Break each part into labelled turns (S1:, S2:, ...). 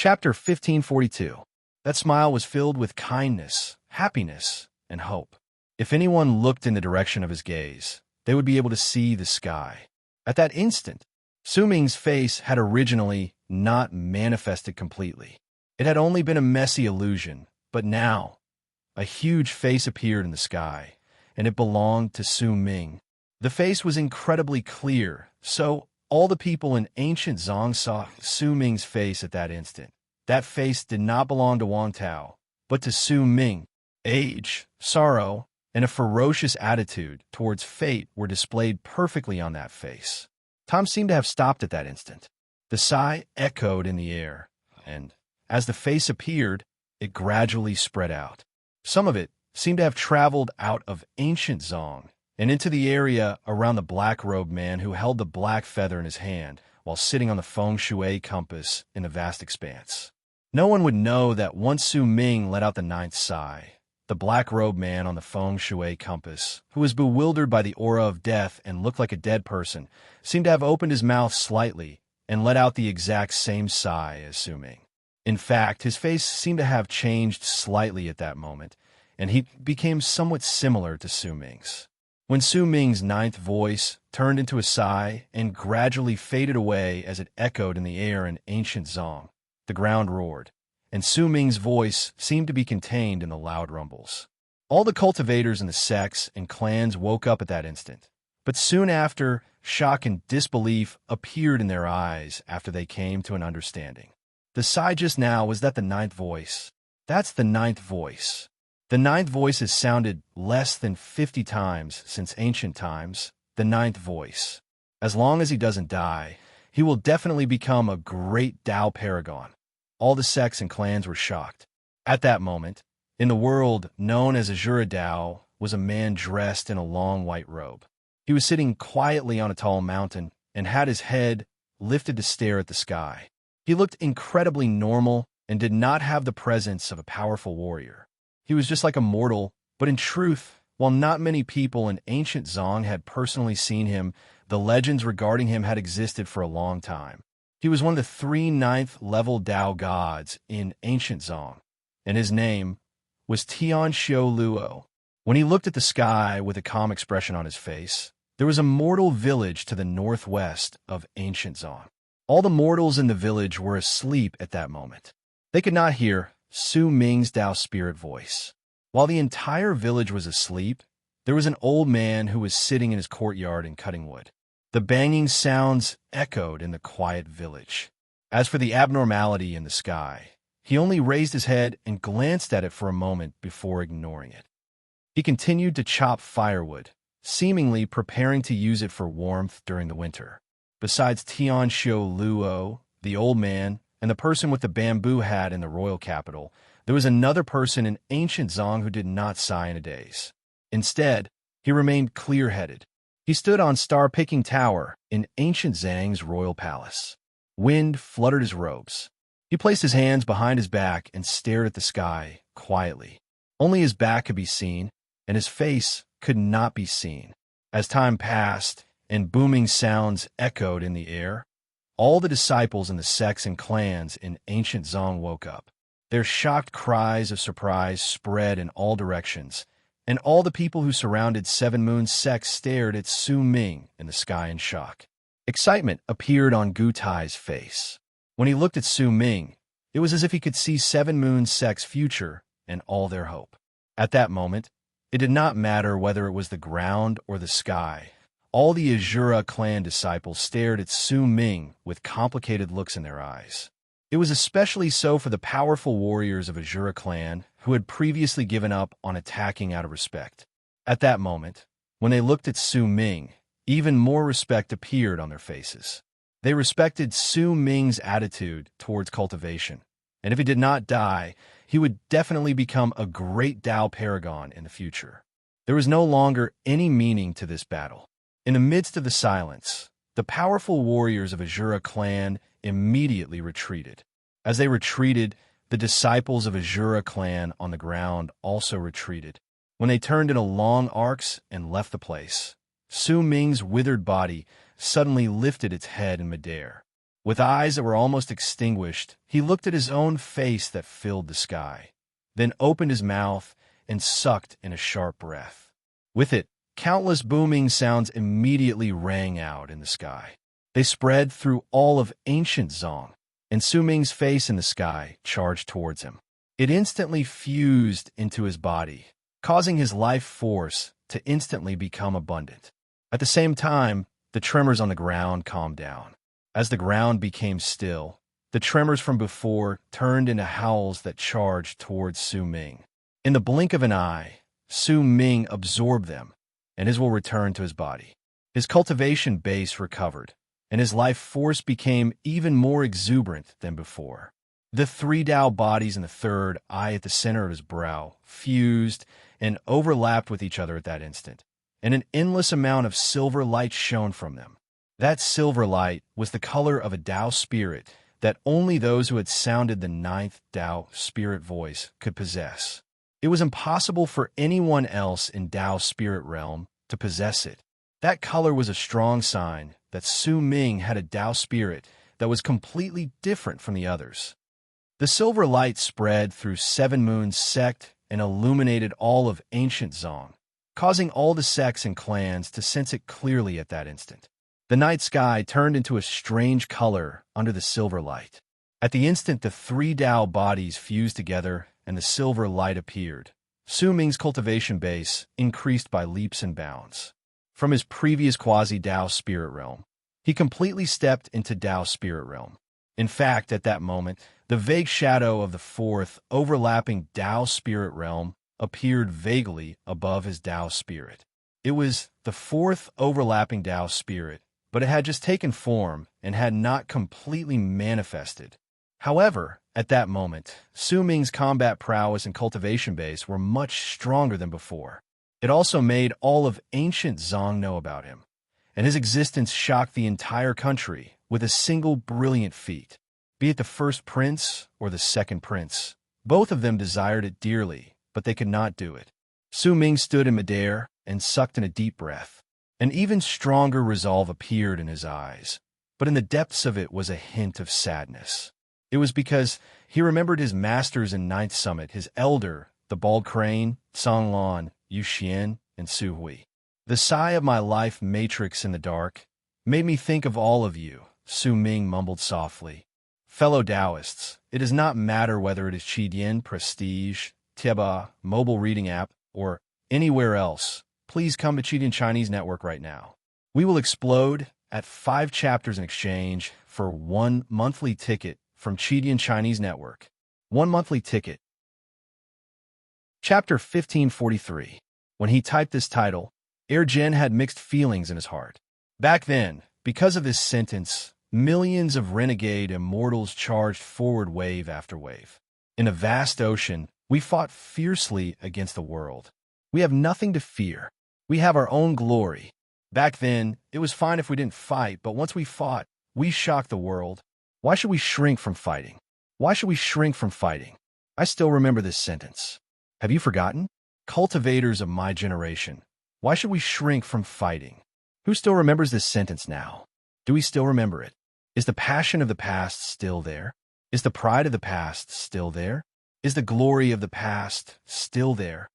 S1: Chapter 1542. That smile was filled with kindness, happiness, and hope. If anyone looked in the direction of his gaze, they would be able to see the sky. At that instant, Su Ming's face had originally not manifested completely. It had only been a messy illusion, but now, a huge face appeared in the sky, and it belonged to Su Ming. The face was incredibly clear, so all the people in ancient Zhong saw Su Ming's face at that instant. That face did not belong to Wang Tao, but to Su Ming. Age, sorrow, and a ferocious attitude towards fate were displayed perfectly on that face. Tom seemed to have stopped at that instant. The sigh echoed in the air, and, as the face appeared, it gradually spread out. Some of it seemed to have traveled out of ancient Zhong and into the area around the black-robed man who held the black feather in his hand while sitting on the feng shui compass in the vast expanse. No one would know that once Su Ming let out the ninth sigh, the black-robed man on the feng shui compass, who was bewildered by the aura of death and looked like a dead person, seemed to have opened his mouth slightly and let out the exact same sigh as Su Ming. In fact, his face seemed to have changed slightly at that moment, and he became somewhat similar to Su Ming's. When Su Ming's ninth voice turned into a sigh and gradually faded away as it echoed in the air in ancient Zhong, the ground roared, and Su Ming's voice seemed to be contained in the loud rumbles. All the cultivators in the sects and clans woke up at that instant, but soon after, shock and disbelief appeared in their eyes after they came to an understanding. The sigh just now was that the ninth voice. That's the ninth voice. The ninth voice has sounded less than 50 times since ancient times. The ninth voice. As long as he doesn't die, he will definitely become a great Tao paragon. All the sects and clans were shocked. At that moment, in the world known as Azura Dao, was a man dressed in a long white robe. He was sitting quietly on a tall mountain and had his head lifted to stare at the sky. He looked incredibly normal and did not have the presence of a powerful warrior. He was just like a mortal, but in truth, while not many people in ancient Zhong had personally seen him, the legends regarding him had existed for a long time. He was one of the 3 ninth-level Dao gods in ancient Zhong, and his name was Tian Xiu Luo. When he looked at the sky with a calm expression on his face, there was a mortal village to the northwest of ancient Zhong. All the mortals in the village were asleep at that moment. They could not hear Su Ming's Dao spirit voice. While the entire village was asleep, there was an old man who was sitting in his courtyard and cutting wood. The banging sounds echoed in the quiet village. As for the abnormality in the sky, he only raised his head and glanced at it for a moment before ignoring it. He continued to chop firewood, seemingly preparing to use it for warmth during the winter. Besides Tian Xiu Luo, the old man, and the person with the bamboo hat in the royal capital, there was another person in ancient Zhong who did not sigh in a daze. Instead, he remained clear-headed. He stood on Star-Picking Tower in ancient Zhang's royal palace. Wind fluttered his robes. He placed his hands behind his back and stared at the sky quietly. Only his back could be seen, and his face could not be seen. As time passed and booming sounds echoed in the air, all the disciples in the sects and clans in ancient Zhong woke up. Their shocked cries of surprise spread in all directions, and all the people who surrounded Seven Moon sects stared at Su Ming in the sky in shock. Excitement appeared on Gu Tai's face. When he looked at Su Ming, it was as if he could see Seven Moon sects' future and all their hope. At that moment, it did not matter whether it was the ground or the sky. All the Azura clan disciples stared at Su Ming with complicated looks in their eyes. It was especially so for the powerful warriors of Azura clan who had previously given up on attacking out of respect. At that moment, when they looked at Su Ming, even more respect appeared on their faces. They respected Su Ming's attitude towards cultivation, and if he did not die, he would definitely become a great Tao paragon in the future. There was no longer any meaning to this battle. In the midst of the silence, the powerful warriors of Azura clan immediately retreated. As they retreated, the disciples of Azura clan on the ground also retreated. When they turned into long arcs and left the place, Su Ming's withered body suddenly lifted its head in midair. With eyes that were almost extinguished, he looked at his own face that filled the sky, then opened his mouth and sucked in a sharp breath. With it, countless booming sounds immediately rang out in the sky. They spread through all of ancient Zong, and Su Ming's face in the sky charged towards him. It instantly fused into his body, causing his life force to instantly become abundant. At the same time, the tremors on the ground calmed down. As the ground became still, the tremors from before turned into howls that charged towards Su Ming. In the blink of an eye, Su Ming absorbed them, and his will returned to his body. His cultivation base recovered, and his life force became even more exuberant than before. The 3 Dao bodies in the third eye at the center of his brow fused and overlapped with each other at that instant, and an endless amount of silver light shone from them. That silver light was the color of a Dao spirit that only those who had sounded the 9th Dao spirit voice could possess. It was impossible for anyone else in Dao's spirit realm to possess it. That color was a strong sign that Su Ming had a Dao spirit that was completely different from the others. The silver light spread through 7 Moons sect and illuminated all of ancient Zong, causing all the sects and clans to sense it clearly at that instant. The night sky turned into a strange color under the silver light. At the instant the 3 Dao bodies fused together and the silver light appeared, Su Ming's cultivation base increased by leaps and bounds. From his previous quasi-Dao spirit realm, he completely stepped into Dao spirit realm. In fact, at that moment, the vague shadow of the 4th overlapping Dao spirit realm appeared vaguely above his Dao spirit. It was the 4th overlapping Dao spirit, but it had just taken form and had not completely manifested. However, at that moment, Su Ming's combat prowess and cultivation base were much stronger than before. It also made all of ancient Zong know about him, and his existence shocked the entire country with a single brilliant feat. Be it the first prince or the second prince, both of them desired it dearly, but they could not do it. Su Ming stood in midair and sucked in a deep breath. An even stronger resolve appeared in his eyes, but in the depths of it was a hint of sadness. It was because he remembered his masters in 9th Summit, his elder, the Bald Crane, Song Lan, Yu Xian, and Su Hui. The sigh of my life matrix in the dark made me think of all of you, Su Ming mumbled softly. Fellow Taoists, it does not matter whether it is Qidian, Prestige, Tieba, mobile reading app, or anywhere else. Please come to Qidian Chinese Network right now. We will explode at 5 chapters in exchange for 1 monthly ticket from Qidian Chinese Network. 1 monthly ticket. Chapter 1543. When he typed this title, Jen had mixed feelings in his heart. Back then, because of this sentence, millions of renegade immortals charged forward wave after wave. In a vast ocean, we fought fiercely against the world. We have nothing to fear. We have our own glory. Back then, it was fine if we didn't fight, but once we fought, we shocked the world. Why should we shrink from fighting? Why should we shrink from fighting? I still remember this sentence. Have you forgotten? Cultivators of my generation, why should we shrink from fighting? Who still remembers this sentence now? Do we still remember it? Is the passion of the past still there? Is the pride of the past still there? Is the glory of the past still there?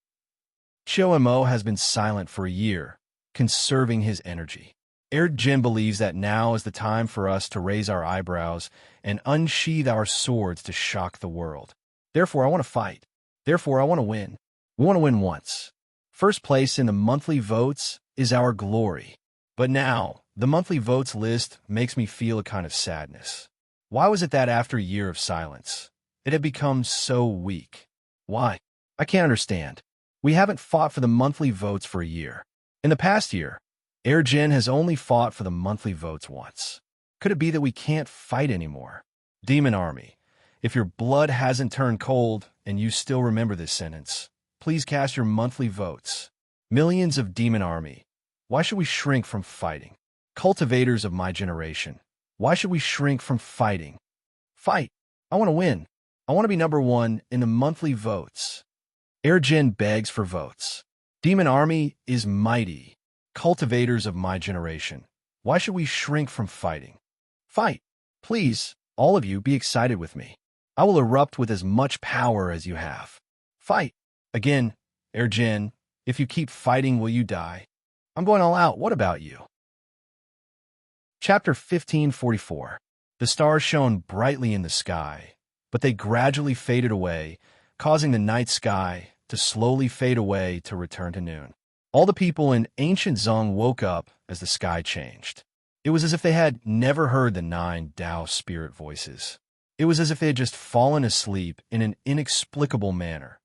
S1: Chiu Mo has been silent for a year, conserving his energy. Jin believes that now is the time for us to raise our eyebrows and unsheathe our swords to shock the world. Therefore, I want to fight. Therefore, I want to win. We want to win once. First place in the monthly votes is our glory. But now, the monthly votes list makes me feel a kind of sadness. Why was it that after a year of silence, it had become so weak? Why? I can't understand. We haven't fought for the monthly votes for a year. In the past year, Jin has only fought for the monthly votes once. Could it be that we can't fight anymore? Demon Army, if your blood hasn't turned cold and you still remember this sentence, please cast your monthly votes. Millions of Demon Army, why should we shrink from fighting? Cultivators of my generation, why should we shrink from fighting? Fight! I want to win. I want to be number 1 in the monthly votes. Jin begs for votes. Demon Army is mighty. Cultivators of my generation, why should we shrink from fighting? Fight! Please, all of you, be excited with me. I will erupt with as much power as you have. Fight. Again, Jin, if you keep fighting, will you die? I'm going all out. What about you? Chapter 1544. The stars shone brightly in the sky, but they gradually faded away, causing the night sky to slowly fade away to return to noon. All the people in ancient Zong woke up as the sky changed. It was as if they had never heard the 9 Tao spirit voices. It was as if they had just fallen asleep in an inexplicable manner.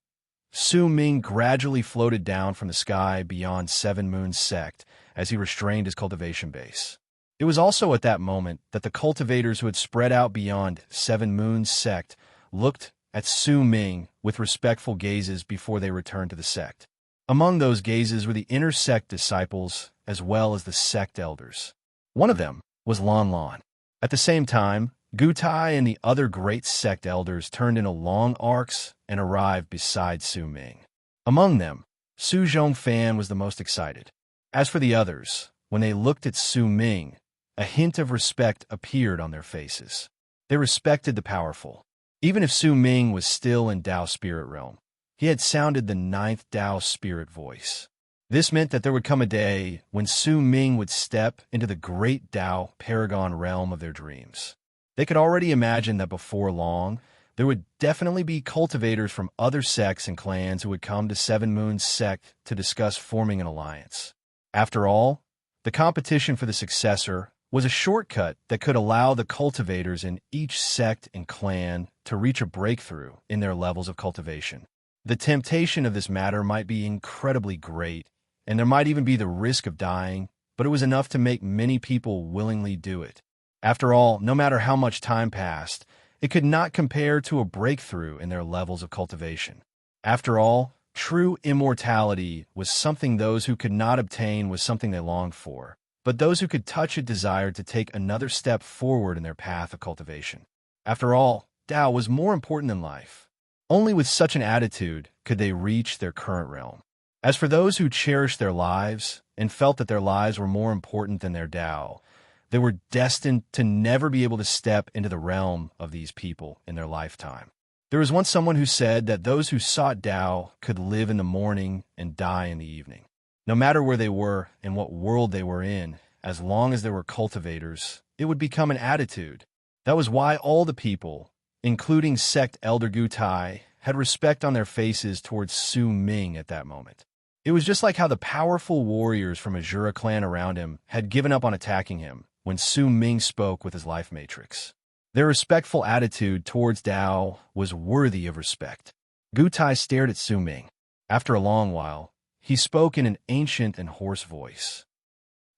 S1: Su Ming gradually floated down from the sky beyond Seven Moons Sect as he restrained his cultivation base. It was also at that moment that the cultivators who had spread out beyond Seven Moons Sect looked at Su Ming with respectful gazes before they returned to the sect. Among those gazes were the inner sect disciples as well as the sect elders. One of them was Lon Lon. At the same time, Gu Tai and the other great sect elders turned into long arcs and arrived beside Su Ming. Among them, Su Zhongfan was the most excited. As for the others, when they looked at Su Ming, a hint of respect appeared on their faces. They respected the powerful. Even if Su Ming was still in Tao spirit realm, he had sounded the 9th Tao spirit voice. This meant that there would come a day when Su Ming would step into the great Tao paragon realm of their dreams. They could already imagine that before long, there would definitely be cultivators from other sects and clans who would come to Seven Moons Sect to discuss forming an alliance. After all, the competition for the successor was a shortcut that could allow the cultivators in each sect and clan to reach a breakthrough in their levels of cultivation. The temptation of this matter might be incredibly great, and there might even be the risk of dying, but it was enough to make many people willingly do it. After all, no matter how much time passed, it could not compare to a breakthrough in their levels of cultivation. After all, true immortality was something those who could not obtain was something they longed for, but those who could touch it desired to take another step forward in their path of cultivation. After all, Tao was more important than life. Only with such an attitude could they reach their current realm. As for those who cherished their lives and felt that their lives were more important than their Tao, they were destined to never be able to step into the realm of these people in their lifetime. There was once someone who said that those who sought Tao could live in the morning and die in the evening. No matter where they were and what world they were in, as long as they were cultivators, it would become an attitude. That was why all the people, including sect elder Gu Tai, had respect on their faces towards Su Ming at that moment. It was just like how the powerful warriors from Azura clan around him had given up on attacking him when Su Ming spoke with his life matrix. Their respectful attitude towards Tao was worthy of respect. Gu Tai stared at Su Ming. After a long while, he spoke in an ancient and hoarse voice.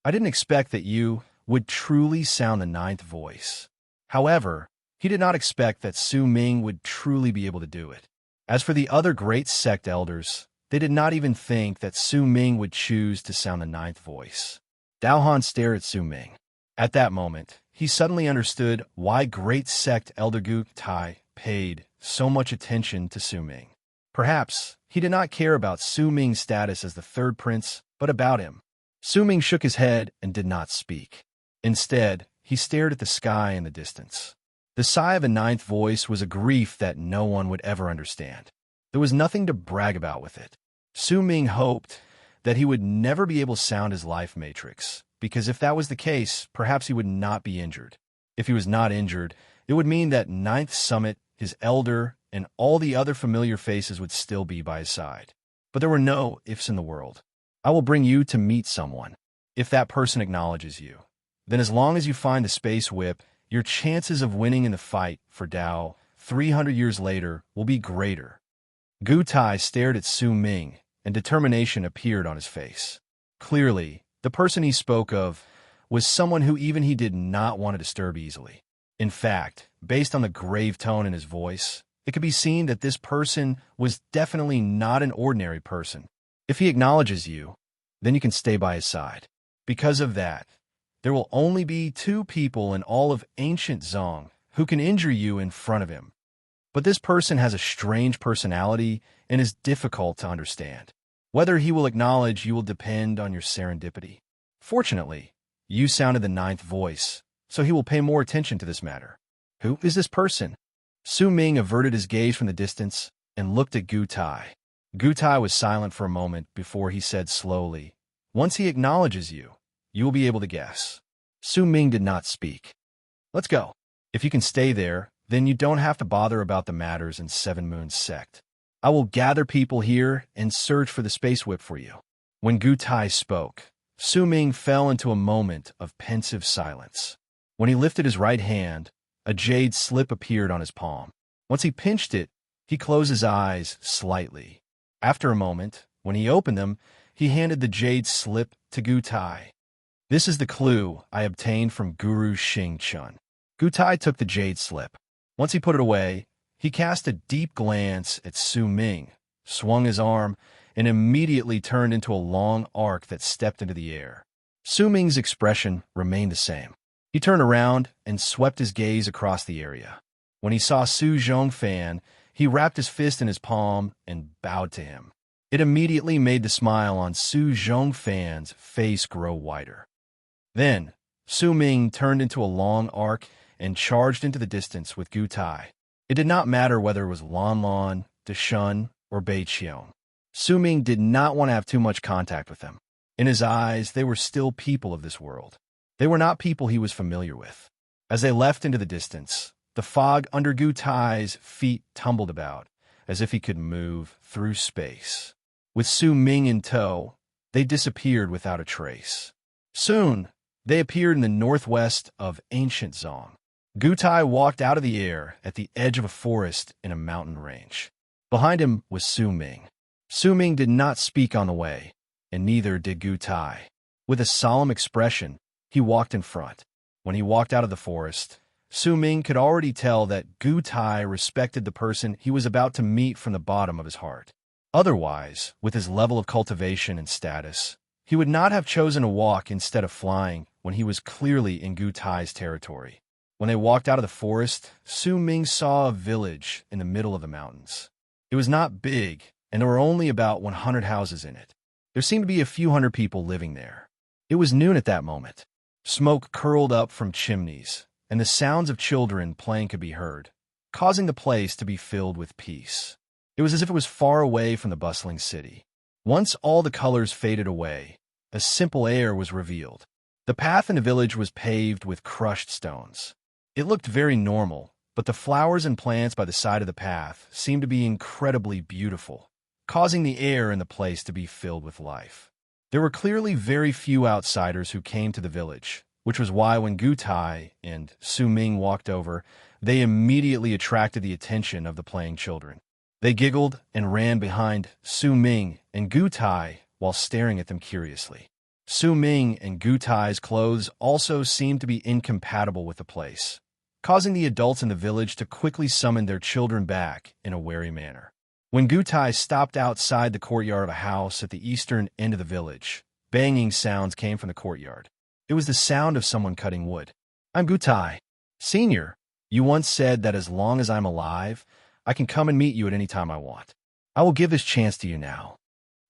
S1: I didn't expect that you would truly sound the 9th voice. However, he did not expect that Su Ming would truly be able to do it. As for the other great sect elders, they did not even think that Su Ming would choose to sound the 9th voice. Dao Han stared at Su Ming. At that moment, he suddenly understood why great sect elder Gu Tai paid so much attention to Su Ming. Perhaps he did not care about Su Ming's status as the 3rd prince, but about him. Su Ming shook his head and did not speak. Instead, he stared at the sky in the distance. The sigh of a 9th voice was a grief that no one would ever understand. There was nothing to brag about with it. Su Ming hoped that he would never be able to sound his life matrix, because if that was the case, perhaps he would not be injured. If he was not injured, it would mean that 9th Summit, his elder, and all the other familiar faces would still be by his side. But there were no ifs in the world. I will bring you to meet someone. If that person acknowledges you, then as long as you find the space whip, your chances of winning in the fight for Tao 300 years later will be greater. Gu Tai stared at Su Ming, and determination appeared on his face. Clearly, the person he spoke of was someone who even he did not want to disturb easily. In fact, based on the grave tone in his voice, it could be seen that this person was definitely not an ordinary person. If he acknowledges you, then you can stay by his side. Because of that, there will only be 2 people in all of ancient Zong who can injure you in front of him. But this person has a strange personality and is difficult to understand. Whether he will acknowledge you will depend on your serendipity. Fortunately, you sounded the 9th voice, so he will pay more attention to this matter. Who is this person? Su Ming averted his gaze from the distance and looked at Gu Tai. Gu Tai was silent for a moment before he said slowly, "Once he acknowledges you, you will be able to guess." Su Ming did not speak. "Let's go. If you can stay there, then you don't have to bother about the matters in Seven Moons Sect. I will gather people here and search for the space whip for you." When Gu Tai spoke, Su Ming fell into a moment of pensive silence. When he lifted his right hand, a jade slip appeared on his palm. Once he pinched it, he closed his eyes slightly. After a moment, when he opened them, he handed the jade slip to Gu Tai. "This is the clue I obtained from Guru Xing Chun." Gu Tai took the jade slip. Once he put it away, he cast a deep glance at Su Ming, swung his arm, and immediately turned into a long arc that stepped into the air. Su Ming's expression remained the same. He turned around and swept his gaze across the area. When he saw Su Zhongfan, he wrapped his fist in his palm and bowed to him. It immediately made the smile on Su Zhongfan's face grow wider. Then, Su Ming turned into a long arc and charged into the distance with Gu Tai. It did not matter whether it was Lan Lan, Deshun, or Bei Qiong. Su Ming did not want to have too much contact with them. In his eyes, they were still people of this world. They were not people he was familiar with. As they left into the distance, the fog under Gu Tai's feet tumbled about, as if he could move through space. With Su Ming in tow, they disappeared without a trace. Soon, they appeared in the northwest of ancient Zong. Gu Tai walked out of the air at the edge of a forest in a mountain range. Behind him was Su Ming. Su Ming did not speak on the way, and neither did Gu Tai. With a solemn expression, he walked in front. When he walked out of the forest, Su Ming could already tell that Gu Tai respected the person he was about to meet from the bottom of his heart. Otherwise, with his level of cultivation and status, he would not have chosen to walk instead of flying when he was clearly in Gu Tai's territory. When they walked out of the forest, Su Ming saw a village in the middle of the mountains. It was not big, and there were only about 100 houses in it. There seemed to be a few hundred people living there. It was noon at that moment. Smoke curled up from chimneys, and the sounds of children playing could be heard, causing the place to be filled with peace. It was as if it was far away from the bustling city. Once all the colors faded away, a simple air was revealed. The path in the village was paved with crushed stones. It looked very normal, but the flowers and plants by the side of the path seemed to be incredibly beautiful, causing the air in the place to be filled with life. There were clearly very few outsiders who came to the village, which was why when Gu Tai and Su Ming walked over, they immediately attracted the attention of the playing children. They giggled and ran behind Su Ming and Gu Tai while staring at them curiously. Su Ming and Gu Tai's clothes also seemed to be incompatible with the place, causing the adults in the village to quickly summon their children back in a wary manner. When Gu Tai stopped outside the courtyard of a house at the eastern end of the village, banging sounds came from the courtyard. It was the sound of someone cutting wood. "I'm Gu Tai. Senior, you once said that as long as I'm alive, I can come and meet you at any time I want. I will give this chance to you now."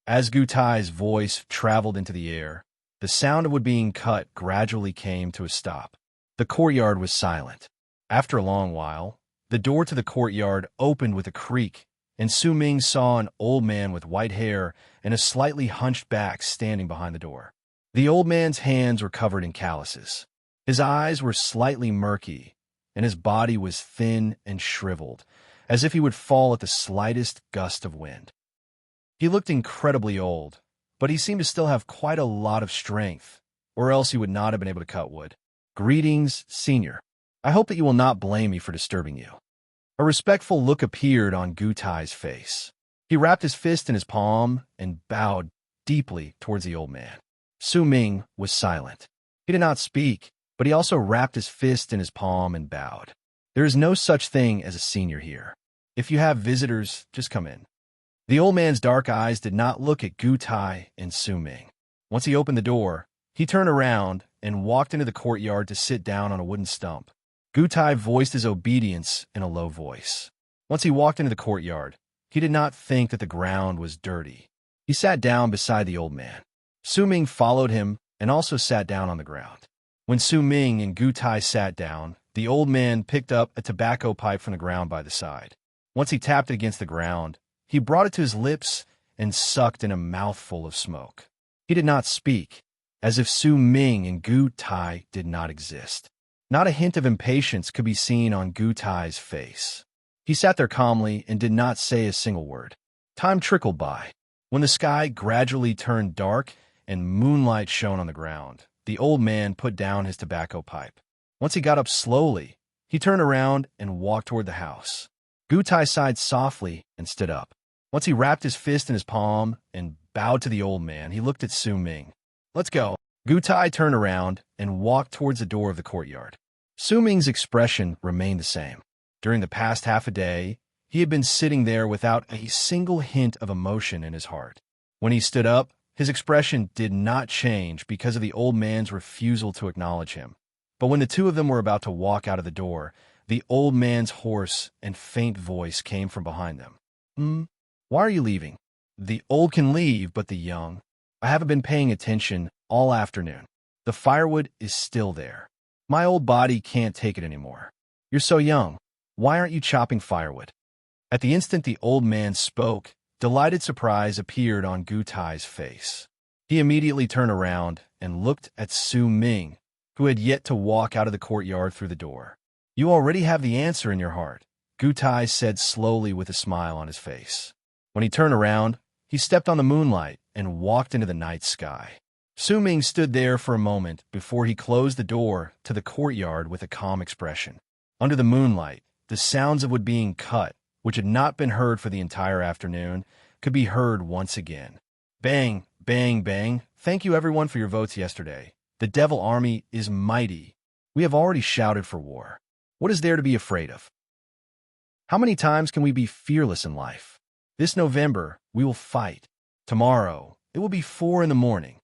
S1: As Gu Tai's voice traveled into the air, the sound of wood being cut gradually came to a stop. The courtyard was silent. After a long while, the door to the courtyard opened with a creak, and Su Ming saw an old man with white hair and a slightly hunched back standing behind the door. The old man's hands were covered in calluses. His eyes were slightly murky, and his body was thin and shriveled, as if he would fall at the slightest gust of wind. He looked incredibly old, but he seemed to still have quite a lot of strength, or else he would not have been able to cut wood. "Greetings, Senior. I hope that you will not blame me for disturbing you." A respectful look appeared on Gu Tai's face. He wrapped his fist in his palm and bowed deeply towards the old man. Su Ming was silent. He did not speak, but he also wrapped his fist in his palm and bowed. "There is no such thing as a senior here. If you have visitors, just come in." The old man's dark eyes did not look at Gu Tai and Su Ming. Once he opened the door, he turned around and walked into the courtyard to sit down on a wooden stump. Gu Tai voiced his obedience in a low voice. Once he walked into the courtyard, he did not think that the ground was dirty. He sat down beside the old man. Su Ming followed him and also sat down on the ground. When Su Ming and Gu Tai sat down, the old man picked up a tobacco pipe from the ground by the side. Once he tapped it against the ground, he brought it to his lips and sucked in a mouthful of smoke. He did not speak, as if Su Ming and Gu Tai did not exist. Not a hint of impatience could be seen on Gu Tai's face. He sat there calmly and did not say a single word. Time trickled by. When the sky gradually turned dark and moonlight shone on the ground, the old man put down his tobacco pipe. Once he got up slowly, he turned around and walked toward the house. Gu Tai sighed softly and stood up. Once he wrapped his fist in his palm and bowed to the old man, he looked at Su Ming. "Let's go." Gu Tai turned around and walked towards the door of the courtyard. Su Ming's expression remained the same. During the past half a day, he had been sitting there without a single hint of emotion in his heart. When he stood up, his expression did not change because of the old man's refusal to acknowledge him. But when the two of them were about to walk out of the door, the old man's hoarse and faint voice came from behind them. Why are you leaving?" "The old can leave, but the young. I haven't been paying attention all afternoon. The firewood is still there. My old body can't take it anymore." "You're so young. Why aren't you chopping firewood?" At the instant the old man spoke, delighted surprise appeared on Gu Tai's face. He immediately turned around and looked at Su Ming, who had yet to walk out of the courtyard through the door. "You already have the answer in your heart," Gu Tai said slowly with a smile on his face. When he turned around, he stepped on the moonlight and walked into the night sky. Su Ming stood there for a moment before he closed the door to the courtyard with a calm expression. Under the moonlight, the sounds of wood being cut, which had not been heard for the entire afternoon, could be heard once again. Bang, bang, bang. Thank you everyone for your votes yesterday. The Devil Army is mighty. We have already shouted for war. What is there to be afraid of? How many times can we be fearless in life? This November, we will fight. Tomorrow, it will be 4 in the morning.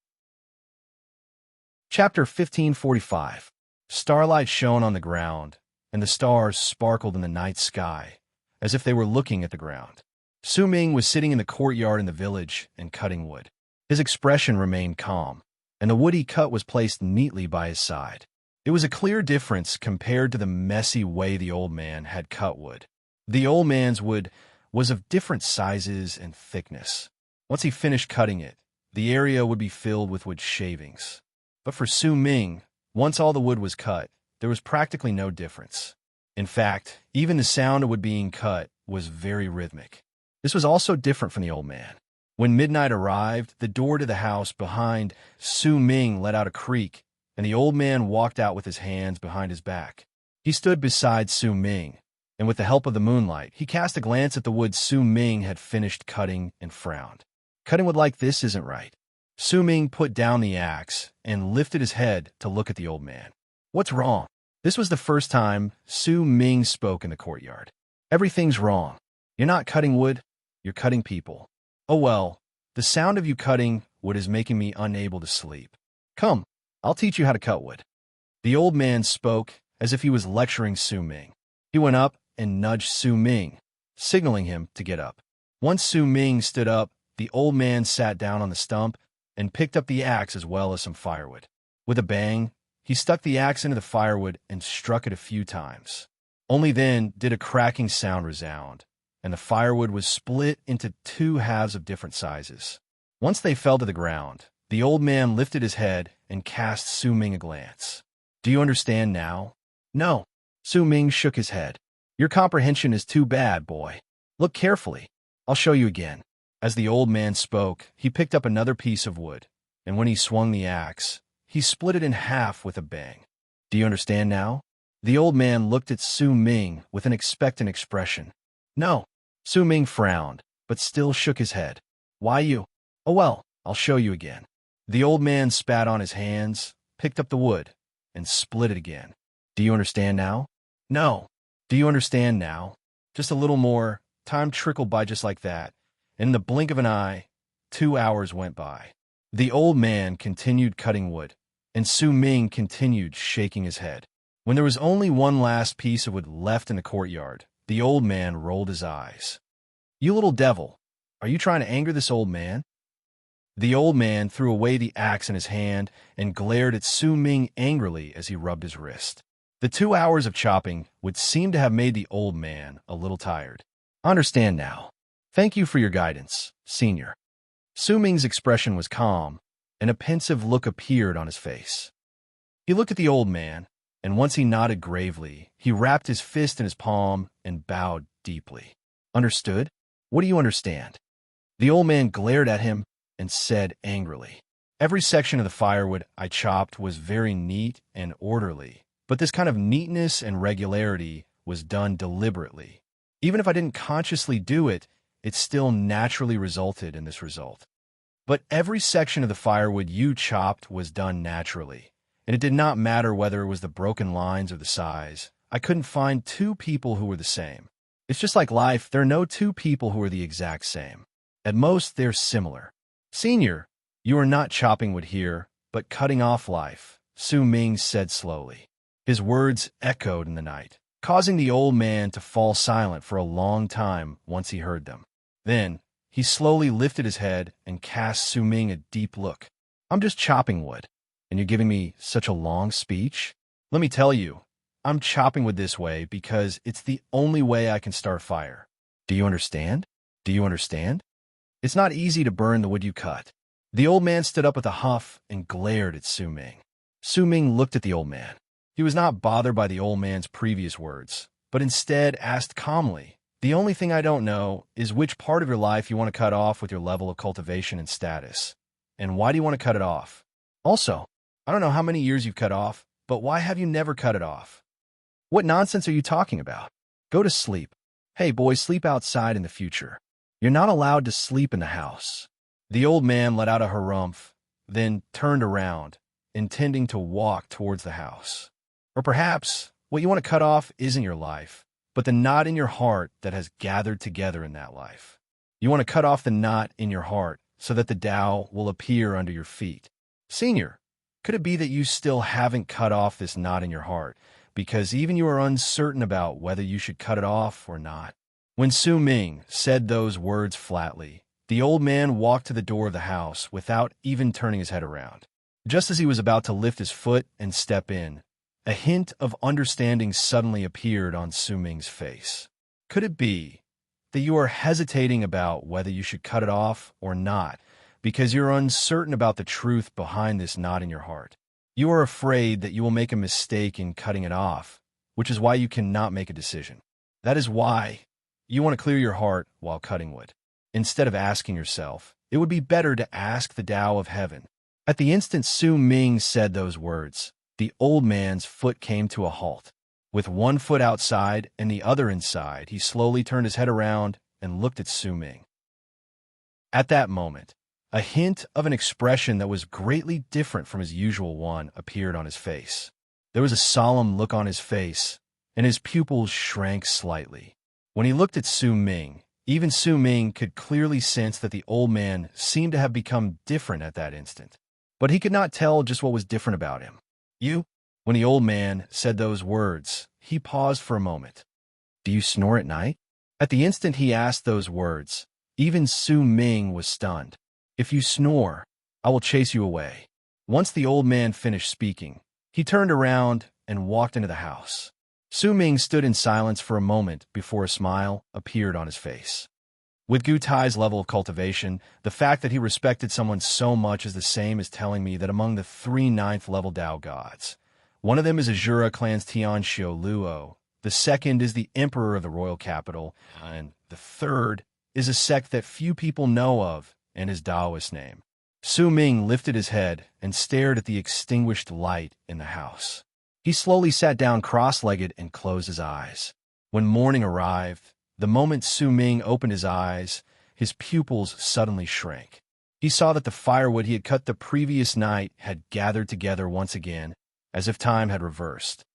S1: Chapter 1545. Starlight shone on the ground, and the stars sparkled in the night sky, as if they were looking at the ground. Su Ming was sitting in the courtyard in the village and cutting wood. His expression remained calm, and the wood he cut was placed neatly by his side. It was a clear difference compared to the messy way the old man had cut wood. The old man's wood was of different sizes and thickness. Once he finished cutting it, the area would be filled with wood shavings. But for Su Ming, once all the wood was cut, there was practically no difference. In fact, even the sound of wood being cut was very rhythmic. This was also different from the old man. When midnight arrived, the door to the house behind Su Ming let out a creak, and the old man walked out with his hands behind his back. He stood beside Su Ming, and with the help of the moonlight, he cast a glance at the wood Su Ming had finished cutting and frowned. "Cutting wood like this isn't right." Su Ming put down the axe and lifted his head to look at the old man. "What's wrong?" This was the first time Su Ming spoke in the courtyard. "Everything's wrong. You're not cutting wood, you're cutting people." "Oh well, the sound of you cutting wood is making me unable to sleep. Come, I'll teach you how to cut wood." The old man spoke as if he was lecturing Su Ming. He went up and nudged Su Ming, signaling him to get up. Once Su Ming stood up, the old man sat down on the stump and picked up the axe as well as some firewood. With a bang, he stuck the axe into the firewood and struck it a few times. Only then did a cracking sound resound, and the firewood was split into 2 halves of different sizes. Once they fell to the ground, the old man lifted his head and cast Su Ming a glance. "Do you understand now?" "No." Su Ming shook his head. "Your comprehension is too bad, boy. Look carefully. I'll show you again." As the old man spoke, he picked up another piece of wood, and when he swung the axe, he split it in half with a bang. "Do you understand now?" The old man looked at Su Ming with an expectant expression. "No." Su Ming frowned, but still shook his head. "Why you?" "Oh well, I'll show you again." The old man spat on his hands, picked up the wood, and split it again. "Do you understand now?" "No." "Do you understand now?" Just a little more. Time trickled by just like that. In the blink of an eye, 2 hours went by. The old man continued cutting wood, and Su Ming continued shaking his head. When there was only one last piece of wood left in the courtyard, the old man rolled his eyes. "You little devil, are you trying to anger this old man?" The old man threw away the axe in his hand and glared at Su Ming angrily as he rubbed his wrist. The 2 hours of chopping would seem to have made the old man a little tired. I understand now. Thank you for your guidance, Senior. Su Ming's expression was calm, and a pensive look appeared on his face. He looked at the old man, and once he nodded gravely, he wrapped his fist in his palm and bowed deeply. Understood? What do you understand? The old man glared at him and said angrily, Every section of the firewood I chopped was very neat and orderly, but this kind of neatness and regularity was done deliberately. Even if I didn't consciously do it, it still naturally resulted in this result. But every section of the firewood you chopped was done naturally, and it did not matter whether it was the broken lines or the size. I couldn't find two people who were the same. It's just like life, there are no two people who are the exact same. At most, they're similar. Senior, you are not chopping wood here, but cutting off life, Su Ming said slowly. His words echoed in the night, causing the old man to fall silent for a long time once he heard them. Then, he slowly lifted his head and cast Su Ming a deep look. I'm just chopping wood, and you're giving me such a long speech? Let me tell you, I'm chopping wood this way because it's the only way I can start fire. Do you understand? Do you understand? It's not easy to burn the wood you cut. The old man stood up with a huff and glared at Su Ming. Su Ming looked at the old man. He was not bothered by the old man's previous words, but instead asked calmly, The only thing I don't know is which part of your life you want to cut off with your level of cultivation and status. And why do you want to cut it off? Also, I don't know how many years you've cut off, but why have you never cut it off? What nonsense are you talking about? Go to sleep. Hey, boys, sleep outside in the future. You're not allowed to sleep in the house. The old man let out a harumph, then turned around, intending to walk towards the house. Or perhaps what you want to cut off isn't your life, but the knot in your heart that has gathered together in that life. You want to cut off the knot in your heart so that the Tao will appear under your feet. Senior, could it be that you still haven't cut off this knot in your heart, because even you are uncertain about whether you should cut it off or not? When Su Ming said those words flatly, the old man walked to the door of the house without even turning his head around. Just as he was about to lift his foot and step in, a hint of understanding suddenly appeared on Su Ming's face. Could it be that you are hesitating about whether you should cut it off or not because you're uncertain about the truth behind this knot in your heart? You are afraid that you will make a mistake in cutting it off, which is why you cannot make a decision. That is why you want to clear your heart while cutting wood. Instead of asking yourself, it would be better to ask the Tao of heaven. At the instant Su Ming said those words, the old man's foot came to a halt. With one foot outside and the other inside, he slowly turned his head around and looked at Su Ming. At that moment, a hint of an expression that was greatly different from his usual one appeared on his face. There was a solemn look on his face, and his pupils shrank slightly. When he looked at Su Ming, even Su Ming could clearly sense that the old man seemed to have become different at that instant. But he could not tell just what was different about him. You? When the old man said those words, he paused for a moment. Do you snore at night? At the instant he asked those words, even Su Ming was stunned. If you snore, I will chase you away. Once the old man finished speaking, he turned around and walked into the house. Su Ming stood in silence for a moment before a smile appeared on his face. With Gu Tai's level of cultivation, the fact that he respected someone so much is the same as telling me that among the 3 9th-level Tao gods, one of them is Azura clan's Tian Xiu Luo, the second is the emperor of the royal capital, and the third is a sect that few people know of and his Taoist name. Su Ming lifted his head and stared at the extinguished light in the house. He slowly sat down cross-legged and closed his eyes. When morning arrived, the moment Su Ming opened his eyes, his pupils suddenly shrank. He saw that the firewood he had cut the previous night had gathered together once again, as if time had reversed.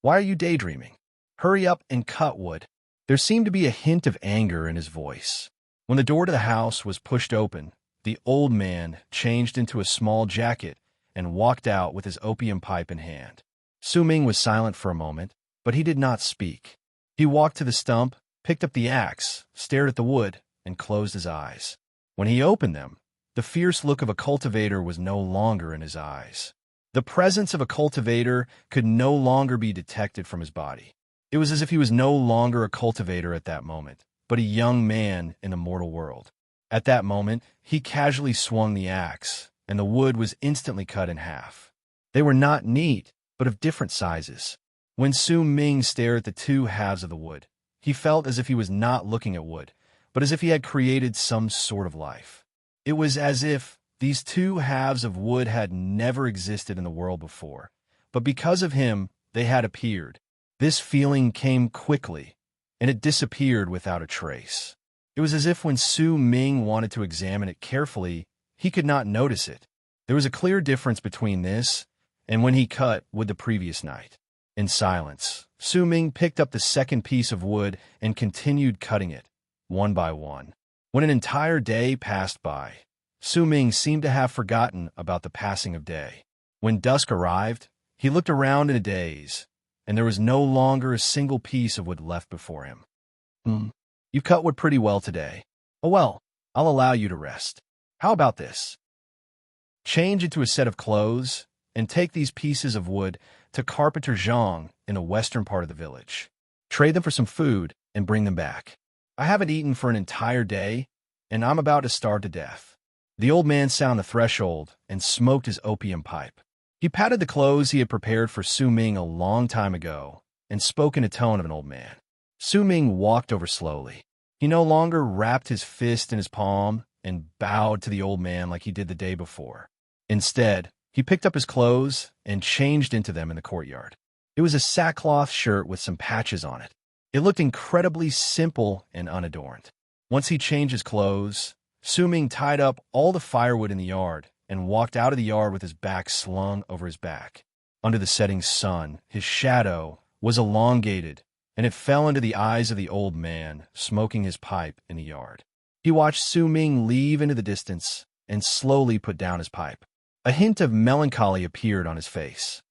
S1: Why are you daydreaming? Hurry up and cut wood. There seemed to be a hint of anger in his voice. When the door to the house was pushed open, the old man changed into a small jacket and walked out with his opium pipe in hand. Su Ming was silent for a moment, but he did not speak. He walked to the stump, picked up the axe, stared at the wood, and closed his eyes. When he opened them, The fierce look of a cultivator was no longer in his eyes. The presence of a cultivator could no longer be detected from his body. It was as if he was no longer a cultivator at that moment, but a young man in the mortal world. At that moment, he casually swung the axe, and the wood was instantly cut in half. They were not neat, but of different sizes. When Su Ming stared at the two halves of the wood, he felt as if he was not looking at wood, but as if he had created some sort of life. It was as if these two halves of wood had never existed in the world before, but because of him, they had appeared. This feeling came quickly, and it disappeared without a trace. It was as if when Su Ming wanted to examine it carefully, he could not notice it. There was a clear difference between this and when he cut wood the previous night. In silence, Su Ming picked up the second piece of wood and continued cutting it, one by one. When an entire day passed by, Su Ming seemed to have forgotten about the passing of day. When dusk arrived, he looked around in a daze, and there was no longer a single piece of wood left before him. You've cut wood pretty well today. Oh well, I'll allow you to rest. How about this? Change into a set of clothes and take these pieces of wood to Carpenter Zhang in the western part of the village. Trade them for some food and bring them back. I haven't eaten for an entire day, and I'm about to starve to death. The old man sat on the threshold and smoked his opium pipe. He patted the clothes he had prepared for Su Ming a long time ago and spoke in a tone of an old man. Su Ming walked over slowly. He no longer wrapped his fist in his palm and bowed to the old man like he did the day before. Instead, he picked up his clothes and changed into them in the courtyard. It was a sackcloth shirt with some patches on it. It looked incredibly simple and unadorned. Once he changed his clothes, Su Ming tied up all the firewood in the yard and walked out of the yard with his back slung over his back. Under the setting sun, his shadow was elongated, and it fell into the eyes of the old man, smoking his pipe in the yard. He watched Su Ming leave into the distance and slowly put down his pipe. A hint of melancholy appeared on his face.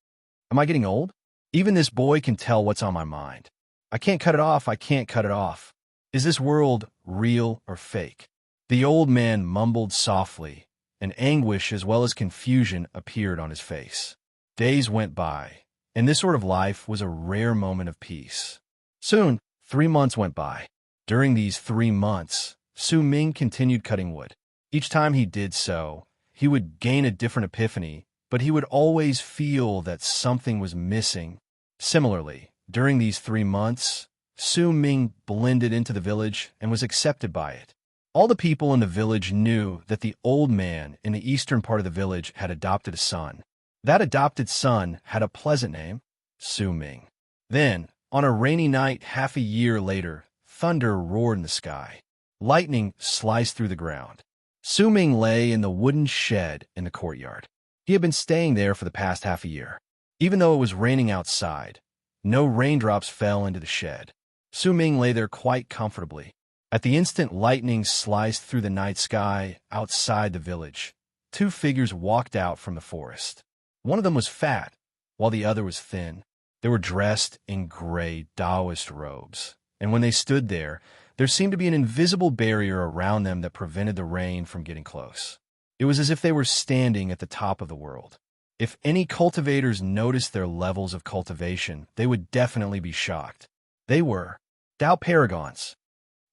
S1: Am I getting old? Even this boy can tell what's on my mind. I can't cut it off, I can't cut it off. Is this world real or fake? The old man mumbled softly, and anguish as well as confusion appeared on his face. Days went by, and this sort of life was a rare moment of peace. Soon, 3 months went by. During these 3 months, Su Ming continued cutting wood. Each time he did so, he would gain a different epiphany, but he would always feel that something was missing. Similarly, during these 3 months, Su Ming blended into the village and was accepted by it. All the people in the village knew that the old man in the eastern part of the village had adopted a son. That adopted son had a pleasant name, Su Ming. Then, on a rainy night half a year later, thunder roared in the sky. Lightning sliced through the ground. Su Ming lay in the wooden shed in the courtyard. He had been staying there for the past half a year. Even though it was raining outside, no raindrops fell into the shed. Su Ming lay there quite comfortably. At the instant lightning sliced through the night sky outside the village, 2 figures walked out from the forest. One of them was fat, while the other was thin. They were dressed in gray Taoist robes, and when they stood there seemed to be an invisible barrier around them that prevented the rain from getting close. It was as if they were standing at the top of the world. If any cultivators noticed their levels of cultivation, they would definitely be shocked. They were Tao Paragons.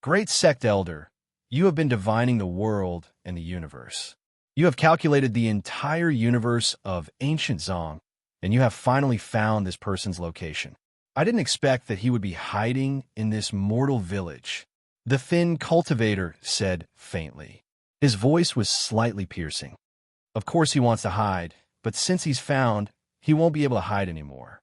S1: Great sect elder, you have been divining the world and the universe. You have calculated the entire universe of ancient Zhang, and you have finally found this person's location. I didn't expect that he would be hiding in this mortal village. The thin cultivator said faintly. His voice was slightly piercing. Of course he wants to hide, but since he's found, he won't be able to hide anymore.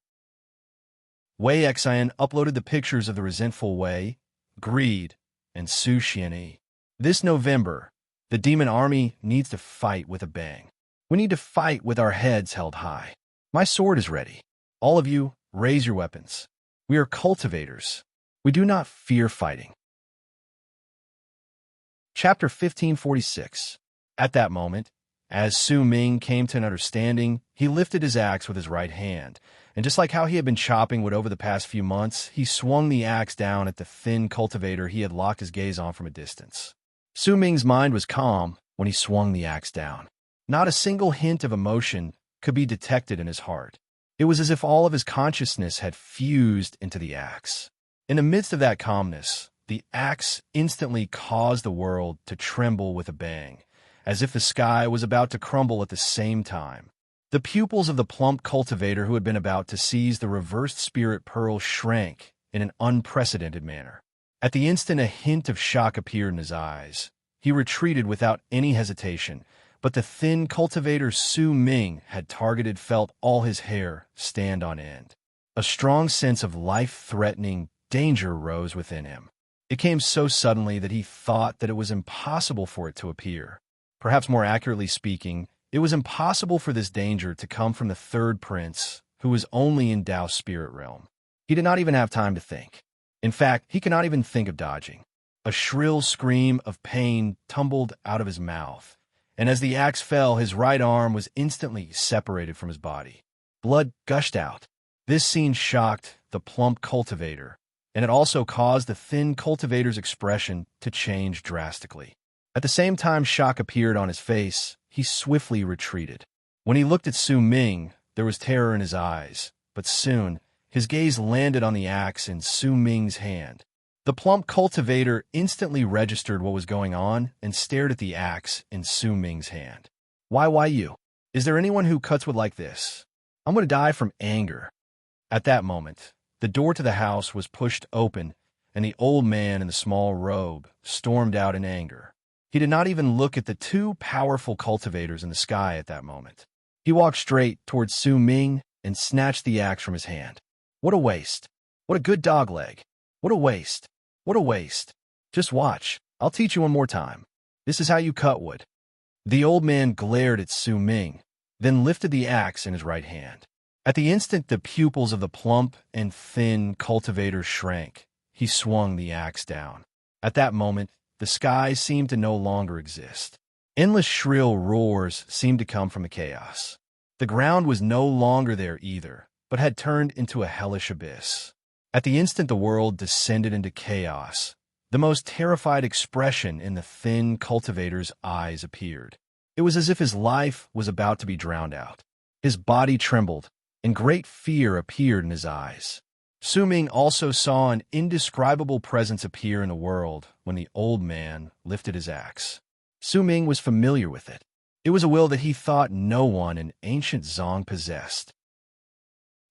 S1: Wei Xian uploaded the pictures of the resentful Wei, Greed, and Su Xianyi. This November, the demon army needs to fight with a bang. We need to fight with our heads held high. My sword is ready. All of you, raise your weapons. We are cultivators. We do not fear fighting. Chapter 1546. At that moment, as Su Ming came to an understanding, he lifted his axe with his right hand, and just like how he had been chopping wood over the past few months, he swung the axe down at the thin cultivator he had locked his gaze on from a distance. Su Ming's mind was calm when he swung the axe down. Not a single hint of emotion could be detected in his heart. It was as if all of his consciousness had fused into the axe. In the midst of that calmness, the axe instantly caused the world to tremble with a bang, as if the sky was about to crumble at the same time. The pupils of the plump cultivator who had been about to seize the reversed spirit pearl shrank in an unprecedented manner. At the instant a hint of shock appeared in his eyes. He retreated without any hesitation, but the thin cultivator Su Ming had targeted felt all his hair stand on end. A strong sense of life-threatening danger rose within him. It came so suddenly that he thought that it was impossible for it to appear. Perhaps more accurately speaking, it was impossible for this danger to come from the third prince, who was only in Tao's spirit realm. He did not even have time to think. In fact, he could not even think of dodging. A shrill scream of pain tumbled out of his mouth, and as the axe fell, his right arm was instantly separated from his body. Blood gushed out. This scene shocked the plump cultivator, and it also caused the thin cultivator's expression to change drastically. At the same time shock appeared on his face, he swiftly retreated. When he looked at Su Ming, there was terror in his eyes, but soon his gaze landed on the axe in Su Ming's hand. The plump cultivator instantly registered what was going on and stared at the axe in Su Ming's hand. Why you? Is there anyone who cuts wood like this? I'm going to die from anger." At that moment, the door to the house was pushed open, and the old man in the small robe stormed out in anger. He did not even look at the two powerful cultivators in the sky at that moment. He walked straight towards Su Ming and snatched the axe from his hand. "What a waste! What a good dog leg! What a waste! What a waste! Just watch. I'll teach you one more time. This is how you cut wood." The old man glared at Su Ming, then lifted the axe in his right hand. At the instant the pupils of the plump and thin cultivator shrank, he swung the axe down. At that moment, the sky seemed to no longer exist. Endless shrill roars seemed to come from the chaos. The ground was no longer there either, but had turned into a hellish abyss. At the instant the world descended into chaos, the most terrified expression in the thin cultivator's eyes appeared. It was as if his life was about to be drowned out. His body trembled, and great fear appeared in his eyes. Su Ming also saw an indescribable presence appear in the world when the old man lifted his axe. Su Ming was familiar with it. It was a will that he thought no one in ancient Zhong possessed.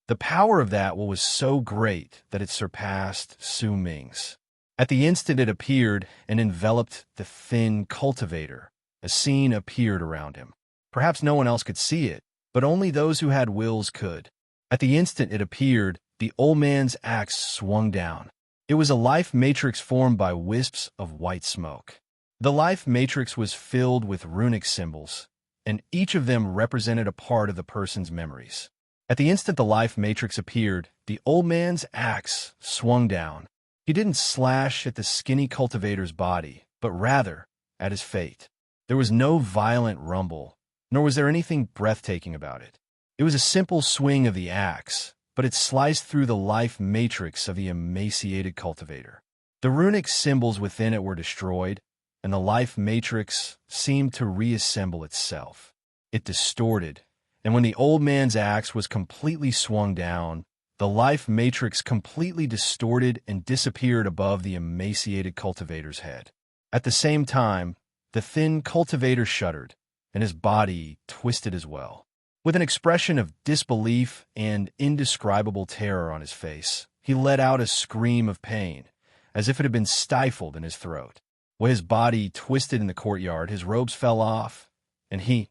S1: The power of that will was so great that it surpassed Su Ming's. At the instant it appeared and enveloped the thin cultivator, a scene appeared around him. Perhaps no one else could see it, but only those who had wills could. At the instant it appeared, the old man's axe swung down. It was a life matrix formed by wisps of white smoke. The life matrix was filled with runic symbols, and each of them represented a part of the person's memories. At the instant the life matrix appeared, the old man's axe swung down. He didn't slash at the skinny cultivator's body, but rather at his fate. There was no violent rumble, nor was there anything breathtaking about it. It was a simple swing of the axe, but it sliced through the life matrix of the emaciated cultivator. The runic symbols within it were destroyed, and the life matrix seemed to reassemble itself. It distorted, and when the old man's axe was completely swung down, the life matrix completely distorted and disappeared above the emaciated cultivator's head. At the same time, the thin cultivator shuddered, and his body twisted as well. With an expression of disbelief and indescribable terror on his face, he let out a scream of pain, as if it had been stifled in his throat. When his body twisted in the courtyard, his robes fell off, and he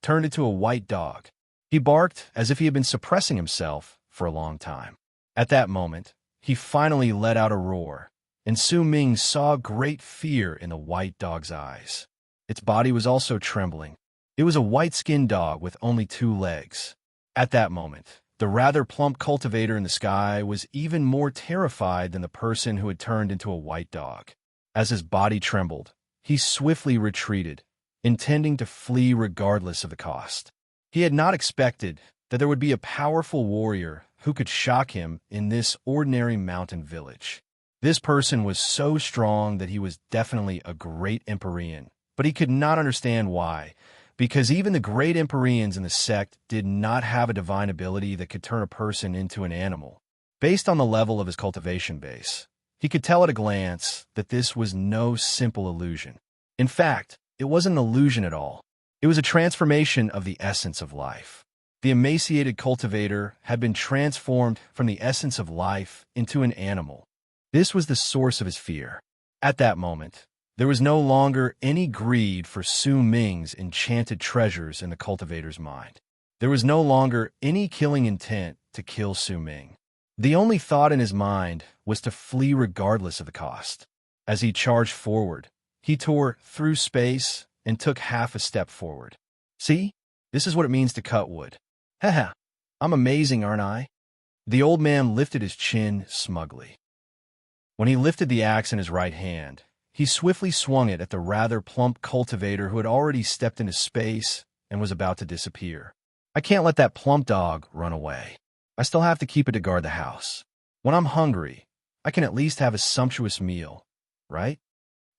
S1: turned into a white dog. He barked as if he had been suppressing himself for a long time. At that moment, he finally let out a roar, and Su Ming saw great fear in the white dog's eyes. Its body was also trembling. It was a white-skinned dog with only 2 legs. At that moment, the rather plump cultivator in the sky was even more terrified than the person who had turned into a white dog. As his body trembled, he swiftly retreated, intending to flee regardless of the cost. He had not expected that there would be a powerful warrior who could shock him in this ordinary mountain village. This person was so strong that he was definitely a great Empyrean, but he could not understand why, because even the great Empyreans in the sect did not have a divine ability that could turn a person into an animal. Based on the level of his cultivation base, he could tell at a glance that this was no simple illusion. In fact, it wasn't an illusion at all. It was a transformation of the essence of life. The emaciated cultivator had been transformed from the essence of life into an animal. This was the source of his fear. At that moment, there was no longer any greed for Su Ming's enchanted treasures in the cultivator's mind. There was no longer any killing intent to kill Su Ming. The only thought in his mind was to flee regardless of the cost. As he charged forward, he tore through space and took half a step forward. See? This is what it means to cut wood. Haha, I'm amazing, aren't I? The old man lifted his chin smugly. When he lifted the axe in his right hand, he swiftly swung it at the rather plump cultivator who had already stepped into space and was about to disappear. I can't let that plump dog run away. I still have to keep it to guard the house. When I'm hungry, I can at least have a sumptuous meal, right?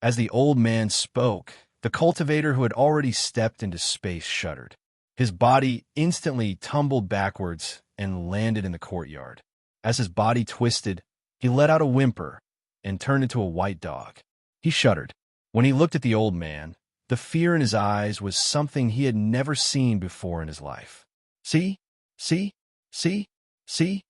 S1: As the old man spoke, the cultivator who had already stepped into space shuddered. His body instantly tumbled backwards and landed in the courtyard. As his body twisted, he let out a whimper and turned into a white dog. He shuddered. When he looked at the old man, the fear in his eyes was something he had never seen before in his life. See? See? See? See?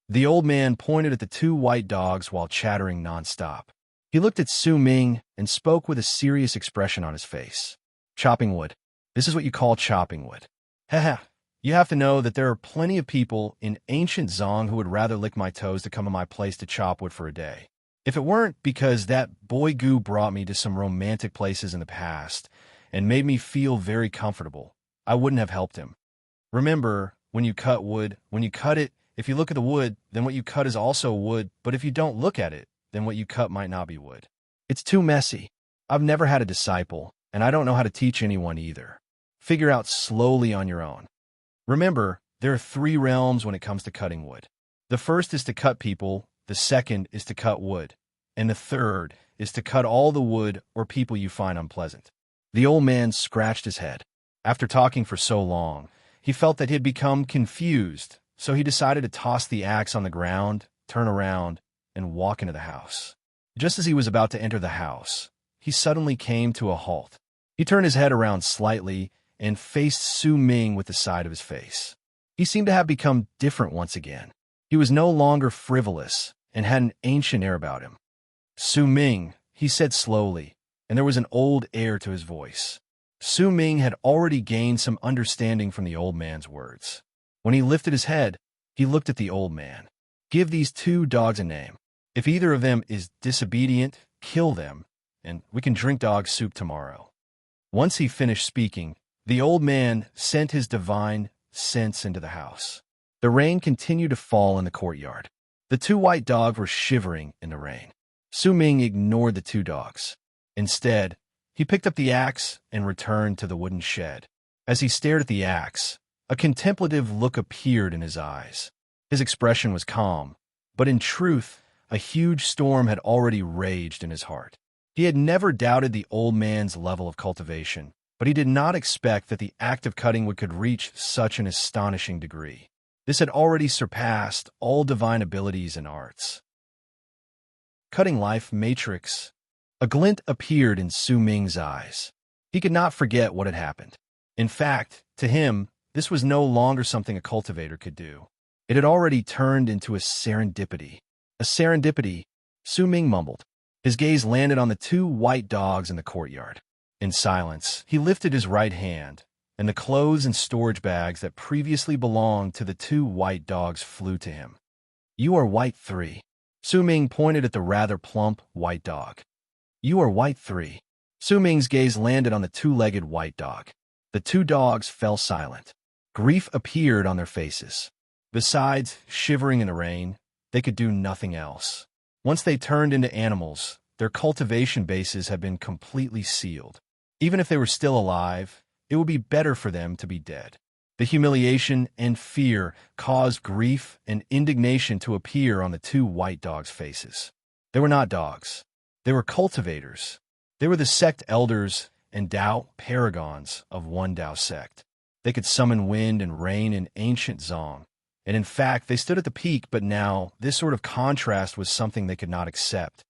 S1: The old man pointed at the two white dogs while chattering nonstop. He looked at Su Ming and spoke with a serious expression on his face. Chopping wood. This is what you call chopping wood. Haha, you have to know that there are plenty of people in ancient Zong who would rather lick my toes to come to my place to chop wood for a day. If it weren't because that boy Gu brought me to some romantic places in the past and made me feel very comfortable, I wouldn't have helped him. Remember, when you cut wood, when you cut it, if you look at the wood, then what you cut is also wood, but if you don't look at it, then what you cut might not be wood. It's too messy. I've never had a disciple, and I don't know how to teach anyone either. Figure out slowly on your own. Remember, there are 3 realms when it comes to cutting wood. The first is to cut people, the second is to cut wood, and the third is to cut all the wood or people you find unpleasant. The old man scratched his head. After talking for so long, he felt that he had become confused, so he decided to toss the axe on the ground, turn around, and walk into the house. Just as he was about to enter the house, he suddenly came to a halt. He turned his head around slightly and faced Su Ming with the side of his face. He seemed to have become different once again. He was no longer frivolous and had an ancient air about him. Su Ming, he said slowly, and there was an old air to his voice. Su Ming had already gained some understanding from the old man's words. When he lifted his head, he looked at the old man. Give these 2 dogs a name. If either of them is disobedient, kill them, and we can drink dog soup tomorrow. Once he finished speaking, the old man sent his divine sense into the house. The rain continued to fall in the courtyard. The 2 white dogs were shivering in the rain. Su Ming ignored the 2 dogs. Instead, he picked up the axe and returned to the wooden shed. As he stared at the axe, a contemplative look appeared in his eyes. His expression was calm, but in truth, a huge storm had already raged in his heart. He had never doubted the old man's level of cultivation, but he did not expect that the act of cutting wood could reach such an astonishing degree. This had already surpassed all divine abilities and arts. Cutting life matrix. A glint appeared in Su Ming's eyes. He could not forget what had happened. In fact, to him, this was no longer something a cultivator could do. It had already turned into a serendipity. A serendipity, Su Ming mumbled. His gaze landed on the 2 white dogs in the courtyard. In silence, he lifted his right hand, and the clothes and storage bags that previously belonged to the 2 white dogs flew to him. You are white 3. Su Ming pointed at the rather plump white dog. You are white 3. Su Ming's gaze landed on the 2-legged white dog. The 2 dogs fell silent. Grief appeared on their faces. Besides shivering in the rain, they could do nothing else. Once they turned into animals, their cultivation bases had been completely sealed. Even if they were still alive, it would be better for them to be dead. The humiliation and fear caused grief and indignation to appear on the 2 white dogs' faces. They were not dogs. They were cultivators. They were the sect elders and Tao paragons of one Tao sect. They could summon wind and rain in ancient Zong, and in fact, they stood at the peak, but now this sort of contrast was something they could not accept.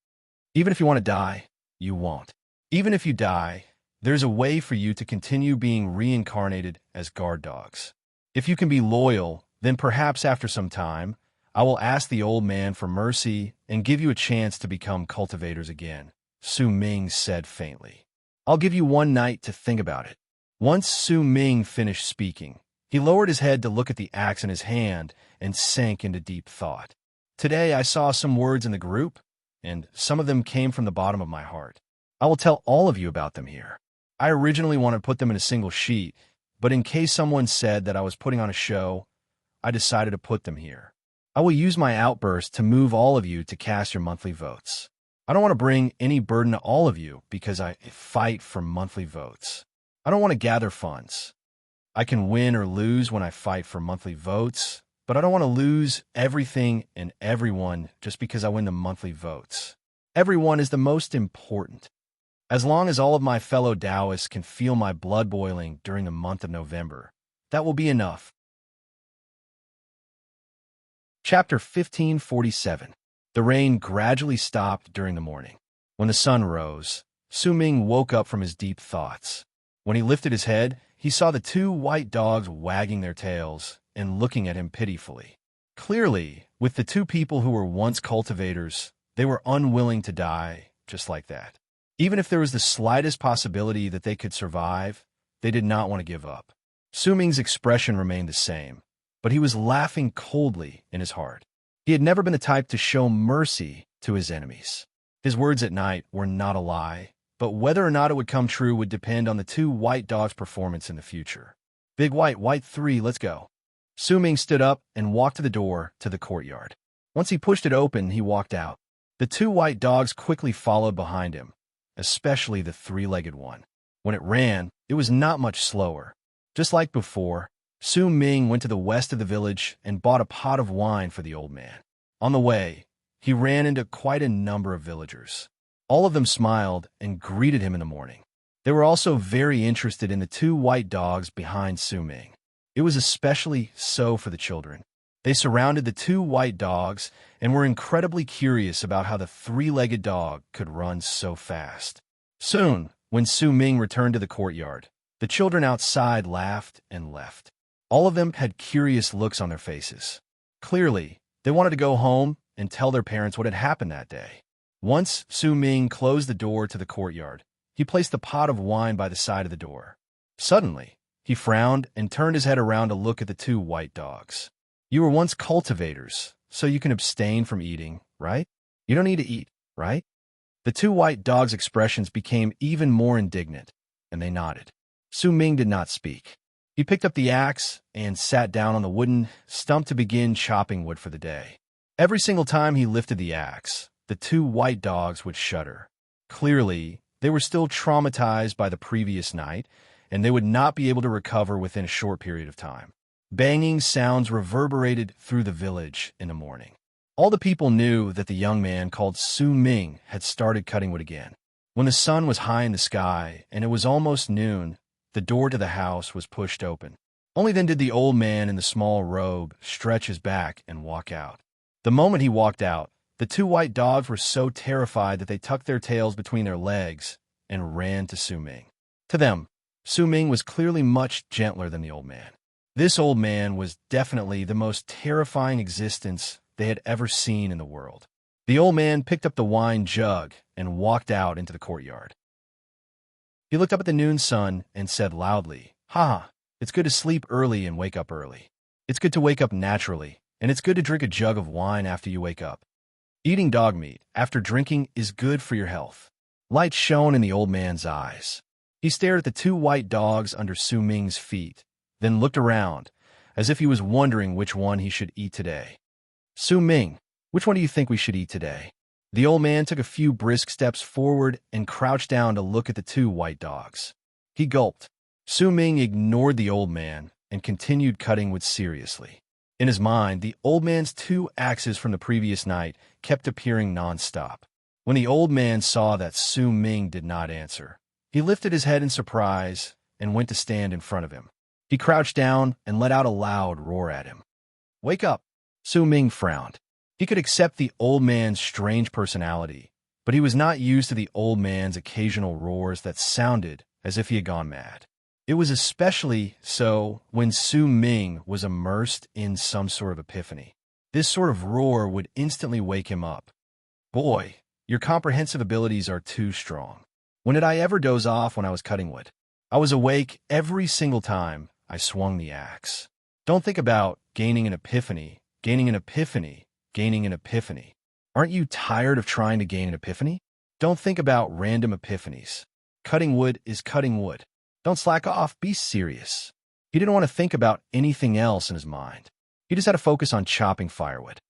S1: Even if you want to die, you won't. Even if you die, there's a way for you to continue being reincarnated as guard dogs. If you can be loyal, then perhaps after some time, I will ask the old man for mercy and give you a chance to become cultivators again, Su Ming said faintly. I'll give you one night to think about it. Once Su Ming finished speaking, he lowered his head to look at the axe in his hand and sank into deep thought. Today I saw some words in the group, and some of them came from the bottom of my heart. I will tell all of you about them here. I originally wanted to put them in a single sheet, but in case someone said that I was putting on a show, I decided to put them here. I will use my outburst to move all of you to cast your monthly votes. I don't want to bring any burden to all of you because I fight for monthly votes. I don't want to gather funds. I can win or lose when I fight for monthly votes, but I don't want to lose everything and everyone just because I win the monthly votes. Everyone is the most important. As long as all of my fellow Taoists can feel my blood boiling during the month of November, that will be enough. Chapter 1547. The rain gradually stopped during the morning. When the sun rose, Su Ming woke up from his deep thoughts. When he lifted his head, he saw the two white dogs wagging their tails and looking at him pitifully. Clearly, with the two people who were once cultivators, they were unwilling to die just like that. Even if there was the slightest possibility that they could survive, they did not want to give up. Su Ming's expression remained the same, but he was laughing coldly in his heart. He had never been the type to show mercy to his enemies. His words at night were not a lie, but whether or not it would come true would depend on the two white dogs' performance in the future. Big white 3, let's go. Su Ming stood up and walked to the door to the courtyard. Once he pushed it open, he walked out. The two white dogs quickly followed behind him, especially the three-legged one. When it ran, it was not much slower. Just like before, Su Ming went to the west of the village and bought a pot of wine for the old man. On the way, he ran into quite a number of villagers. All of them smiled and greeted him in the morning. They were also very interested in the two white dogs behind Su Ming. It was especially so for the children. They surrounded the two white dogs and were incredibly curious about how the three-legged dog could run so fast. Soon, when Su Ming returned to the courtyard, the children outside laughed and left. All of them had curious looks on their faces. Clearly, they wanted to go home and tell their parents what had happened that day. Once Su Ming closed the door to the courtyard, he placed the pot of wine by the side of the door. Suddenly, he frowned and turned his head around to look at the two white dogs. You were once cultivators, so you can abstain from eating, right? You don't need to eat, right? The two white dogs' expressions became even more indignant, and they nodded. Su Ming did not speak. He picked up the axe and sat down on the wooden stump to begin chopping wood for the day. Every single time he lifted the axe, the two white dogs would shudder. Clearly, they were still traumatized by the previous night, and they would not be able to recover within a short period of time. Banging sounds reverberated through the village in the morning. All the people knew that the young man called Su Ming had started cutting wood again. When the sun was high in the sky and it was almost noon, the door to the house was pushed open. Only then did the old man in the small robe stretch his back and walk out. The moment he walked out, the two white dogs were so terrified that they tucked their tails between their legs and ran to Su Ming. To them, Su Ming was clearly much gentler than the old man. This old man was definitely the most terrifying existence they had ever seen in the world. The old man picked up the wine jug and walked out into the courtyard. He looked up at the noon sun and said loudly, "Ha! It's good to sleep early and wake up early. It's good to wake up naturally, and it's good to drink a jug of wine after you wake up. Eating dog meat after drinking is good for your health." Light shone in the old man's eyes. He stared at the two white dogs under Su Ming's feet, then looked around, as if he was wondering which one he should eat today. "Su Ming, which one do you think we should eat today?" The old man took a few brisk steps forward and crouched down to look at the two white dogs. He gulped. Su Ming ignored the old man and continued cutting wood seriously. In his mind, the old man's two axes from the previous night kept appearing nonstop. When the old man saw that Su Ming did not answer, He lifted his head in surprise and went to stand in front of him. He crouched down and let out a loud roar at him. "Wake up!" Su Ming frowned. He could accept the old man's strange personality, but he was not used to the old man's occasional roars that sounded as if he had gone mad. It was especially so when Su Ming was immersed in some sort of epiphany. This sort of roar would instantly wake him up. "Boy, your comprehensive abilities are too strong. When did I ever doze off when I was cutting wood? I was awake every single time I swung the axe. Don't think about gaining an epiphany, gaining an epiphany, gaining an epiphany. Aren't you tired of trying to gain an epiphany? Don't think about random epiphanies. Cutting wood is cutting wood. Don't slack off, be serious." He didn't want to think about anything else in his mind. He just had to focus on chopping firewood.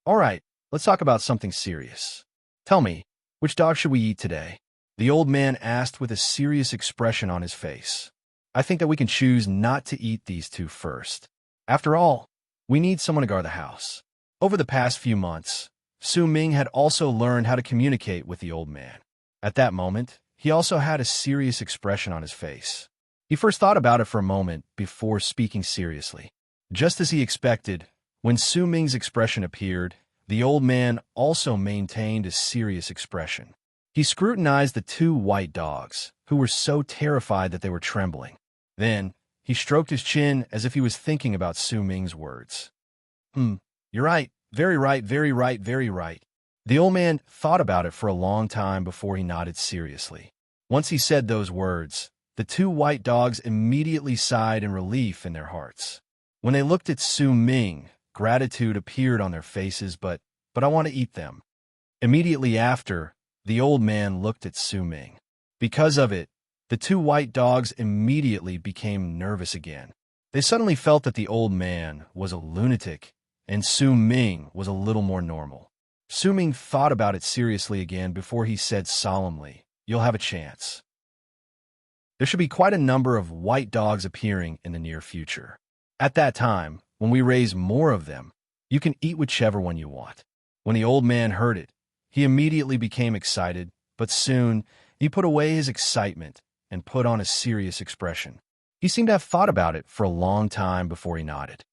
S1: "All right, let's talk about something serious. Tell me, which dog should we eat today?" The old man asked with a serious expression on his face. "I think that we can choose not to eat these two first. After all, we need someone to guard the house." Over the past few months, Su Ming had also learned how to communicate with the old man. At that moment, he also had a serious expression on his face. He first thought about it for a moment before speaking seriously. Just as he expected, when Su Ming's expression appeared, the old man also maintained a serious expression. He scrutinized the two white dogs, who were so terrified that they were trembling. Then, he stroked his chin as if he was thinking about Su Ming's words. You're right, very right, very right, very right." The old man thought about it for a long time before he nodded seriously. Once he said those words, the two white dogs immediately sighed in relief in their hearts. When they looked at Su Ming, gratitude appeared on their faces, but I want to eat them. Immediately after, the old man looked at Su Ming. Because of it, the two white dogs immediately became nervous again. They suddenly felt that the old man was a lunatic, and Su Ming was a little more normal. Su Ming thought about it seriously again before he said solemnly, "You'll have a chance. There should be quite a number of white dogs appearing in the near future. At that time, when we raise more of them, you can eat whichever one you want." When the old man heard it, he immediately became excited, but soon he put away his excitement and put on a serious expression. He seemed to have thought about it for a long time before he nodded.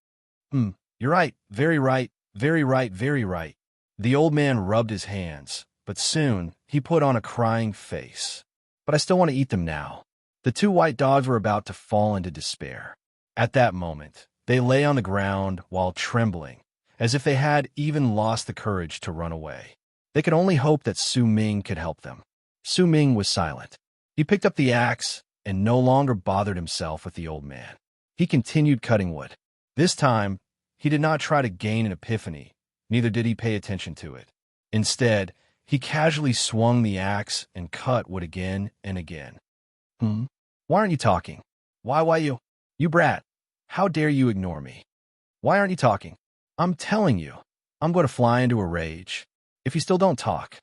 S1: You're right, very right, very right, very right." The old man rubbed his hands, but soon he put on a crying face. "But I still want to eat them now." The two white dogs were about to fall into despair. At that moment, they lay on the ground while trembling, as if they had even lost the courage to run away. They could only hope that Su Ming could help them. Su Ming was silent. He picked up the axe and no longer bothered himself with the old man. He continued cutting wood. This time, he did not try to gain an epiphany, neither did he pay attention to it. Instead, he casually swung the axe and cut wood again and again. Why aren't you talking? Why you brat. How dare you ignore me? Why aren't you talking? I'm telling you, I'm going to fly into a rage if you still don't talk."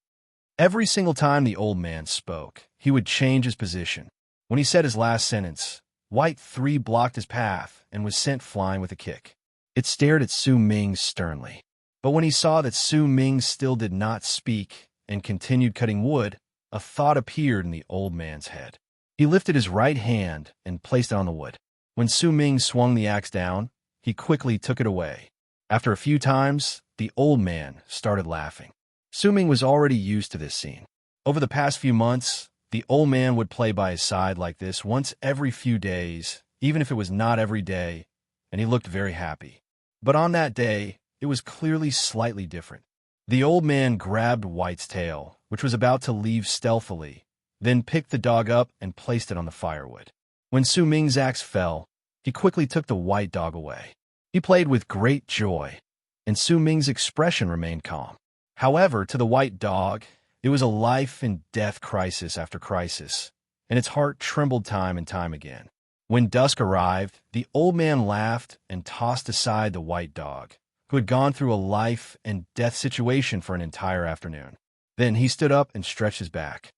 S1: Every single time the old man spoke, he would change his position. When he said his last sentence, White 3 blocked his path and was sent flying with a kick. It stared at Su Ming sternly. But when he saw that Su Ming still did not speak and continued cutting wood, a thought appeared in the old man's head. He lifted his right hand and placed it on the wood. When Su Ming swung the axe down, he quickly took it away. After a few times, the old man started laughing. Su Ming was already used to this scene. Over the past few months, the old man would play by his side like this once every few days, even if it was not every day, and he looked very happy. But on that day, it was clearly slightly different. The old man grabbed White's tail, which was about to leave stealthily, then picked the dog up and placed it on the firewood. When Su Ming's axe fell, he quickly took the white dog away. He played with great joy, and Su Ming's expression remained calm. However, to the white dog, it was a life-and-death crisis after crisis, and its heart trembled time and time again. When dusk arrived, the old man laughed and tossed aside the white dog, who had gone through a life-and-death situation for an entire afternoon. Then he stood up and stretched his back.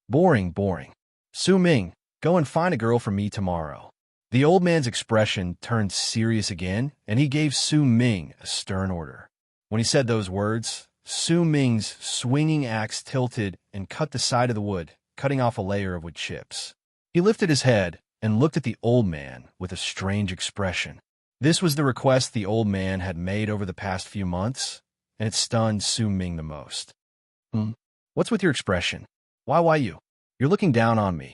S1: Boring, boring. Su Ming, go and find a girl for me tomorrow." The old man's expression turned serious again, and he gave Su Ming a stern order. When he said those words, Su Ming's swinging axe tilted and cut the side of the wood, cutting off a layer of wood chips. He lifted his head and looked at the old man with a strange expression. This was the request the old man had made over the past few months, and it stunned Su Ming the most. What's with your expression? Why you? You're looking down on me.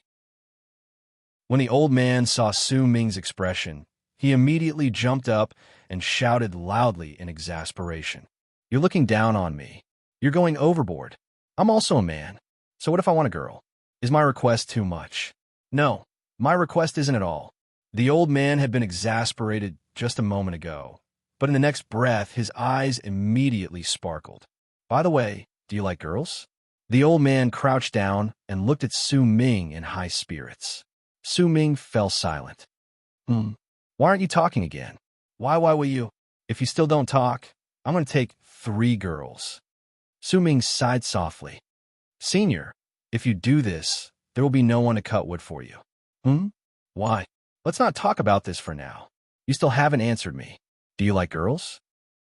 S1: When the old man saw Su Ming's expression, he immediately jumped up and shouted loudly in exasperation. You're looking down on me. You're going overboard. I'm also a man. So what if I want a girl? Is my request too much? No, my request isn't at all. The old man had been exasperated just a moment ago, but in the next breath, his eyes immediately sparkled. By the way, do you like girls? The old man crouched down and looked at Su Ming in high spirits. Su Ming fell silent. Why aren't you talking again? Why will you? If you still don't talk, I'm going to take 3 girls. Su Ming sighed softly. Senior, if you do this, there will be no one to cut wood for you. Why? Let's not talk about this for now. You still haven't answered me. Do you like girls?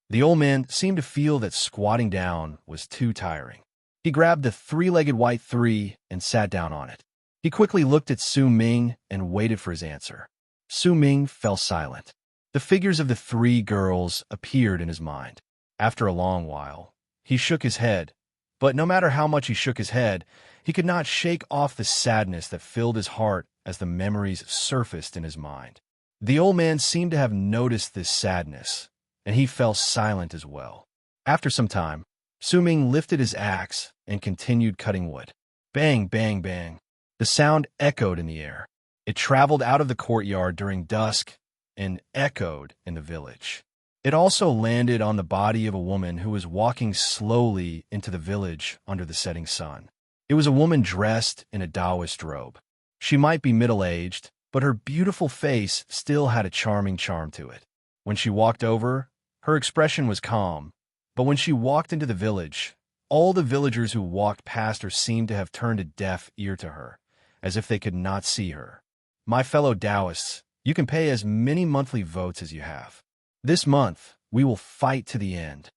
S1: The old man seemed to feel that squatting down was too tiring. He grabbed the 3-legged white 3 and sat down on it. He quickly looked at Su Ming and waited for his answer. Su Ming fell silent. The figures of the 3 girls appeared in his mind. After a long while, he shook his head, but no matter how much he shook his head, he could not shake off the sadness that filled his heart as the memories surfaced in his mind. The old man seemed to have noticed this sadness, and he fell silent as well. After some time, Su Ming lifted his axe and continued cutting wood. Bang, bang, bang. The sound echoed in the air. It traveled out of the courtyard during dusk and echoed in the village. It also landed on the body of a woman who was walking slowly into the village under the setting sun. It was a woman dressed in a Taoist robe. She might be middle-aged, but her beautiful face still had a charming charm to it. When she walked over, her expression was calm, but when she walked into the village, all the villagers who walked past her seemed to have turned a deaf ear to her, as if they could not see her. My fellow Taoists, you can pay as many monthly votes as you have. This month, we will fight to the end.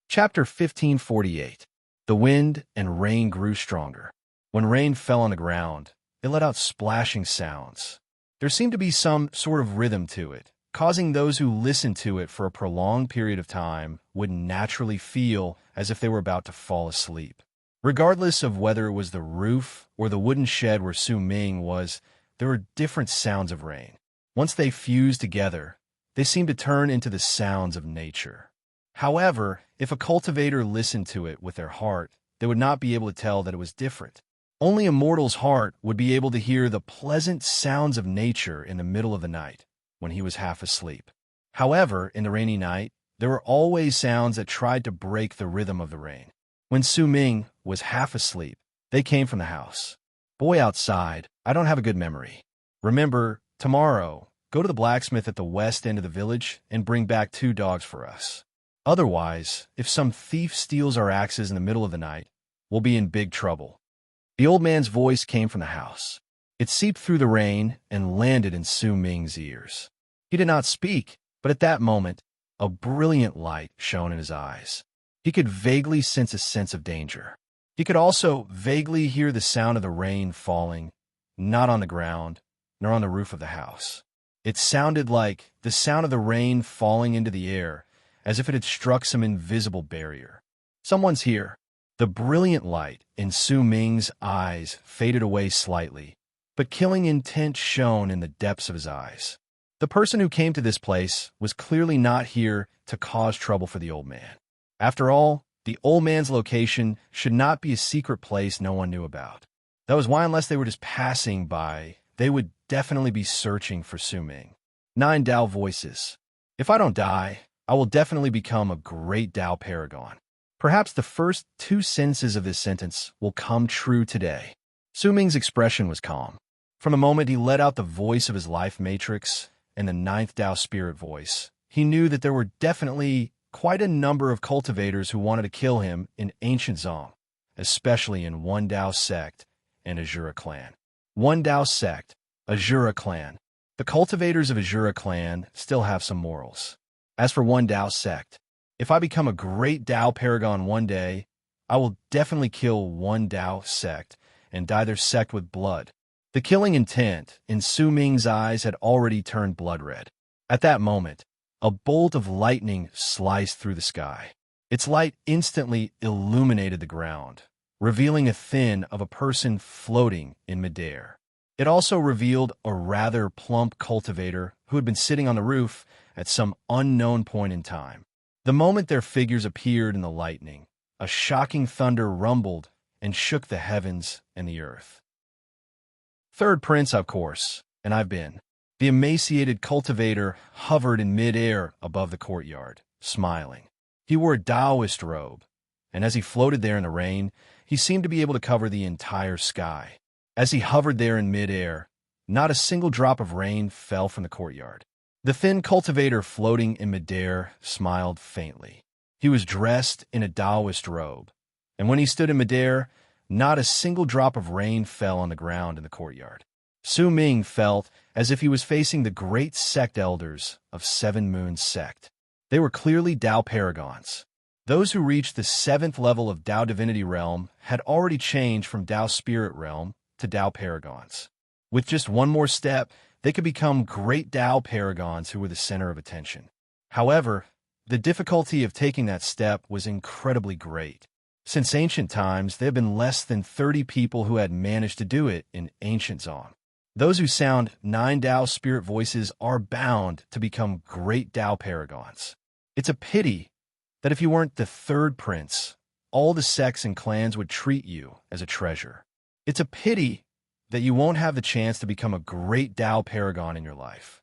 S1: Chapter 1548. The wind and rain grew stronger. When rain fell on the ground, it let out splashing sounds. There seemed to be some sort of rhythm to it, causing those who listened to it for a prolonged period of time would naturally feel as if they were about to fall asleep. Regardless of whether it was the roof or the wooden shed where Su Ming was, there were different sounds of rain. Once they fused together, they seemed to turn into the sounds of nature. However, if a cultivator listened to it with their heart, they would not be able to tell that it was different. Only a mortal's heart would be able to hear the pleasant sounds of nature in the middle of the night, when he was half asleep. However, in the rainy night, there were always sounds that tried to break the rhythm of the rain. When Su Ming was half asleep, they came from the house. Boy outside, I don't have a good memory. Remember, tomorrow, go to the blacksmith at the west end of the village and bring back 2 dogs for us. Otherwise, if some thief steals our axes in the middle of the night, we'll be in big trouble. The old man's voice came from the house. It seeped through the rain and landed in Su Ming's ears. He did not speak, but at that moment, a brilliant light shone in his eyes. He could vaguely sense a sense of danger. He could also vaguely hear the sound of the rain falling, not on the ground, nor on the roof of the house. It sounded like the sound of the rain falling into the air, as if it had struck some invisible barrier. Someone's here. The brilliant light in Su Ming's eyes faded away slightly, but killing intent shone in the depths of his eyes. The person who came to this place was clearly not here to cause trouble for the old man. After all, the old man's location should not be a secret place no one knew about. That was why, unless they were just passing by, they would definitely be searching for Su Ming. 9 Tao voices. If I don't die, I will definitely become a great Tao paragon. Perhaps the first 2 sentences of this sentence will come true today. Su Ming's expression was calm. From the moment he let out the voice of his life matrix and the 9th Tao spirit voice, he knew that there were definitely quite a number of cultivators who wanted to kill him in ancient Zong, especially in One Tao sect and Azura clan. One Tao sect, Azura clan. The cultivators of Azura clan still have some morals. As for One Tao sect, if I become a great Tao paragon one day, I will definitely kill one Tao sect and dye their sect with blood. The killing intent in Su Ming's eyes had already turned blood red. At that moment, a bolt of lightning sliced through the sky. Its light instantly illuminated the ground, revealing a thin of a person floating in midair. It also revealed a rather plump cultivator who had been sitting on the roof at some unknown point in time. The moment their figures appeared in the lightning, a shocking thunder rumbled and shook the heavens and the earth. Third prince, of course, and I've been. The emaciated cultivator hovered in mid-air above the courtyard, smiling. He wore a Taoist robe, and as he floated there in the rain, he seemed to be able to cover the entire sky. As he hovered there in mid-air, not a single drop of rain fell from the courtyard. The thin cultivator floating in midair smiled faintly. He was dressed in a Taoist robe, and when he stood in midair, not a single drop of rain fell on the ground in the courtyard. Su Ming felt as if he was facing the great sect elders of Seven Moons Sect. They were clearly Tao paragons. Those who reached the 7th level of Tao Divinity Realm had already changed from Tao Spirit Realm to Tao paragons. With just one more step, they could become great Tao paragons who were the center of attention. However, the difficulty of taking that step was incredibly great. Since ancient times, there have been less than 30 people who had managed to do it in ancient Zong. Those who sound 9 Tao spirit voices are bound to become great Tao paragons. It's a pity that if you weren't the 3rd prince, all the sects and clans would treat you as a treasure. It's a pity that you won't have the chance to become a great Tao paragon in your life.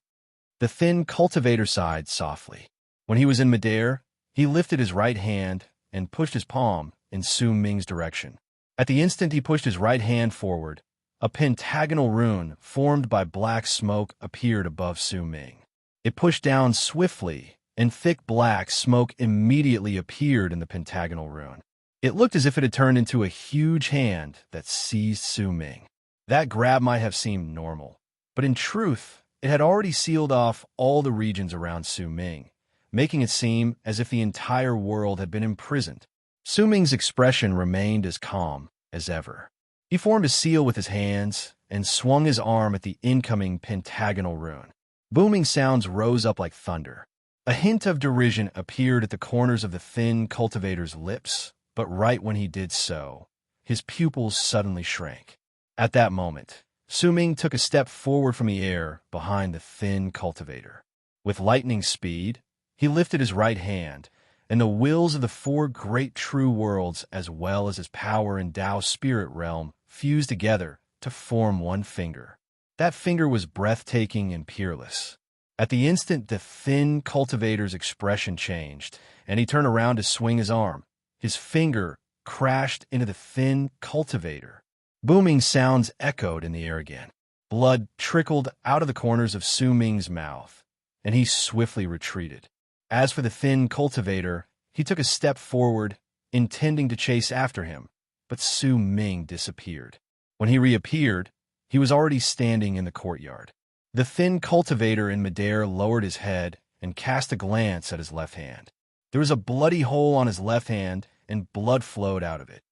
S1: The thin cultivator sighed softly. When he was in midair, he lifted his right hand and pushed his palm in Su Ming's direction. At the instant he pushed his right hand forward, a pentagonal rune formed by black smoke appeared above Su Ming. It pushed down swiftly, and thick black smoke immediately appeared in the pentagonal rune. It looked as if it had turned into a huge hand that seized Su Ming. That grab might have seemed normal, but in truth, it had already sealed off all the regions around Su Ming, making it seem as if the entire world had been imprisoned. Su Ming's expression remained as calm as ever. He formed a seal with his hands and swung his arm at the incoming pentagonal rune. Booming sounds rose up like thunder. A hint of derision appeared at the corners of the thin cultivator's lips, but right when he did so, his pupils suddenly shrank. At that moment, Su Ming took a step forward from the air behind the thin cultivator. With lightning speed, he lifted his right hand, and the wills of the 4 great true worlds as well as his power in Tao spirit realm fused together to form one finger. That finger was breathtaking and peerless. At the instant the thin cultivator's expression changed, and he turned around to swing his arm, his finger crashed into the thin cultivator. Booming sounds echoed in the air again. Blood trickled out of the corners of Su Ming's mouth, and he swiftly retreated. As for the thin cultivator, he took a step forward, intending to chase after him, but Su Ming disappeared. When he reappeared, he was already standing in the courtyard. The thin cultivator in midair lowered his head and cast a glance at his left hand. There was a bloody hole on his left hand, and blood flowed out of it.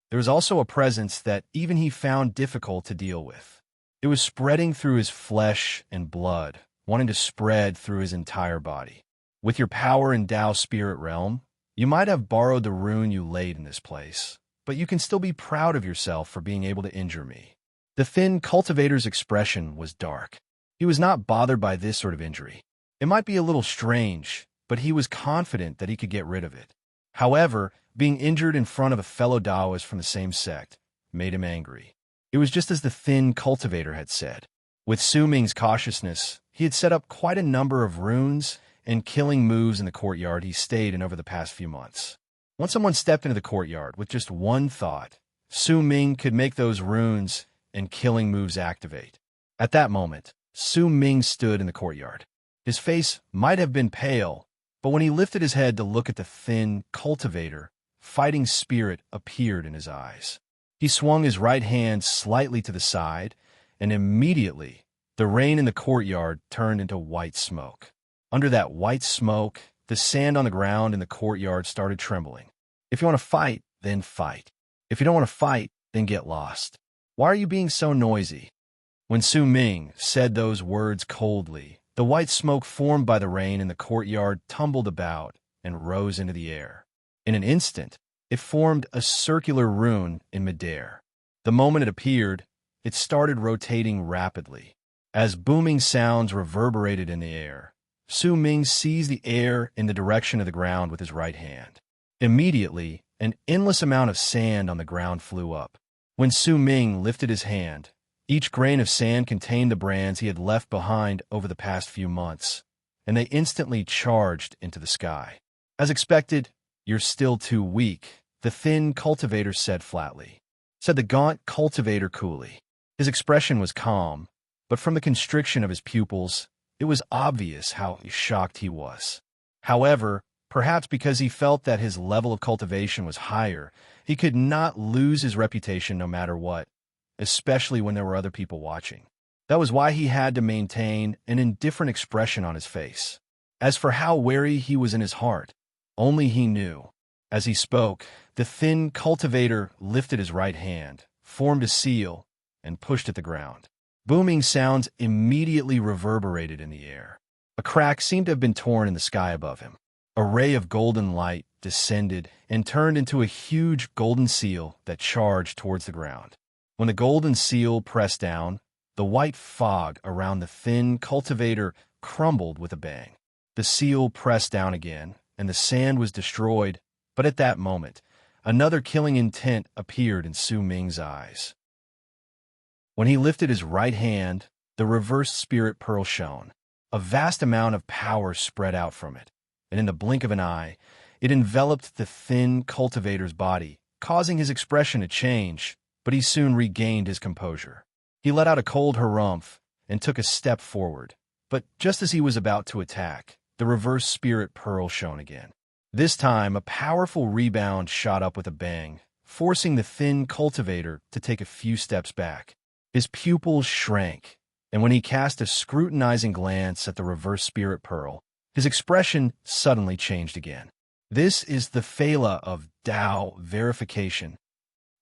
S1: There was also a presence that even he found difficult to deal with. It was spreading through his flesh and blood, wanting to spread through his entire body. With your power in Tao spirit realm, you might have borrowed the rune you laid in this place, but you can still be proud of yourself for being able to injure me. The thin cultivator's expression was dark. He was not bothered by this sort of injury. It might be a little strange, but he was confident that he could get rid of it. However, being injured in front of a fellow Taoist from the same sect made him angry. It was just as the thin cultivator had said. With Su Ming's cautiousness, he had set up quite a number of runes and killing moves in the courtyard he stayed in over the past few months. Once someone stepped into the courtyard with just one thought, Su Ming could make those runes and killing moves activate. At that moment, Su Ming stood in the courtyard. His face might have been pale, but when he lifted his head to look at the thin cultivator, fighting spirit appeared in his eyes. He swung his right hand slightly to the side, and immediately, the rain in the courtyard turned into white smoke. Under that white smoke, the sand on the ground in the courtyard started trembling. If you want to fight, then fight. If you don't want to fight, then get lost. Why are you being so noisy?" When Su Ming said those words coldly, the white smoke formed by the rain in the courtyard tumbled about and rose into the air. In an instant, it formed a circular rune in midair. The moment it appeared, it started rotating rapidly. As booming sounds reverberated in the air, Su Ming seized the air in the direction of the ground with his right hand. Immediately, an endless amount of sand on the ground flew up. When Su Ming lifted his hand, each grain of sand contained the brands he had left behind over the past few months, and they instantly charged into the sky. "As expected, you're still too weak," the thin cultivator said flatly. Said the gaunt cultivator coolly. His expression was calm, but from the constriction of his pupils, it was obvious how shocked he was. However, perhaps because he felt that his level of cultivation was higher, he could not lose his reputation no matter what, especially when there were other people watching. That was why he had to maintain an indifferent expression on his face. As for how wary he was in his heart, only he knew. As he spoke, the thin cultivator lifted his right hand, formed a seal, and pushed at the ground. Booming sounds immediately reverberated in the air. A crack seemed to have been torn in the sky above him. A ray of golden light descended and turned into a huge golden seal that charged towards the ground. When the golden seal pressed down, the white fog around the thin cultivator crumbled with a bang. The seal pressed down again, and the sand was destroyed, but at that moment, another killing intent appeared in Su Ming's eyes. When he lifted his right hand, the reversed spirit pearl shone. A vast amount of power spread out from it, and in the blink of an eye, it enveloped the thin cultivator's body, causing his expression to change, but he soon regained his composure. He let out a cold harumph and took a step forward, but just as he was about to attack, the reversed spirit pearl shone again. This time, a powerful rebound shot up with a bang, forcing the thin cultivator to take a few steps back. His pupils shrank, and when he cast a scrutinizing glance at the reverse spirit pearl, his expression suddenly changed again. This is the phala of Tao verification.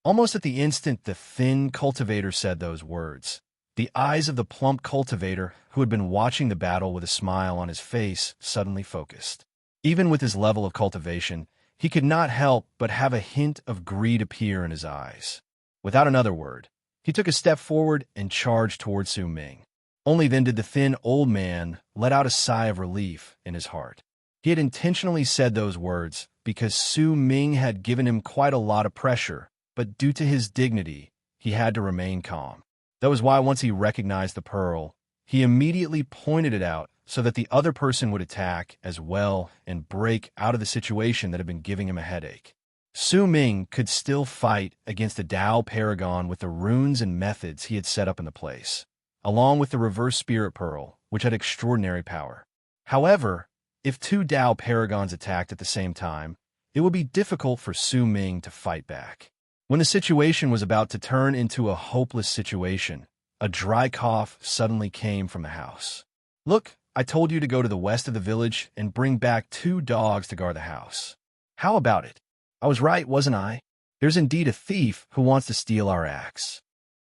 S1: Almost at the instant the thin cultivator said those words, the eyes of the plump cultivator, who had been watching the battle with a smile on his face, suddenly focused. Even with his level of cultivation, he could not help but have a hint of greed appear in his eyes. Without another word, he took a step forward and charged toward Su Ming. Only then did the thin old man let out a sigh of relief in his heart. He had intentionally said those words because Su Ming had given him quite a lot of pressure, but due to his dignity, he had to remain calm. That was why once he recognized the pearl, he immediately pointed it out so that the other person would attack as well and break out of the situation that had been giving him a headache. Su Ming could still fight against the Tao Paragon with the runes and methods he had set up in the place, along with the reverse spirit pearl, which had extraordinary power. However, if two Tao Paragons attacked at the same time, it would be difficult for Su Ming to fight back. When the situation was about to turn into a hopeless situation, a dry cough suddenly came from the house. "Look, I told you to go to the west of the village and bring back 2 dogs to guard the house. How about it? I was right, wasn't I? There's indeed a thief who wants to steal our axe.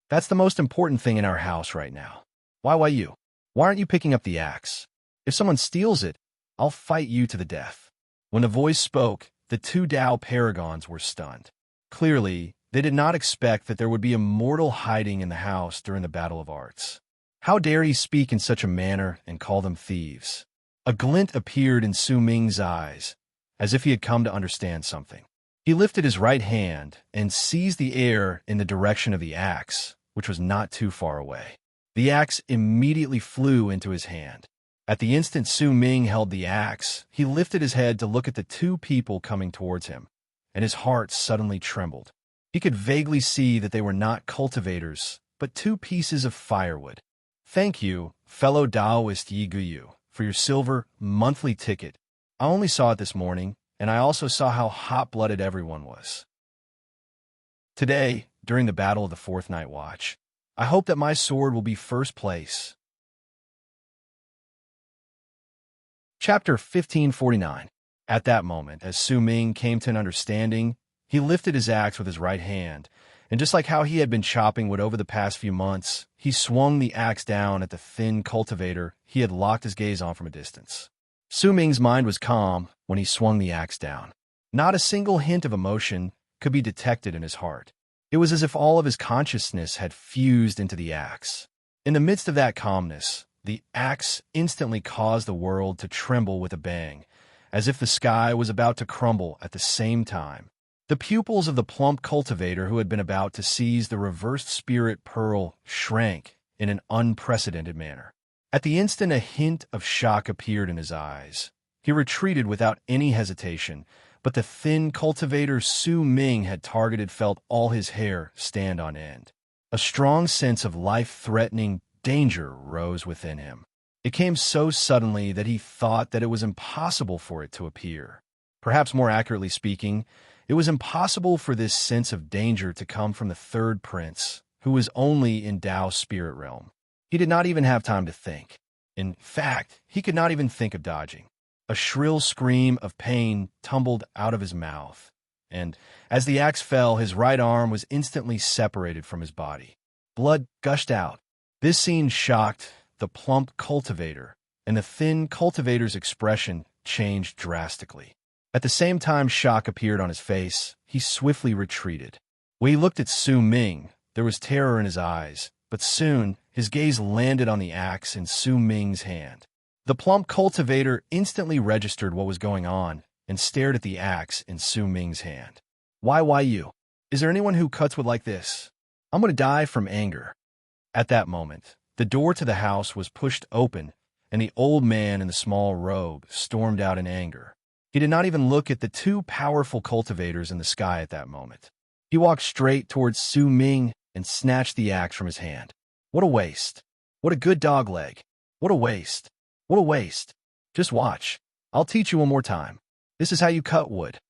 S1: That's the most important thing in our house right now. Why you? Why aren't you picking up the axe? If someone steals it, I'll fight you to the death." When the voice spoke, the 2 Tao Paragons were stunned. Clearly, they did not expect that there would be a mortal hiding in the house during the Battle of Arts. How dare he speak in such a manner and call them thieves? A glint appeared in Su Ming's eyes, as if he had come to understand something. He lifted his right hand and seized the air in the direction of the axe, which was not too far away. The axe immediately flew into his hand. At the instant Su Ming held the axe, he lifted his head to look at the 2 people coming towards him, and his heart suddenly trembled. He could vaguely see that they were not cultivators, but 2 pieces of firewood. "Thank you, fellow Taoist Yi Guyu, for your silver monthly ticket. I only saw it this morning, and I also saw how hot-blooded everyone was. Today, during the battle of the 4th Night Watch, I hope that my sword will be first place." Chapter 1549. At that moment, as Su Ming came to an understanding, he lifted his axe with his right hand, and just like how he had been chopping wood over the past few months, he swung the axe down at the thin cultivator he had locked his gaze on from a distance. Su Ming's mind was calm when he swung the axe down. Not a single hint of emotion could be detected in his heart. It was as if all of his consciousness had fused into the axe. In the midst of that calmness, the axe instantly caused the world to tremble with a bang, as if the sky was about to crumble at the same time. The pupils of the plump cultivator who had been about to seize the reversed spirit pearl shrank in an unprecedented manner. At the instant, a hint of shock appeared in his eyes. He retreated without any hesitation, but the thin cultivator Su Ming had targeted felt all his hair stand on end. A strong sense of life-threatening danger rose within him. It came so suddenly that he thought that it was impossible for it to appear. Perhaps more accurately speaking, it was impossible for this sense of danger to come from the third prince, who was only in Tao's spirit realm. He did not even have time to think. In fact, he could not even think of dodging. A shrill scream of pain tumbled out of his mouth, and as the axe fell, his right arm was instantly separated from his body. Blood gushed out. This scene shocked the plump cultivator, and the thin cultivator's expression changed drastically. At the same time shock appeared on his face, he swiftly retreated. When he looked at Su Ming, there was terror in his eyes, but soon his gaze landed on the axe in Su Ming's hand. The plump cultivator instantly registered what was going on and stared at the axe in Su Ming's hand. Why you? Is there anyone who cuts wood like this? I'm going to die from anger." At that moment, the door to the house was pushed open, and the old man in the small robe stormed out in anger. He did not even look at the two powerful cultivators in the sky at that moment. He walked straight towards Su Ming and snatched the axe from his hand. "What a waste. What a good dog leg. What a waste. What a waste. Just watch. I'll teach you one more time. This is how you cut wood."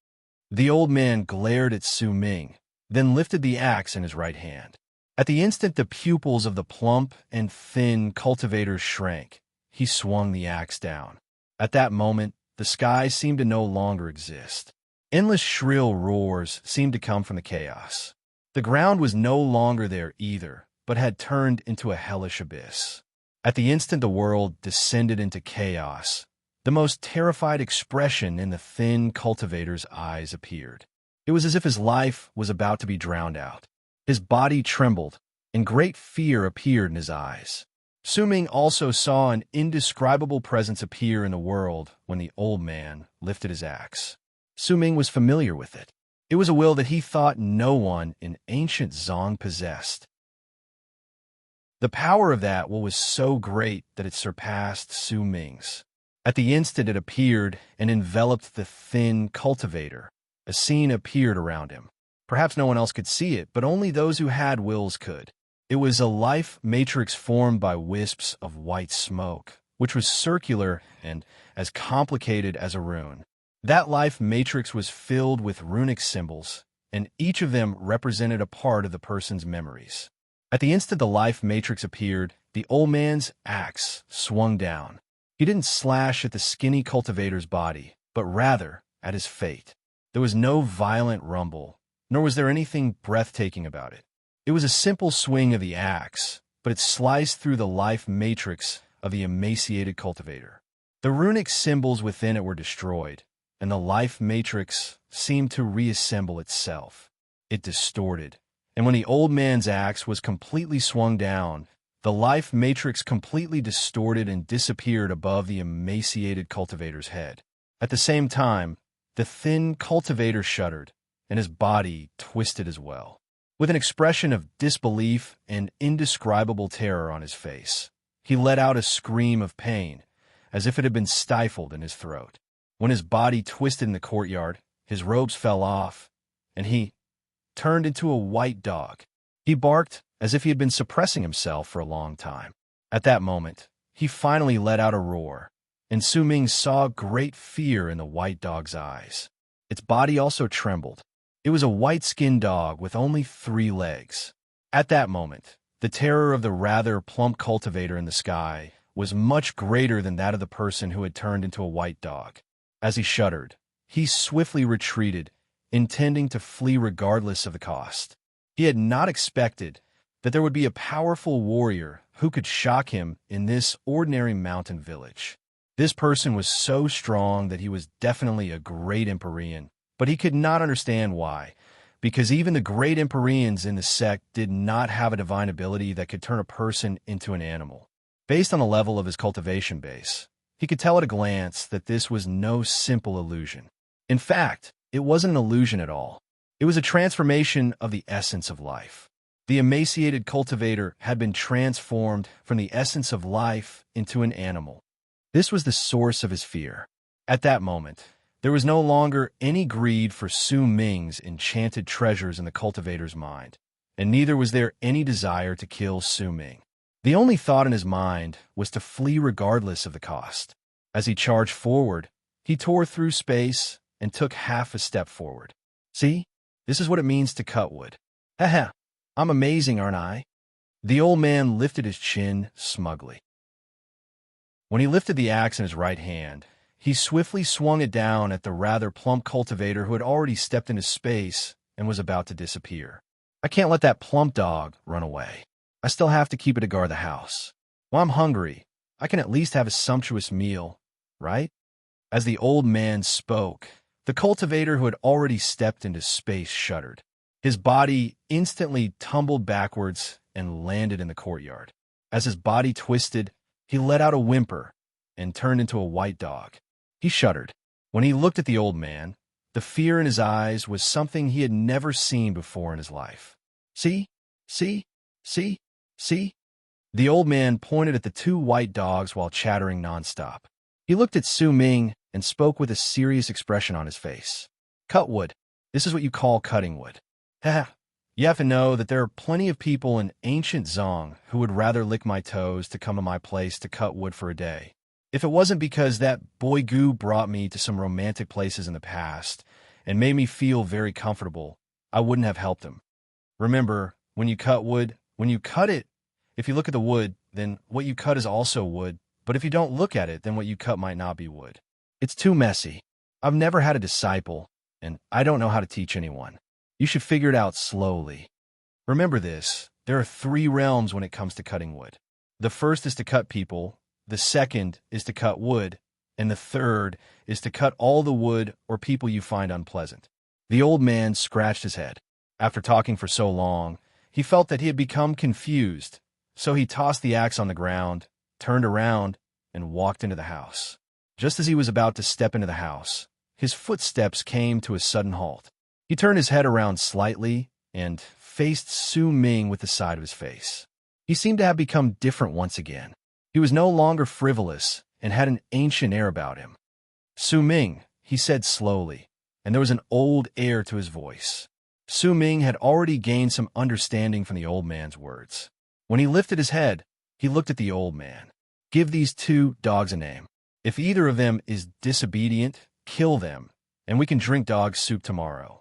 S1: The old man glared at Su Ming, then lifted the axe in his right hand. At the instant the pupils of the plump and thin cultivator shrank, he swung the axe down. At that moment, the sky seemed to no longer exist. Endless shrill roars seemed to come from the chaos. The ground was no longer there either, but had turned into a hellish abyss. At the instant the world descended into chaos, the most terrified expression in the thin cultivator's eyes appeared. It was as if his life was about to be drowned out. His body trembled, and great fear appeared in his eyes. Su Ming also saw an indescribable presence appear in the world when the old man lifted his axe. Su Ming was familiar with it. It was a will that he thought no one in ancient Zong possessed. The power of that will was so great that it surpassed Su Ming's. At the instant it appeared and enveloped the thin cultivator. A scene appeared around him. Perhaps no one else could see it, but only those who had wills could. It was a life matrix formed by wisps of white smoke, which was circular and as complicated as a rune. That life matrix was filled with runic symbols, and each of them represented a part of the person's memories. At the instant the life matrix appeared, the old man's axe swung down. He didn't slash at the skinny cultivator's body, but rather at his fate. There was no violent rumble, nor was there anything breathtaking about it. It was a simple swing of the axe, but it sliced through the life matrix of the emaciated cultivator. The runic symbols within it were destroyed, and the life matrix seemed to reassemble itself. It distorted, and when the old man's axe was completely swung down, the life matrix completely distorted and disappeared above the emaciated cultivator's head. At the same time, the thin cultivator shuddered, and his body twisted as well. With an expression of disbelief and indescribable terror on his face, he let out a scream of pain, as if it had been stifled in his throat. When his body twisted in the courtyard, his robes fell off, and he turned into a white dog. He barked as if he had been suppressing himself for a long time. At that moment, he finally let out a roar, and Su Ming saw great fear in the white dog's eyes. Its body also trembled. It was a white-skinned dog with only 3 legs. At that moment, the terror of the rather plump cultivator in the sky was much greater than that of the person who had turned into a white dog. As he shuddered, he swiftly retreated, intending to flee regardless of the cost. He had not expected that there would be a powerful warrior who could shock him in this ordinary mountain village. This person was so strong that he was definitely a great Empyrean, but he could not understand why, because even the great Empyreans in the sect did not have a divine ability that could turn a person into an animal. Based on the level of his cultivation base, he could tell at a glance that this was no simple illusion. In fact, it wasn't an illusion at all. It was a transformation of the essence of life. The emaciated cultivator had been transformed from the essence of life into an animal. This was the source of his fear. At that moment, there was no longer any greed for Su Ming's enchanted treasures in the cultivator's mind, and neither was there any desire to kill Su Ming. The only thought in his mind was to flee regardless of the cost. As he charged forward, he tore through space and took half a step forward. See? This is what it means to cut wood. Haha, I'm amazing, aren't I? The old man lifted his chin smugly. When he lifted the axe in his right hand, he swiftly swung it down at the rather plump cultivator who had already stepped into space and was about to disappear. I can't let that plump dog run away. I still have to keep it to guard the house. While I'm hungry, I can at least have a sumptuous meal, right? As the old man spoke, the cultivator who had already stepped into space shuddered. His body instantly tumbled backwards and landed in the courtyard. As his body twisted, he let out a whimper and turned into a white dog. He shuddered. When he looked at the old man, the fear in his eyes was something he had never seen before in his life. See? See? See? See? The old man pointed at the two white dogs while chattering nonstop. He looked at Su Ming and spoke with a serious expression on his face. Cut wood. This is what you call cutting wood. Haha. You have to know that there are plenty of people in ancient Zong who would rather lick my toes to come to my place to cut wood for a day. If it wasn't because that boy Gu brought me to some romantic places in the past and made me feel very comfortable, I wouldn't have helped him. Remember, when you cut wood, when you cut it, if you look at the wood, then what you cut is also wood, but if you don't look at it, then what you cut might not be wood. It's too messy. I've never had a disciple, and I don't know how to teach anyone. You should figure it out slowly. Remember this, there are 3 realms when it comes to cutting wood. The first is to cut people, the second is to cut wood, and the third is to cut all the wood or people you find unpleasant. The old man scratched his head. After talking for so long, he felt that he had become confused, so he tossed the axe on the ground, turned around, and walked into the house. Just as he was about to step into the house, his footsteps came to a sudden halt. He turned his head around slightly and faced Su Ming with the side of his face. He seemed to have become different once again. He was no longer frivolous and had an ancient air about him. Su Ming, he said slowly, and there was an old air to his voice. Su Ming had already gained some understanding from the old man's words. When he lifted his head, he looked at the old man. Give these 2 dogs a name. If either of them is disobedient, kill them, and we can drink dog soup tomorrow.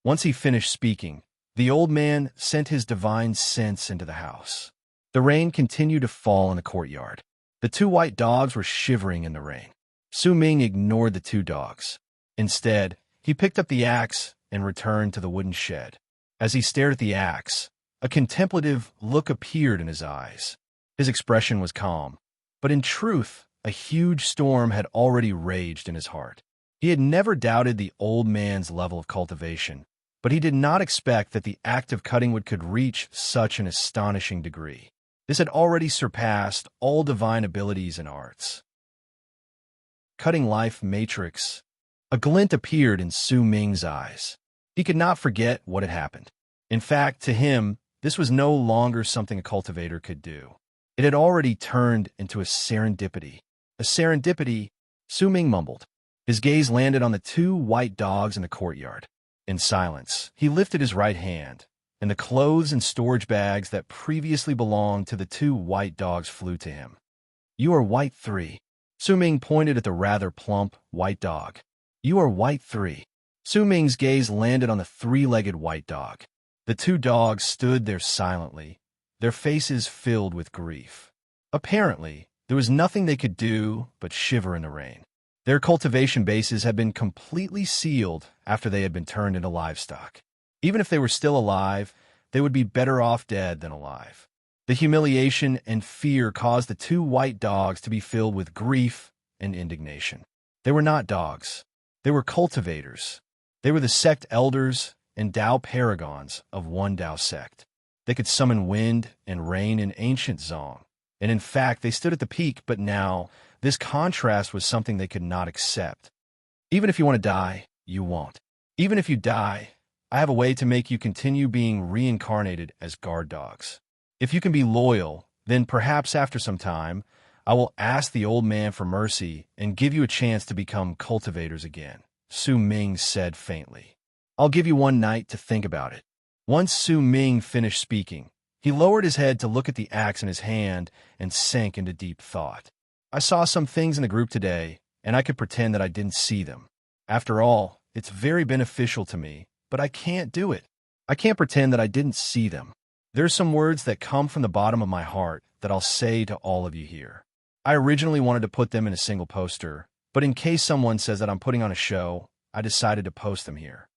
S1: Once he finished speaking, the old man sent his divine sense into the house. The rain continued to fall in the courtyard. The 2 white dogs were shivering in the rain. Su Ming ignored the 2 dogs. Instead, he picked up the axe and returned to the wooden shed. As he stared at the axe, a contemplative look appeared in his eyes. His expression was calm, but in truth, a huge storm had already raged in his heart. He had never doubted the old man's level of cultivation, but he did not expect that the act of cutting wood could reach such an astonishing degree. This had already surpassed all divine abilities and arts. Cutting life matrix. A glint appeared in Su Ming's eyes. He could not forget what had happened. In fact, to him, this was no longer something a cultivator could do. It had already turned into a serendipity. A serendipity, Su Ming mumbled. His gaze landed on the 2 white dogs in the courtyard. In silence, he lifted his right hand, and the clothes and storage bags that previously belonged to the 2 white dogs flew to him. You are white 3. Su Ming pointed at the rather plump, white dog. You are white 3. Su Ming's gaze landed on the 3-legged white dog. The 2 dogs stood there silently, their faces filled with grief. Apparently, there was nothing they could do but shiver in the rain. Their cultivation bases had been completely sealed after they had been turned into livestock. Even if they were still alive, they would be better off dead than alive. The humiliation and fear caused the two white dogs to be filled with grief and indignation. They were not dogs. They were cultivators. They were the sect elders and Tao paragons of one Tao sect. They could summon wind and rain in ancient Zong. And in fact, they stood at the peak, but now this contrast was something they could not accept. Even if you want to die, you won't. Even if you die, I have a way to make you continue being reincarnated as guard dogs. If you can be loyal, then perhaps after some time, I will ask the old man for mercy and give you a chance to become cultivators again, Su Ming said faintly. I'll give you one night to think about it. Once Su Ming finished speaking, he lowered his head to look at the axe in his hand and sank into deep thought. I saw some things in the group today, and I could pretend that I didn't see them. After all, it's very beneficial to me, but I can't do it. I can't pretend that I didn't see them. There's some words that come from the bottom of my heart that I'll say to all of you here. I originally wanted to put them in a single poster, but in case someone says that I'm putting on a show, I decided to post them here.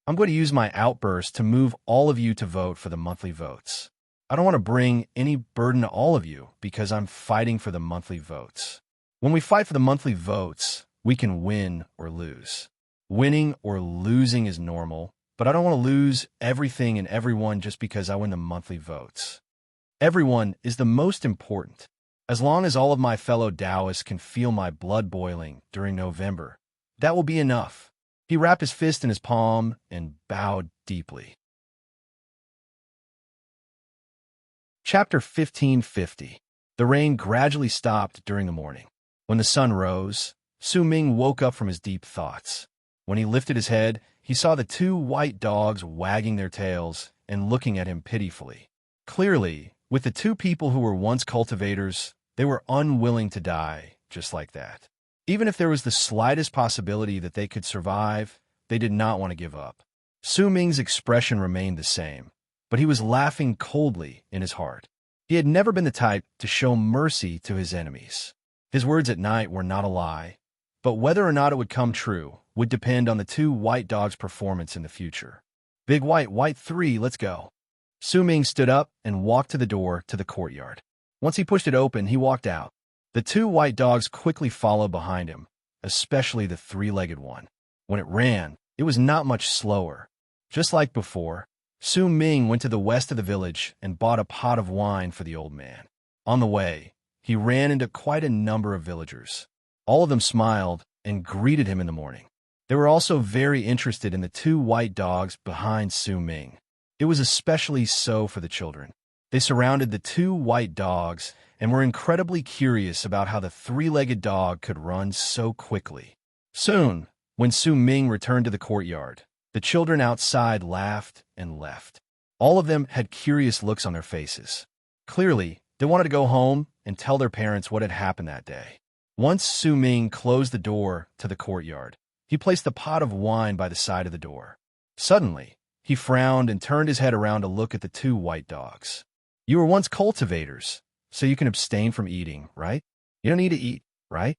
S1: I'm going to use my outburst to move all of you to vote for the monthly votes. I don't want to bring any burden to all of you because I'm fighting for the monthly votes. When we fight for the monthly votes, we can win or lose. Winning or losing is normal, but I don't want to lose everything and everyone just because I win the monthly votes. Everyone is the most important. As long as all of my fellow Taoists can feel my blood boiling during November, that will be enough. He wrapped his fist in his palm and bowed deeply. Chapter 1550. The rain gradually stopped during the morning. When the sun rose, Su Ming woke up from his deep thoughts. When he lifted his head, he saw the two white dogs wagging their tails and looking at him pitifully. Clearly, with the two people who were once cultivators, they were unwilling to die just like that. Even if there was the slightest possibility that they could survive, they did not want to give up. Su Ming's expression remained the same, but he was laughing coldly in his heart. He had never been the type to show mercy to his enemies. His words at night were not a lie, but whether or not it would come true would depend on the two white dogs' performance in the future. Big White, White 3, let's go. Su Ming stood up and walked to the door to the courtyard. Once he pushed it open, he walked out. The two white dogs quickly followed behind him, especially the three-legged one. When it ran, it was not much slower. Just like before, Su Ming went to the west of the village and bought a pot of wine for the old man. On the way, he ran into quite a number of villagers. All of them smiled and greeted him in the morning. They were also very interested in the two white dogs behind Su Ming. It was especially so for the children. They surrounded the two white dogs and were incredibly curious about how the three-legged dog could run so quickly. Soon, when Su Ming returned to the courtyard, the children outside laughed and left. All of them had curious looks on their faces. Clearly, they wanted to go home and tell their parents what had happened that day. Once Su Ming closed the door to the courtyard, he placed the pot of wine by the side of the door. Suddenly, he frowned and turned his head around to look at the two white dogs. You were once cultivators, so you can abstain from eating, right? You don't need to eat, right?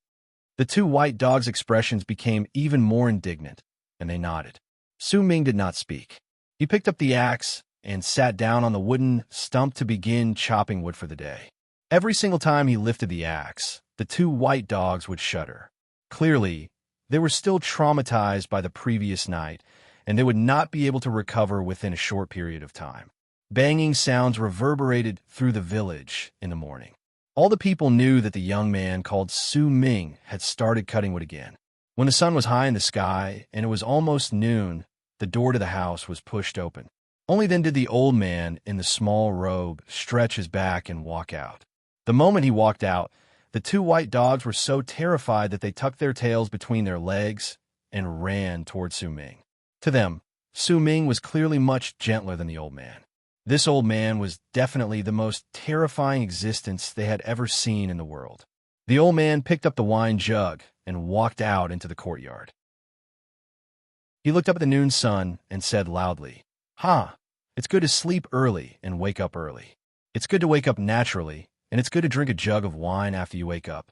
S1: The two white dogs' expressions became even more indignant, and they nodded. Su Ming did not speak. He picked up the axe and sat down on the wooden stump to begin chopping wood for the day. Every single time he lifted the axe, the two white dogs would shudder. Clearly, they were still traumatized by the previous night, and they would not be able to recover within a short period of time. Banging sounds reverberated through the village in the morning. All the people knew that the young man called Su Ming had started cutting wood again. When the sun was high in the sky and it was almost noon, the door to the house was pushed open. Only then did the old man in the small robe stretch his back and walk out. The moment he walked out, the two white dogs were so terrified that they tucked their tails between their legs and ran toward Su Ming. To them, Su Ming was clearly much gentler than the old man. This old man was definitely the most terrifying existence they had ever seen in the world. The old man picked up the wine jug and walked out into the courtyard. He looked up at the noon sun and said loudly, It's good to sleep early and wake up early. It's good to wake up naturally, and it's good to drink a jug of wine after you wake up.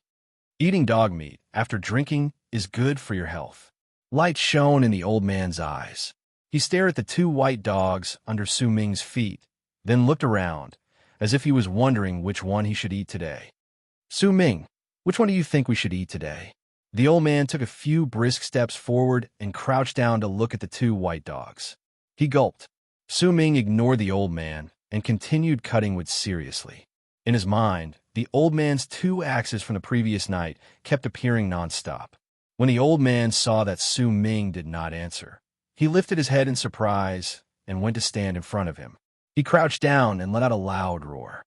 S1: Eating dog meat after drinking is good for your health." Light shone in the old man's eyes. He stared at the two white dogs under Su Ming's feet, then looked around, as if he was wondering which one he should eat today. "Su Ming, which one do you think we should eat today?" The old man took a few brisk steps forward and crouched down to look at the two white dogs. He gulped. Su Ming ignored the old man and continued cutting wood seriously. In his mind, the old man's two axes from the previous night kept appearing nonstop. When the old man saw that Su Ming did not answer, he lifted his head in surprise and went to stand in front of him. He crouched down and let out a loud roar.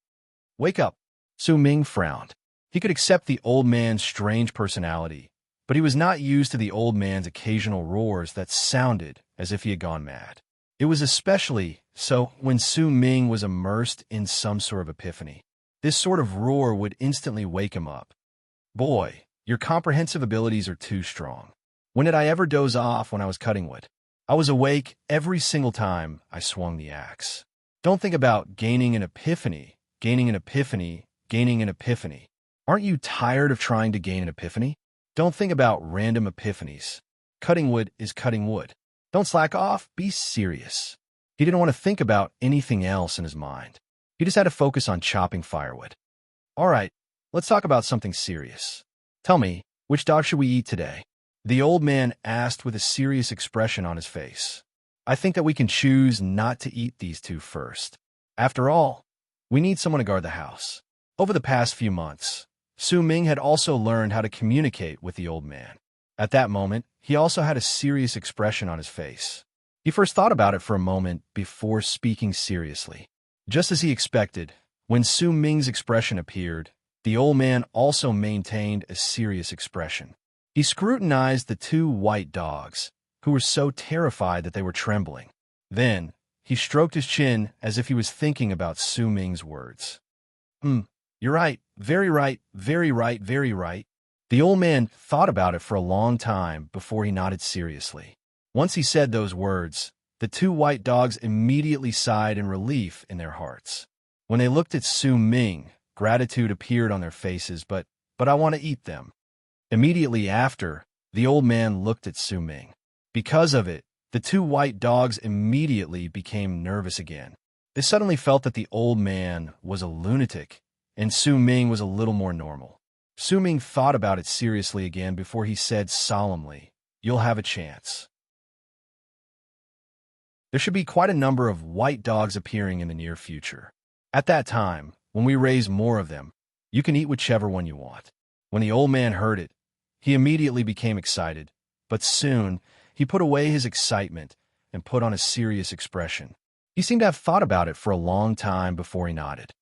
S1: "Wake up!" Su Ming frowned. He could accept the old man's strange personality, but he was not used to the old man's occasional roars that sounded as if he had gone mad. It was especially so when Su Ming was immersed in some sort of epiphany. This sort of roar would instantly wake him up. "Boy, your comprehensive abilities are too strong. When did I ever doze off when I was cutting wood? I was awake every single time I swung the axe. Don't think about gaining an epiphany, gaining an epiphany, gaining an epiphany. Aren't you tired of trying to gain an epiphany? Don't think about random epiphanies. Cutting wood is cutting wood. Don't slack off, be serious." He didn't want to think about anything else in his mind. He just had to focus on chopping firewood. "All right, let's talk about something serious. Tell me, which dog should we eat today?" The old man asked with a serious expression on his face. "I think that we can choose not to eat these two first. After all, we need someone to guard the house." Over the past few months, Su Ming had also learned how to communicate with the old man. At that moment, he also had a serious expression on his face. He first thought about it for a moment before speaking seriously. Just as he expected, when Su Ming's expression appeared, the old man also maintained a serious expression. He scrutinized the two white dogs, who were so terrified that they were trembling. Then, he stroked his chin as if he was thinking about Su Ming's words. You're right, very right, very right, very right." The old man thought about it for a long time before he nodded seriously. Once he said those words, the two white dogs immediately sighed in relief in their hearts. When they looked at Su Ming, gratitude appeared on their faces, but I want to eat them. Immediately after, the old man looked at Su Ming. Because of it, the two white dogs immediately became nervous again. They suddenly felt that the old man was a lunatic, and Su Ming was a little more normal. Su Ming thought about it seriously again before he said solemnly, "You'll have a chance. There should be quite a number of white dogs appearing in the near future. At that time, when we raise more of them, you can eat whichever one you want." When the old man heard it, he immediately became excited, but soon he put away his excitement and put on a serious expression. He seemed to have thought about it for a long time before he nodded.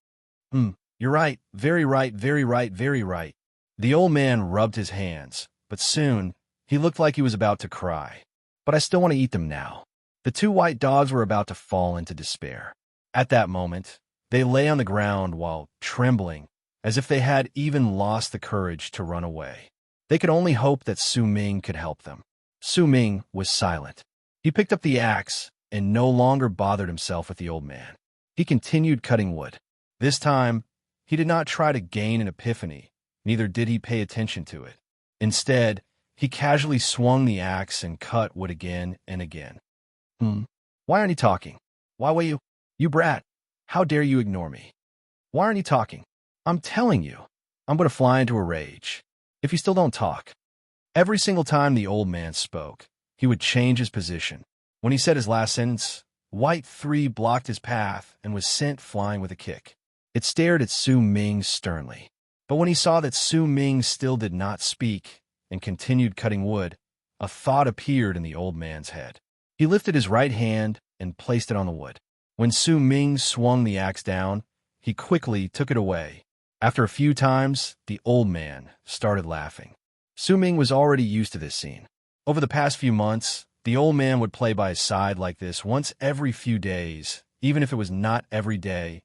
S1: You're right, very right, very right, very right." The old man rubbed his hands, but soon he looked like he was about to cry. "But I still want to eat them now." The two white dogs were about to fall into despair. At that moment, they lay on the ground while trembling, as if they had even lost the courage to run away. They could only hope that Su Ming could help them. Su Ming was silent. He picked up the axe and no longer bothered himself with the old man. He continued cutting wood. This time, he did not try to gain an epiphany, neither did he pay attention to it. Instead, he casually swung the axe and cut wood again and again. Why aren't you talking? Why will you? You brat! How dare you ignore me? Why aren't you talking? I'm telling you, I'm going to fly into a rage if you still don't talk." Every single time the old man spoke, he would change his position. When he said his last sentence, White 3 blocked his path and was sent flying with a kick. It stared at Su Ming sternly. But when he saw that Su Ming still did not speak and continued cutting wood, a thought appeared in the old man's head. He lifted his right hand and placed it on the wood. When Su Ming swung the axe down, he quickly took it away. After a few times, the old man started laughing. Su Ming was already used to this scene. Over the past few months, the old man would play by his side like this once every few days, even if it was not every day,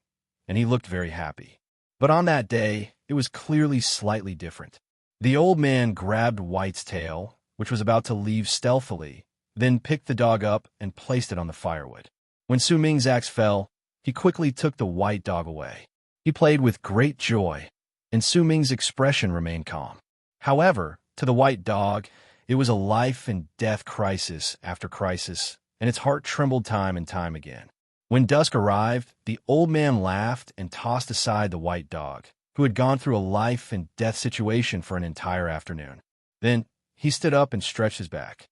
S1: and he looked very happy. But on that day, it was clearly slightly different. The old man grabbed White's tail, which was about to leave stealthily, then picked the dog up and placed it on the firewood. When Su Ming's axe fell, he quickly took the white dog away. He played with great joy, and Su Ming's expression remained calm. However, to the white dog, It was a life-and-death crisis after crisis, and its heart trembled time and time again. When dusk arrived, the old man laughed and tossed aside the white dog, who had gone through a life-and-death situation for an entire afternoon. Then he stood up and stretched his back.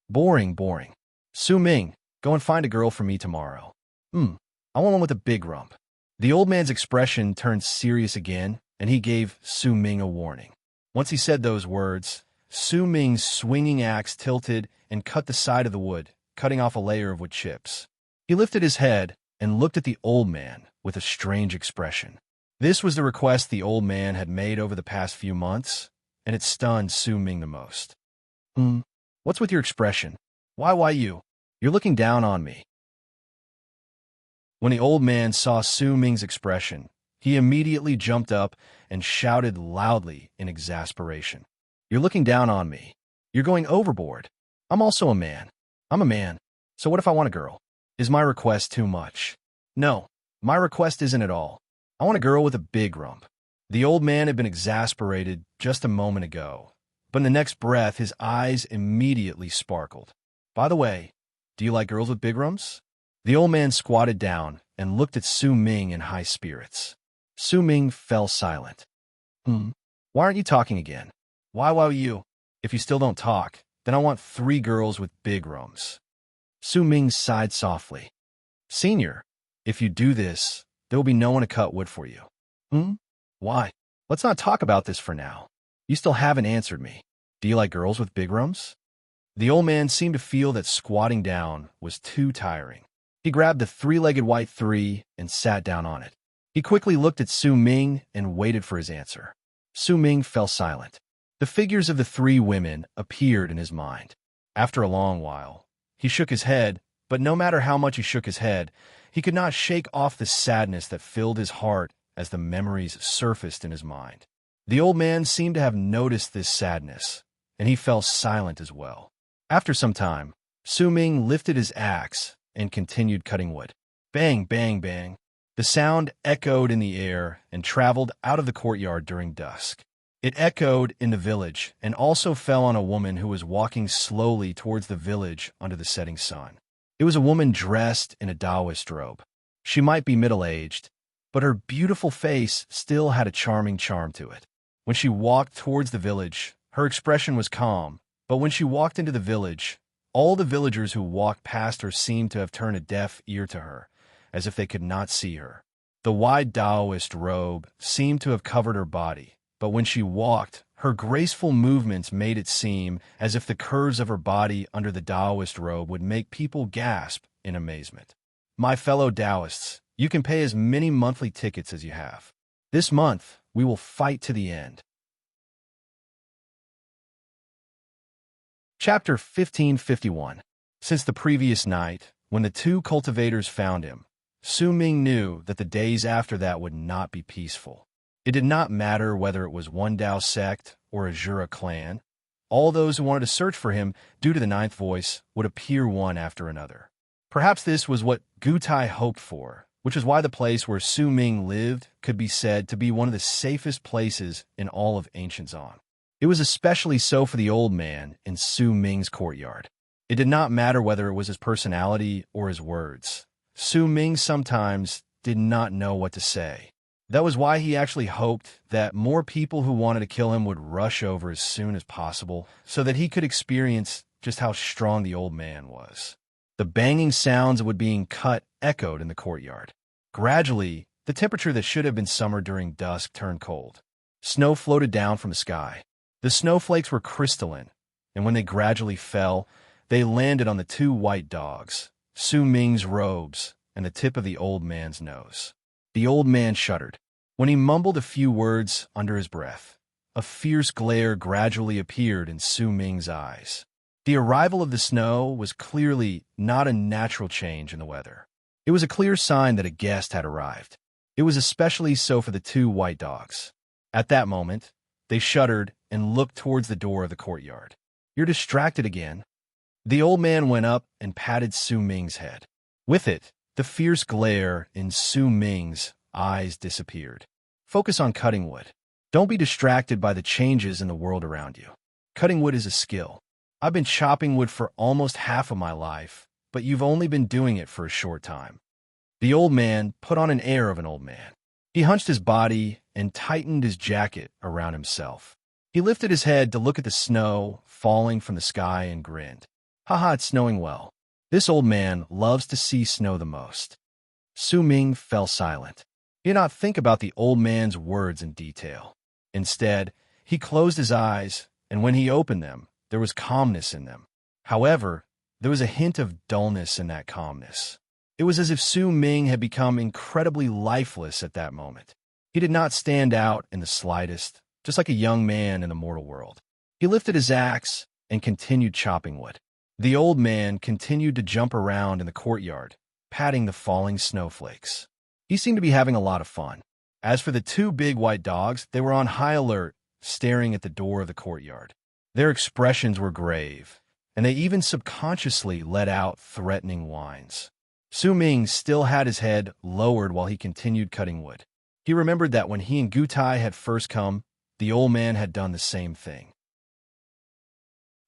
S1: Boring, boring. Su Ming, go and find a girl for me tomorrow. I want one with a big rump. The old man's expression turned serious again, and he gave Su Ming a warning. Once he said those words, Su Ming's swinging axe tilted and cut the side of the wood, cutting off a layer of wood chips. He lifted his head and looked at the old man with a strange expression. This was the request the old man had made over the past few months, and it stunned Su Ming the most. What's with your expression? Why you? You're looking down on me. When the old man saw Su Ming's expression, he immediately jumped up and shouted loudly in exasperation. You're looking down on me. You're going overboard. I'm also a man. I'm a man. So what if I want a girl? Is my request too much? No, my request isn't at all. I want a girl with a big rump. The old man had been exasperated just a moment ago, but in the next breath his eyes immediately sparkled. By the way, do you like girls with big rumps? The old man squatted down and looked at Su Ming in high spirits. Su Ming fell silent. Why aren't you talking again? Why you? If you still don't talk, then I want 3 girls with big rumps. Su Ming sighed softly. Senior, if you do this, there will be no one to cut wood for you. Why? Let's not talk about this for now. You still haven't answered me. Do you like girls with big rumps? The old man seemed to feel that squatting down was too tiring. He grabbed the 3-legged white 3 and sat down on it. He quickly looked at Su Ming and waited for his answer. Su Ming fell silent. The figures of the 3 women appeared in his mind. After a long while, he shook his head, but no matter how much he shook his head, he could not shake off the sadness that filled his heart as the memories surfaced in his mind. The old man seemed to have noticed this sadness, and he fell silent as well. After some time, Su Ming lifted his axe and continued cutting wood. Bang, bang, bang. The sound echoed in the air and traveled out of the courtyard during dusk. It echoed in the village and also fell on a woman who was walking slowly towards the village under the setting sun. It was a woman dressed in a Taoist robe. She might be middle-aged, but her beautiful face still had a charming charm to it. When she walked towards the village, her expression was calm, but when she walked into the village, all the villagers who walked past her seemed to have turned a deaf ear to her, as if they could not see her. The wide Taoist robe seemed to have covered her body, but when she walked, her graceful movements made it seem as if the curves of her body under the Taoist robe would make people gasp in amazement. My fellow Taoists, you can pay as many monthly tickets as you have. This month, we will fight to the end. Chapter 1551. Since the previous night, when the 2 cultivators found him, Su Ming knew that the days after that would not be peaceful. It did not matter whether it was one Dao sect or a Jura clan. All those who wanted to search for him due to the 9th voice would appear one after another. Perhaps this was what Gutai hoped for, which is why the place where Su Ming lived could be said to be one of the safest places in all of ancient Zon. It was especially so for the old man in Su Ming's courtyard. It did not matter whether it was his personality or his words. Su Ming sometimes did not know what to say. That was why he actually hoped that more people who wanted to kill him would rush over as soon as possible so that he could experience just how strong the old man was. The banging sounds of wood being cut echoed in the courtyard. Gradually, the temperature that should have been summer during dusk turned cold. Snow floated down from the sky. The snowflakes were crystalline, and when they gradually fell, they landed on the 2 white dogs, Su Ming's robes, and the tip of the old man's nose. The old man shuddered. When he mumbled a few words under his breath, a fierce glare gradually appeared in Su Ming's eyes. The arrival of the snow was clearly not a natural change in the weather. It was a clear sign that a guest had arrived. It was especially so for the 2 white dogs. At that moment, they shuddered and looked towards the door of the courtyard. You're distracted again. The old man went up and patted Su Ming's head. With it, the fierce glare in Su Ming's eyes disappeared. Focus on cutting wood. Don't be distracted by the changes in the world around you. Cutting wood is a skill. I've been chopping wood for almost half of my life, but you've only been doing it for a short time." The old man put on an air of an old man. He hunched his body and tightened his jacket around himself. He lifted his head to look at the snow falling from the sky and grinned. "Haha, it's snowing well. This old man loves to see snow the most." Su Ming fell silent. He did not think about the old man's words in detail. Instead, he closed his eyes, and when he opened them, there was calmness in them. However, there was a hint of dullness in that calmness. It was as if Su Ming had become incredibly lifeless at that moment. He did not stand out in the slightest, just like a young man in the mortal world. He lifted his axe and continued chopping wood. The old man continued to jump around in the courtyard, patting the falling snowflakes. He seemed to be having a lot of fun. As for the two big white dogs, they were on high alert, staring at the door of the courtyard. Their expressions were grave, and they even subconsciously let out threatening whines. Su Ming still had his head lowered while he continued cutting wood. He remembered that when he and Gutai had first come, the old man had done the same thing.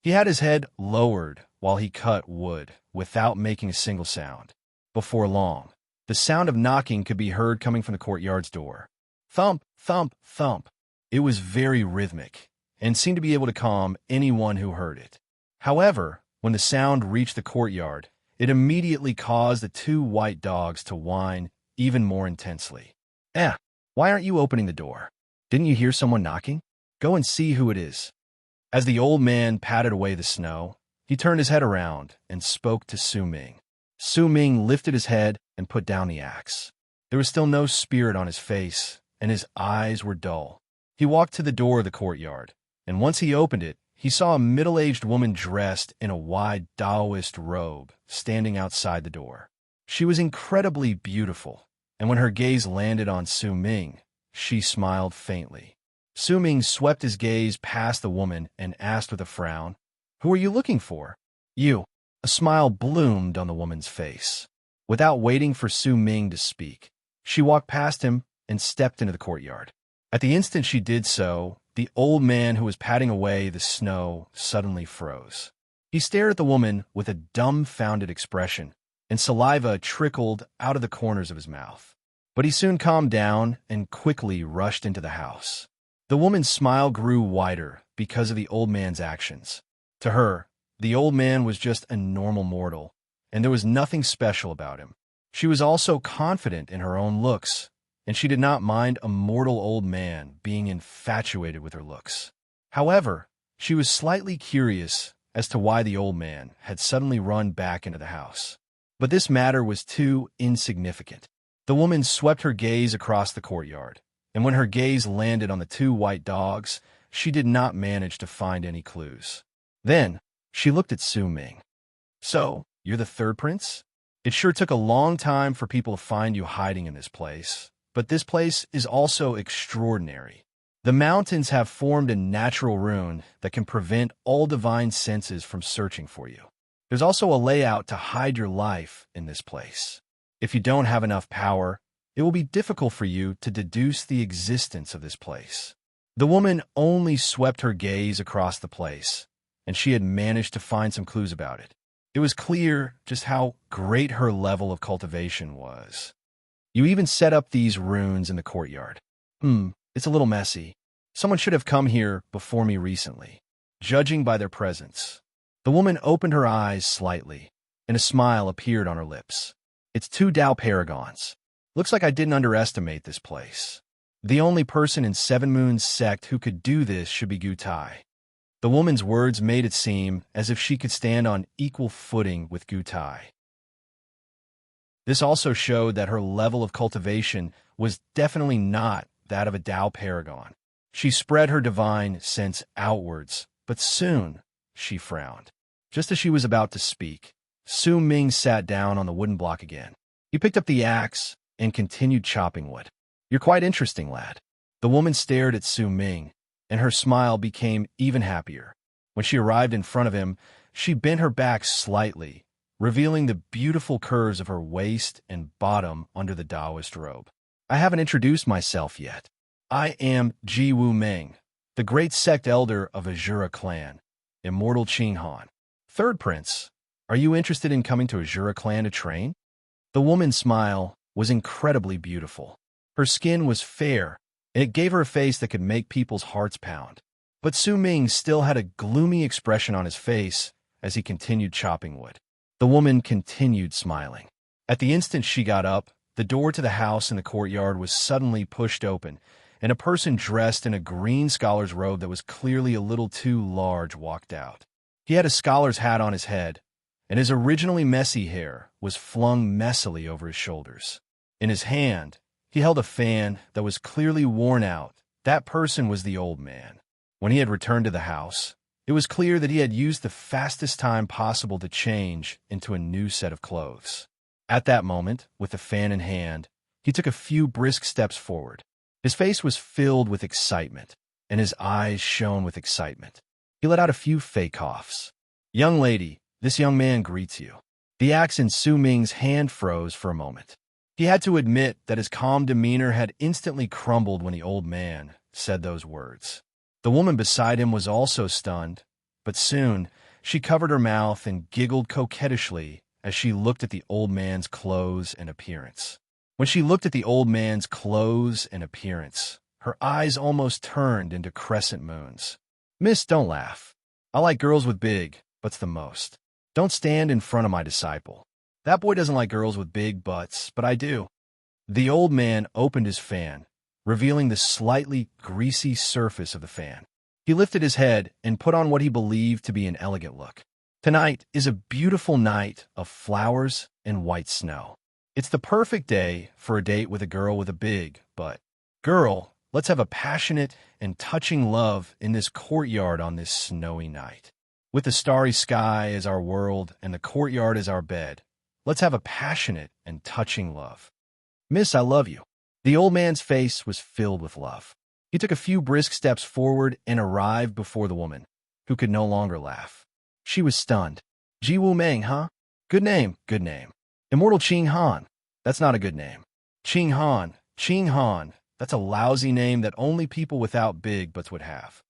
S1: He had his head lowered while he cut wood without making a single sound. Before long, the sound of knocking could be heard coming from the courtyard's door. Thump, thump, thump. It was very rhythmic and seemed to be able to calm anyone who heard it. However, when the sound reached the courtyard, it immediately caused the two white dogs to whine even more intensely. Why aren't you opening the door? Didn't you hear someone knocking? Go and see who it is." As the old man patted away the snow, he turned his head around and spoke to Su Ming. Su Ming lifted his head and put down the axe. There was still no spirit on his face, and his eyes were dull. He walked to the door of the courtyard, and once he opened it, he saw a middle-aged woman dressed in a wide Taoist robe standing outside the door. She was incredibly beautiful, and when her gaze landed on Su Ming, she smiled faintly. Su Ming swept his gaze past the woman and asked with a frown, "Who are you looking for?" "You." A smile bloomed on the woman's face. Without waiting for Su Ming to speak, she walked past him and stepped into the courtyard. At the instant she did so, the old man who was patting away the snow suddenly froze. He stared at the woman with a dumbfounded expression, and saliva trickled out of the corners of his mouth. But he soon calmed down and quickly rushed into the house. The woman's smile grew wider because of the old man's actions. To her, the old man was just a normal mortal, and there was nothing special about him. She was also confident in her own looks, and she did not mind a mortal old man being infatuated with her looks. However, she was slightly curious as to why the old man had suddenly run back into the house. But this matter was too insignificant. The woman swept her gaze across the courtyard, and when her gaze landed on the two white dogs, she did not manage to find any clues. Then, she looked at Su Ming. "So, you're the third prince? It sure took a long time for people to find you hiding in this place, but this place is also extraordinary. The mountains have formed a natural rune that can prevent all divine senses from searching for you. There's also a layout to hide your life in this place. If you don't have enough power, it will be difficult for you to deduce the existence of this place." The woman only swept her gaze across the place, and she had managed to find some clues about it. It was clear just how great her level of cultivation was. "You even set up these runes in the courtyard. It's a little messy. Someone should have come here before me recently, judging by their presence." The woman opened her eyes slightly, and a smile appeared on her lips. "It's two Tao paragons. Looks like I didn't underestimate this place. The only person in Seven Moon's sect who could do this should be Gutai." The woman's words made it seem as if she could stand on equal footing with Gutai. This also showed that her level of cultivation was definitely not that of a Tao paragon. She spread her divine sense outwards, but soon she frowned. Just as she was about to speak, Su Ming sat down on the wooden block again. He picked up the axe and continued chopping wood. "You're quite interesting, lad." The woman stared at Su Ming, and her smile became even happier. When she arrived in front of him, she bent her back slightly, revealing the beautiful curves of her waist and bottom under the Taoist robe. "I haven't introduced myself yet. I am Ji Wu Meng, the great sect elder of Azura clan, Immortal Ching Han. Third prince, are you interested in coming to Azura clan to train? The woman's smile was incredibly beautiful. Her skin was fair, and it gave her a face that could make people's hearts pound. But Su Ming still had a gloomy expression on his face as he continued chopping wood. The woman continued smiling. At the instant she got up, the door to the house in the courtyard was suddenly pushed open, and a person dressed in a green scholar's robe that was clearly a little too large walked out. He had a scholar's hat on his head, and his originally messy hair was flung messily over his shoulders. In his hand, he held a fan that was clearly worn out. That person was the old man. When he had returned to the house, it was clear that he had used the fastest time possible to change into a new set of clothes. At that moment, with the fan in hand, he took a few brisk steps forward. His face was filled with excitement, and his eyes shone with excitement. He let out a few fake coughs. "Young lady, this young man greets you." The axe in Su Ming's hand froze for a moment. He had to admit that his calm demeanor had instantly crumbled when the old man said those words. The woman beside him was also stunned, but soon she covered her mouth and giggled coquettishly as she looked at the old man's clothes and appearance. When she looked at the old man's clothes and appearance, her eyes almost turned into crescent moons. "Miss, don't laugh. I like girls with big butts the most. Don't stand in front of my disciple. That boy doesn't like girls with big butts, but I do." The old man opened his fan, revealing the slightly greasy surface of the fan. He lifted his head and put on what he believed to be an elegant look. "Tonight is a beautiful night of flowers and white snow. It's the perfect day for a date with a girl with a big butt. Girl, let's have a passionate and touching love in this courtyard on this snowy night. With the starry sky as our world and the courtyard as our bed, let's have a passionate and touching love. Miss, I love you." The old man's face was filled with love. He took a few brisk steps forward and arrived before the woman, who could no longer laugh. She was stunned. "Ji Wu Meng, huh? Good name, good name. Immortal Ching Han. That's not a good name. Ching Han, that's a lousy name that only people without big butts would have.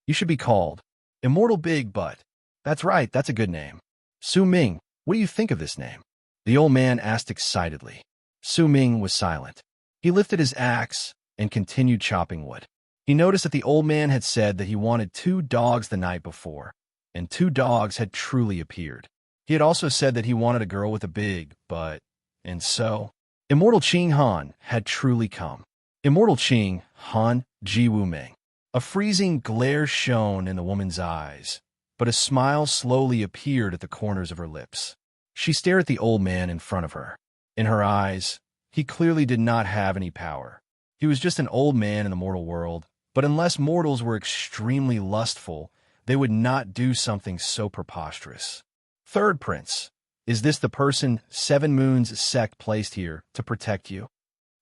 S1: You should be called Immortal Big Butt. That's right, that's a good name. Su Ming, what do you think of this name?" the old man asked excitedly. Su Ming was silent. He lifted his axe and continued chopping wood. He noticed that the old man had said that he wanted 2 dogs the night before, and 2 dogs had truly appeared. He had also said that he wanted a girl with a big butt, and so Immortal Ching Han had truly come. Immortal Ching Han Ji Wu Ming. A freezing glare shone in the woman's eyes, but a smile slowly appeared at the corners of her lips. She stared at the old man in front of her. In her eyes, he clearly did not have any power. He was just an old man in the mortal world, but unless mortals were extremely lustful, they would not do something so preposterous. "Third prince, is this the person 7 Moons sect placed here to protect you?"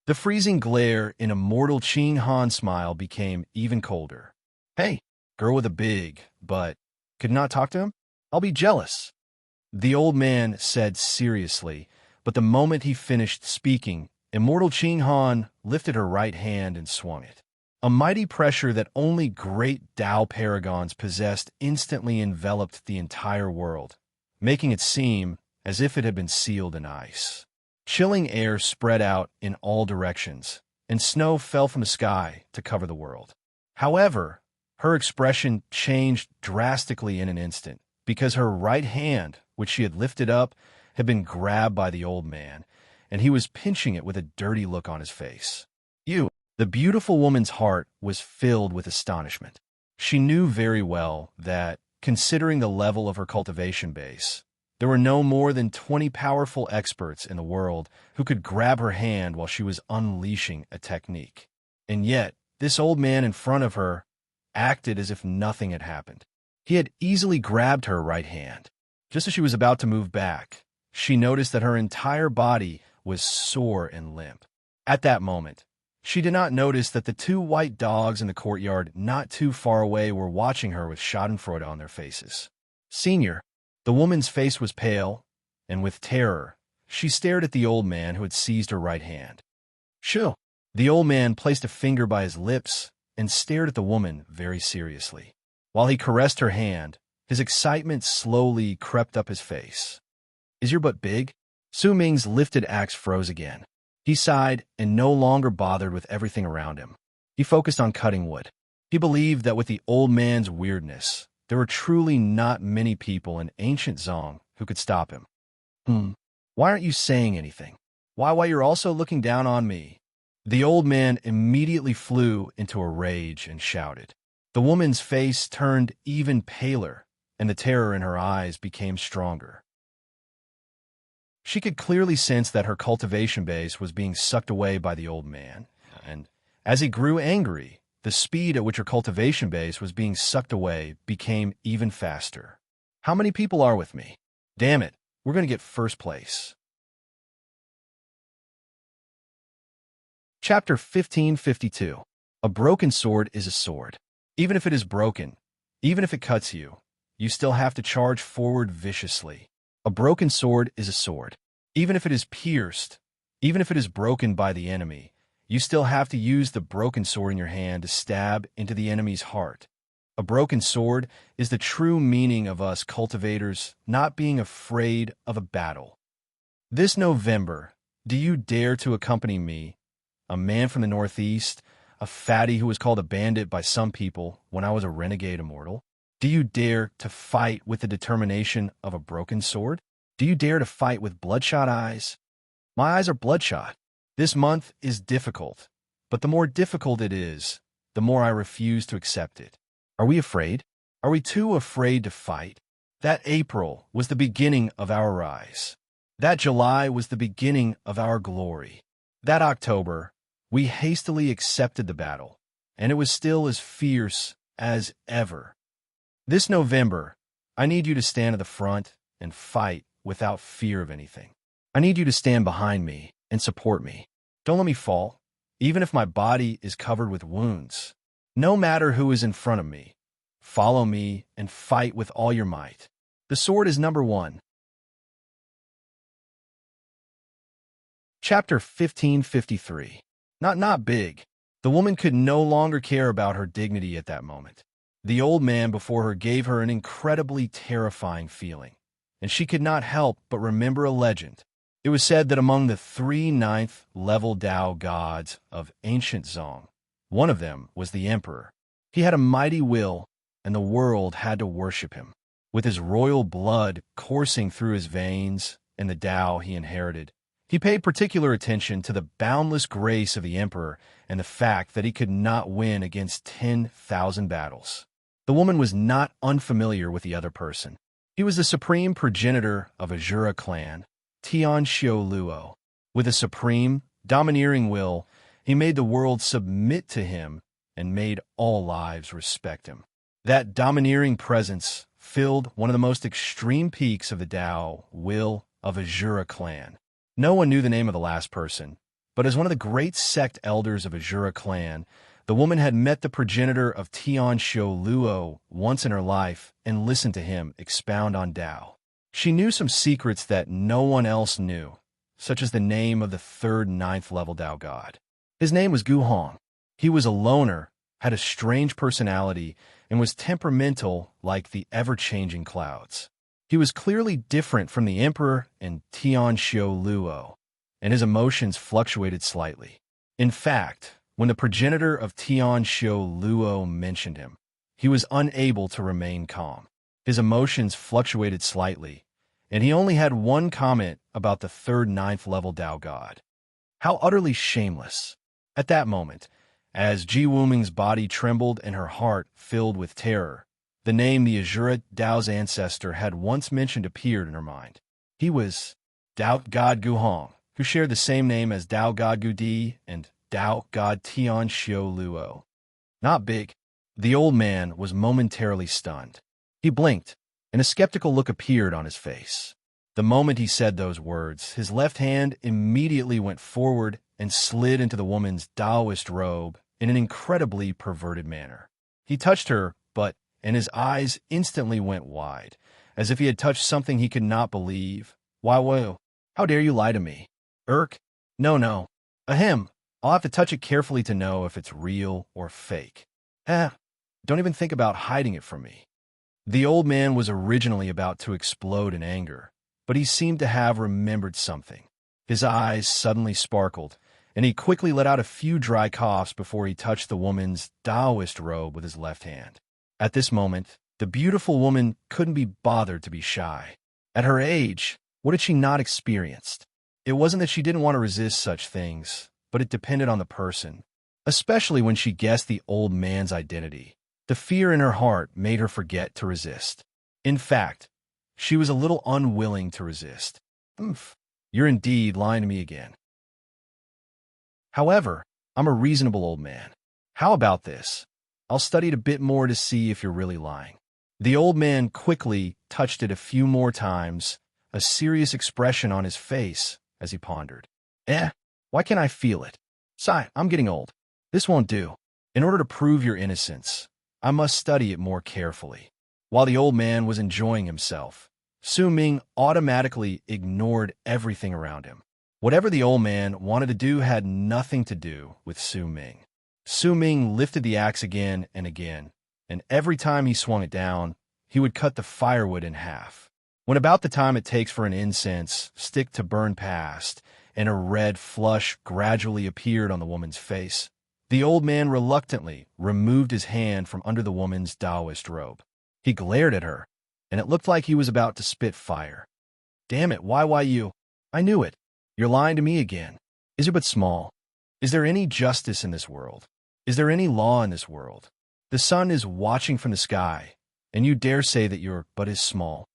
S1: The freezing glare in Immortal Ching Han's smile became even colder. "Hey, girl with a big butt, could not talk to him? I'll be jealous," the old man said seriously. But the moment he finished speaking, Immortal Ching Han lifted her right hand and swung it. A mighty pressure that only great Tao paragons possessed instantly enveloped the entire world, making it seem as if it had been sealed in ice. Chilling air spread out in all directions, and snow fell from the sky to cover the world. However, her expression changed drastically in an instant, because her right hand, which she had lifted up, had been grabbed by the old man, and he was pinching it with a dirty look on his face. The beautiful woman's heart was filled with astonishment. She knew very well that, considering the level of her cultivation base, there were no more than 20 powerful experts in the world who could grab her hand while she was unleashing a technique. And yet, this old man in front of her acted as if nothing had happened. He had easily grabbed her right hand. Just as she was about to move back, she noticed that her entire body was sore and limp. At that moment, she did not notice that the 2 white dogs in the courtyard not too far away were watching her with schadenfreude on their faces. "Senior," the woman's face was pale, and with terror, she stared at the old man who had seized her right hand. "Shoo!" The old man placed a finger by his lips and stared at the woman very seriously. While he caressed her hand, his excitement slowly crept up his face. Is your butt big? Su Ming's lifted axe froze again. He sighed and no longer bothered with everything around him. He focused on cutting wood. He believed that with the old man's weirdness, there were truly not many people in ancient Zong who could stop him. Why aren't you saying anything? Why you're also looking down on me? The old man immediately flew into a rage and shouted. The woman's face turned even paler, and the terror in her eyes became stronger. She could clearly sense that her cultivation base was being sucked away by the old man, and as he grew angry, the speed at which her cultivation base was being sucked away became even faster. How many people are with me? Damn it, we're going to get first place. Chapter 1552. A broken sword is a sword. Even if it is broken, even if it cuts you, you still have to charge forward viciously. A broken sword is a sword. Even if it is pierced, even if it is broken by the enemy, you still have to use the broken sword in your hand to stab into the enemy's heart. A broken sword is the true meaning of us cultivators not being afraid of a battle. This November, do you dare to accompany me, a man from the Northeast, a fatty who was called a bandit by some people when I was a renegade immortal? Do you dare to fight with the determination of a broken sword? Do you dare to fight with bloodshot eyes? My eyes are bloodshot. This month is difficult, but the more difficult it is, the more I refuse to accept it. Are we afraid? Are we too afraid to fight? That April was the beginning of our rise. That July was the beginning of our glory. That October, we hastily accepted the battle, and it was still as fierce as ever. This November, I need you to stand at the front and fight without fear of anything. I need you to stand behind me and support me. Don't let me fall, even if my body is covered with wounds. No matter who is in front of me, follow me and fight with all your might. The sword is number one. Chapter 1553. Not big. The woman could no longer care about her dignity at that moment. The old man before her gave her an incredibly terrifying feeling, and she could not help but remember a legend. It was said that among the 3 9th-level Tao gods of ancient Zong, one of them was the emperor. He had a mighty will, and the world had to worship him. With his royal blood coursing through his veins and the Tao he inherited, he paid particular attention to the boundless grace of the emperor and the fact that he could not win against 10,000 battles. The woman was not unfamiliar with the other person. He was the supreme progenitor of a Jura clan, Tian Xiu Luo. With a supreme, domineering will, he made the world submit to him and made all lives respect him. That domineering presence filled one of the most extreme peaks of the Tao will of a Jura clan. No one knew the name of the last person, but as one of the great sect elders of a Jura clan, the woman had met the progenitor of Tian Xiu Luo once in her life and listened to him expound on Tao. She knew some secrets that no one else knew, such as the name of the 3rd 9th-level Tao god. His name was Gu Hong. He was a loner, had a strange personality, and was temperamental like the ever-changing clouds. He was clearly different from the emperor and Tian Xiu Luo, and his emotions fluctuated slightly. In fact, when the progenitor of Tian Xiu Luo mentioned him, he was unable to remain calm. His emotions fluctuated slightly, and he only had one comment about the 3rd 9th-level Tao god. How utterly shameless. At that moment, as Ji Wuming's body trembled and her heart filled with terror, the name the Azura Dao's ancestor had once mentioned appeared in her mind. He was Tao God Gu Hong, who shared the same name as Tao God Gu Di and Tao God Tian Xiu Luo. Not big. The old man was momentarily stunned. He blinked, and a skeptical look appeared on his face. The moment he said those words, his left hand immediately went forward and slid into the woman's Taoist robe in an incredibly perverted manner. He touched her, and his eyes instantly went wide, as if he had touched something he could not believe. Why, how dare you lie to me? No. Ahem. I'll have to touch it carefully to know if it's real or fake. Don't even think about hiding it from me." The old man was originally about to explode in anger, but he seemed to have remembered something. His eyes suddenly sparkled, and he quickly let out a few dry coughs before he touched the woman's Taoist robe with his left hand. At this moment, the beautiful woman couldn't be bothered to be shy. At her age, what had she not experienced? It wasn't that she didn't want to resist such things, but it depended on the person, especially when she guessed the old man's identity. The fear in her heart made her forget to resist. In fact, she was a little unwilling to resist. "Oomph, you're indeed lying to me again. However, I'm a reasonable old man. How about this? I'll study it a bit more to see if you're really lying." The old man quickly touched it a few more times, a serious expression on his face as he pondered. Why can't I feel it? Sigh, I'm getting old. This won't do. In order to prove your innocence, I must study it more carefully." While the old man was enjoying himself, Su Ming automatically ignored everything around him. Whatever the old man wanted to do had nothing to do with Su Ming. Su Ming lifted the axe again, and every time he swung it down, he would cut the firewood in half. When about the time it takes for an incense stick to burn past, and a red flush gradually appeared on the woman's face, the old man reluctantly removed his hand from under the woman's Taoist robe. He glared at her, and it looked like he was about to spit fire. "Damn it, why you? I knew it. You're lying to me again. Is it but small? Is there any justice in this world? Is there any law in this world? The sun is watching from the sky, and you dare say that you're but as small?"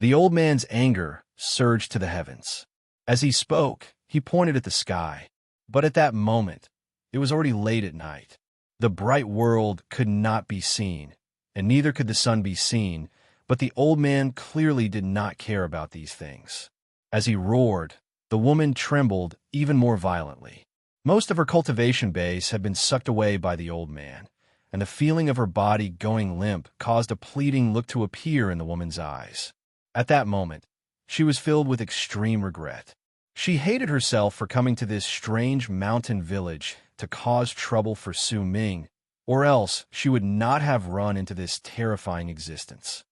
S1: The old man's anger surged to the heavens. As he spoke, he pointed at the sky, but at that moment, it was already late at night. The bright world could not be seen, and neither could the sun be seen, but the old man clearly did not care about these things. As he roared, the woman trembled even more violently. Most of her cultivation base had been sucked away by the old man, and the feeling of her body going limp caused a pleading look to appear in the woman's eyes. At that moment, she was filled with extreme regret. She hated herself for coming to this strange mountain village to cause trouble for Su Ming, or else she would not have run into this terrifying existence.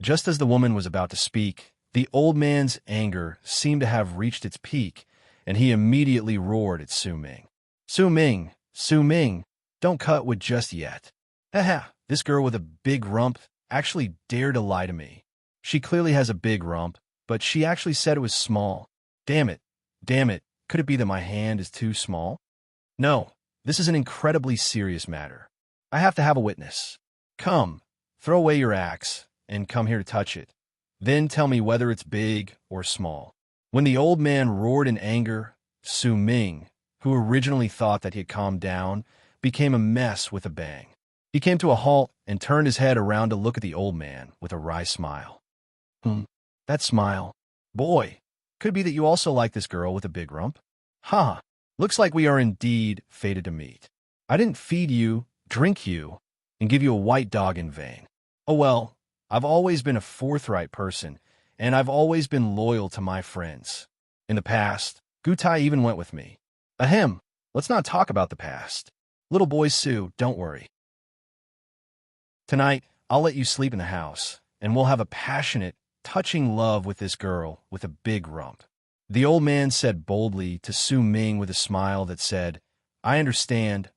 S1: Just as the woman was about to speak, the old man's anger seemed to have reached its peak, and he immediately roared at Su Ming. Su Ming, Su Ming, don't cut wood just yet. This girl with a big rump actually dared to lie to me. She clearly has a big rump, but she actually said it was small. Damn it, could it be that my hand is too small? No, this is an incredibly serious matter. I have to have a witness. Come, throw away your axe, and come here to touch it. Then tell me whether it's big or small." When the old man roared in anger, Su Ming, who originally thought that he had calmed down, became a mess with a bang. He came to a halt and turned his head around to look at the old man with a wry smile. That smile. Boy, could it be that you also like this girl with a big rump? Looks like we are indeed fated to meet. I didn't feed you, drink you, and give you a white dog in vain. Oh well, I've always been a forthright person, and I've always been loyal to my friends. In the past, Gutai even went with me. Let's not talk about the past. Little boy Sue, don't worry. Tonight, I'll let you sleep in the house, and we'll have a passionate, touching love with this girl with a big rump. The old man said boldly to Su Ming with a smile that said, I understand.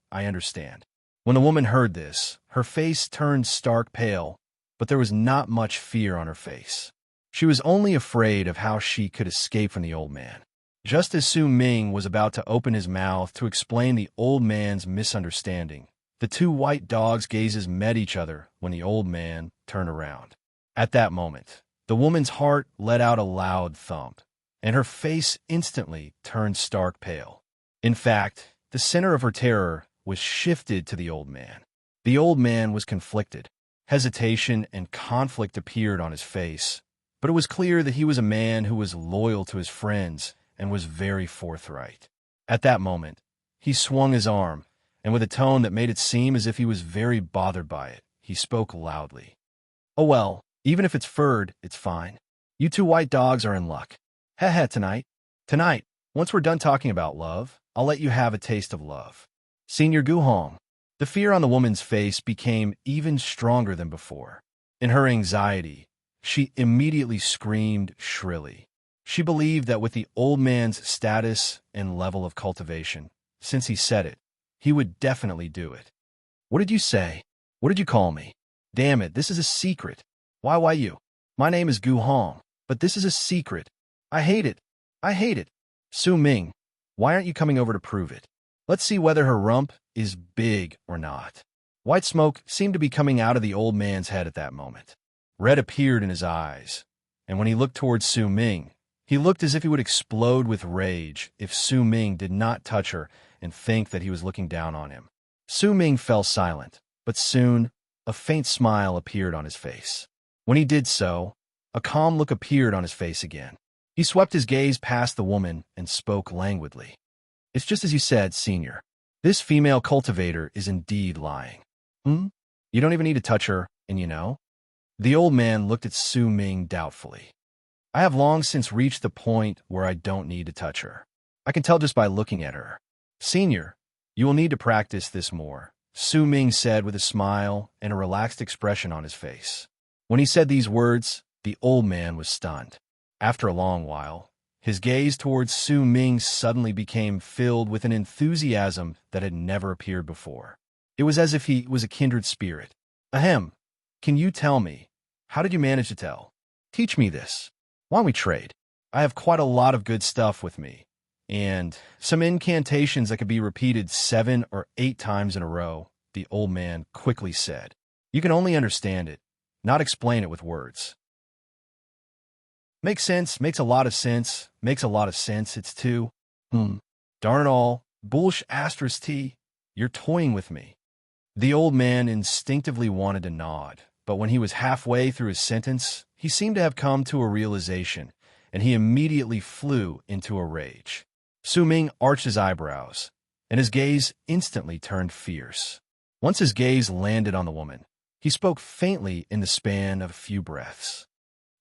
S1: When the woman heard this, her face turned stark pale, but there was not much fear on her face. She was only afraid of how she could escape from the old man. Just as Su Ming was about to open his mouth to explain the old man's misunderstanding, the two white dogs' gazes met each other when the old man turned around. At that moment, the woman's heart let out a loud thump, and her face instantly turned stark pale. In fact, the center of her terror was shifted to the old man. The old man was conflicted. Hesitation and conflict appeared on his face, but it was clear that he was a man who was loyal to his friends and was very forthright. At that moment, he swung his arm, and with a tone that made it seem as if he was very bothered by it, he spoke loudly. Oh well, even if it's furred, it's fine. You two white dogs are in luck. Tonight, once we're done talking about love, I'll let you have a taste of love. Senior Guhong, The fear on the woman's face became even stronger than before. In her anxiety, she immediately screamed shrilly. She believed that with the old man's status and level of cultivation, since he said it, he would definitely do it. What did you say? What did you call me? Damn it, this is a secret. Why you? My name is Gu Hong, but this is a secret. I hate it. I hate it. Su Ming, why aren't you coming over to prove it? Let's see whether her rump is big or not. White smoke seemed to be coming out of the old man's head at that moment. Red appeared in his eyes, and when he looked towards Su Ming, he looked as if he would explode with rage if Su Ming did not touch her and think that he was looking down on him. Su Ming fell silent, but soon a faint smile appeared on his face. When he did so, a calm look appeared on his face again. He swept his gaze past the woman and spoke languidly. It's just as you said, Senior. This female cultivator is indeed lying. You don't even need to touch her, and you know? The old man looked at Su Ming doubtfully. I have long since reached the point where I don't need to touch her. I can tell just by looking at her. Senior, you will need to practice this more, Su Ming said with a smile and a relaxed expression on his face. When he said these words, the old man was stunned. After a long while, his gaze towards Su Ming suddenly became filled with an enthusiasm that had never appeared before. It was as if he was a kindred spirit. Ahem, can you tell me, how did you manage to tell? Teach me this. Why don't we trade? I have quite a lot of good stuff with me, and some incantations that could be repeated 7 or 8 times in a row, the old man quickly said. You can only understand it, not explain it with words. Makes sense, makes a lot of sense, makes a lot of sense, it's too. Darn it all, bullsh asterisk T, you're toying with me. The old man instinctively wanted to nod, but when he was halfway through his sentence, he seemed to have come to a realization, and he immediately flew into a rage. Su Ming arched his eyebrows, and his gaze instantly turned fierce. Once his gaze landed on the woman, he spoke faintly in the span of a few breaths.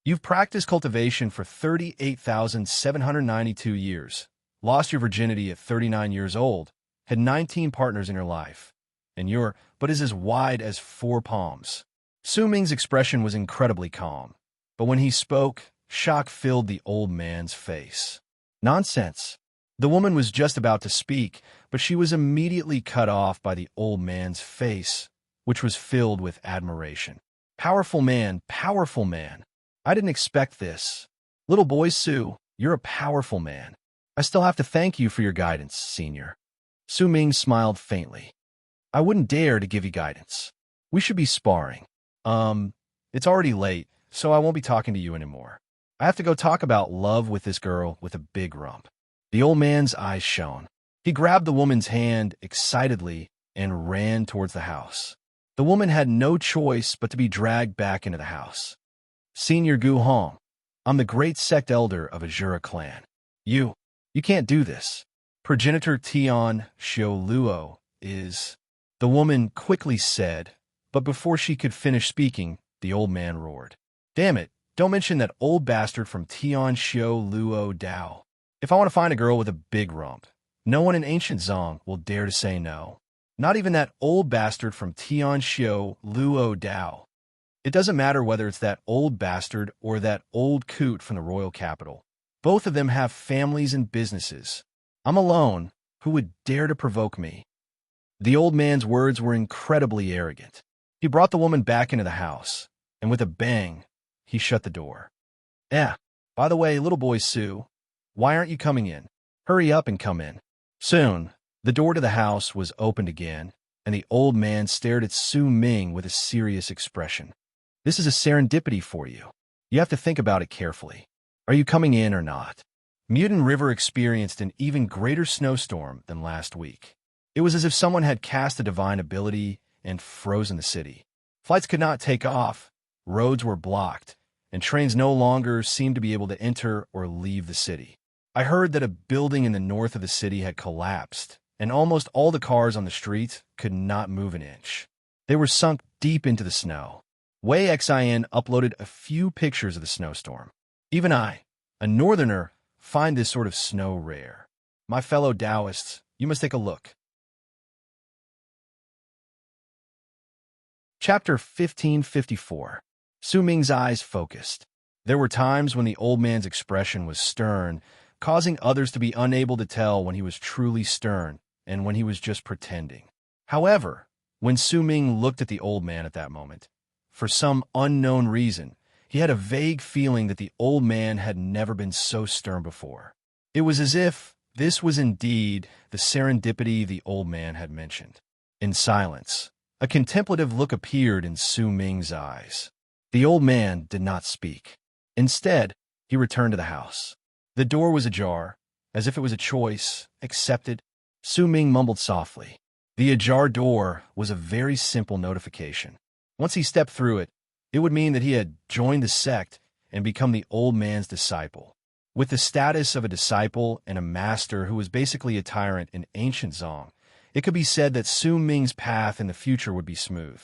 S1: You've practiced cultivation for 38,792 years, lost your virginity at 39 years old, had 19 partners in your life, and your butt is as wide as 4 palms. Su Ming's expression was incredibly calm, but when he spoke, shock filled the old man's face. Nonsense. The woman was just about to speak, but she was immediately cut off by the old man's face, which was filled with admiration. Powerful man, powerful man. I didn't expect this. Little boy Su, you're a powerful man. I still have to thank you for your guidance, Senior. Su Ming smiled faintly. I wouldn't dare to give you guidance. We should be sparring. It's already late, so I won't be talking to you anymore. I have to go talk about love with this girl with a big rump. The old man's eyes shone. He grabbed the woman's hand excitedly and ran towards the house. The woman had no choice but to be dragged back into the house. Senior Gu Hong, I'm the great sect elder of Azura clan. You can't do this. Progenitor Tian Xiao Luo is... The woman quickly said, but before she could finish speaking, the old man roared. Damn it, don't mention that old bastard from Tian Xiao Luo Dao. If I want to find a girl with a big rump, no one in ancient Zong will dare to say no. Not even that old bastard from Tian Xiao Luo Dao. It doesn't matter whether it's that old bastard or that old coot from the royal capital. Both of them have families and businesses. I'm alone. Who would dare to provoke me? The old man's words were incredibly arrogant. He brought the woman back into the house, and with a bang, he shut the door. By the way, little boy Su, why aren't you coming in? Hurry up and come in. Soon, the door to the house was opened again, and the old man stared at Su Ming with a serious expression. This is a serendipity for you. You have to think about it carefully. Are you coming in or not? Mutin River experienced an even greater snowstorm than last week. It was as if someone had cast a divine ability and frozen the city. Flights could not take off, roads were blocked, and trains no longer seemed to be able to enter or leave the city. I heard that a building in the north of the city had collapsed, and almost all the cars on the streets could not move an inch. They were sunk deep into the snow. Wei Xin uploaded a few pictures of the snowstorm. Even I, a northerner, find this sort of snow rare. My fellow Taoists, you must take a look. Chapter 1554. Su Ming's eyes focused. There were times when the old man's expression was stern, causing others to be unable to tell when he was truly stern and when he was just pretending. However, when Su Ming looked at the old man at that moment, for some unknown reason, he had a vague feeling that the old man had never been so stern before. It was as if this was indeed the serendipity the old man had mentioned. In silence, a contemplative look appeared in Su Ming's eyes. The old man did not speak. Instead, he returned to the house. The door was ajar, as if it was a choice, accepted. Su Ming mumbled softly. The ajar door was a very simple notification. Once he stepped through it, it would mean that he had joined the sect and become the old man's disciple. With the status of a disciple and a master who was basically a tyrant in ancient Zong, it could be said that Su Ming's path in the future would be smooth.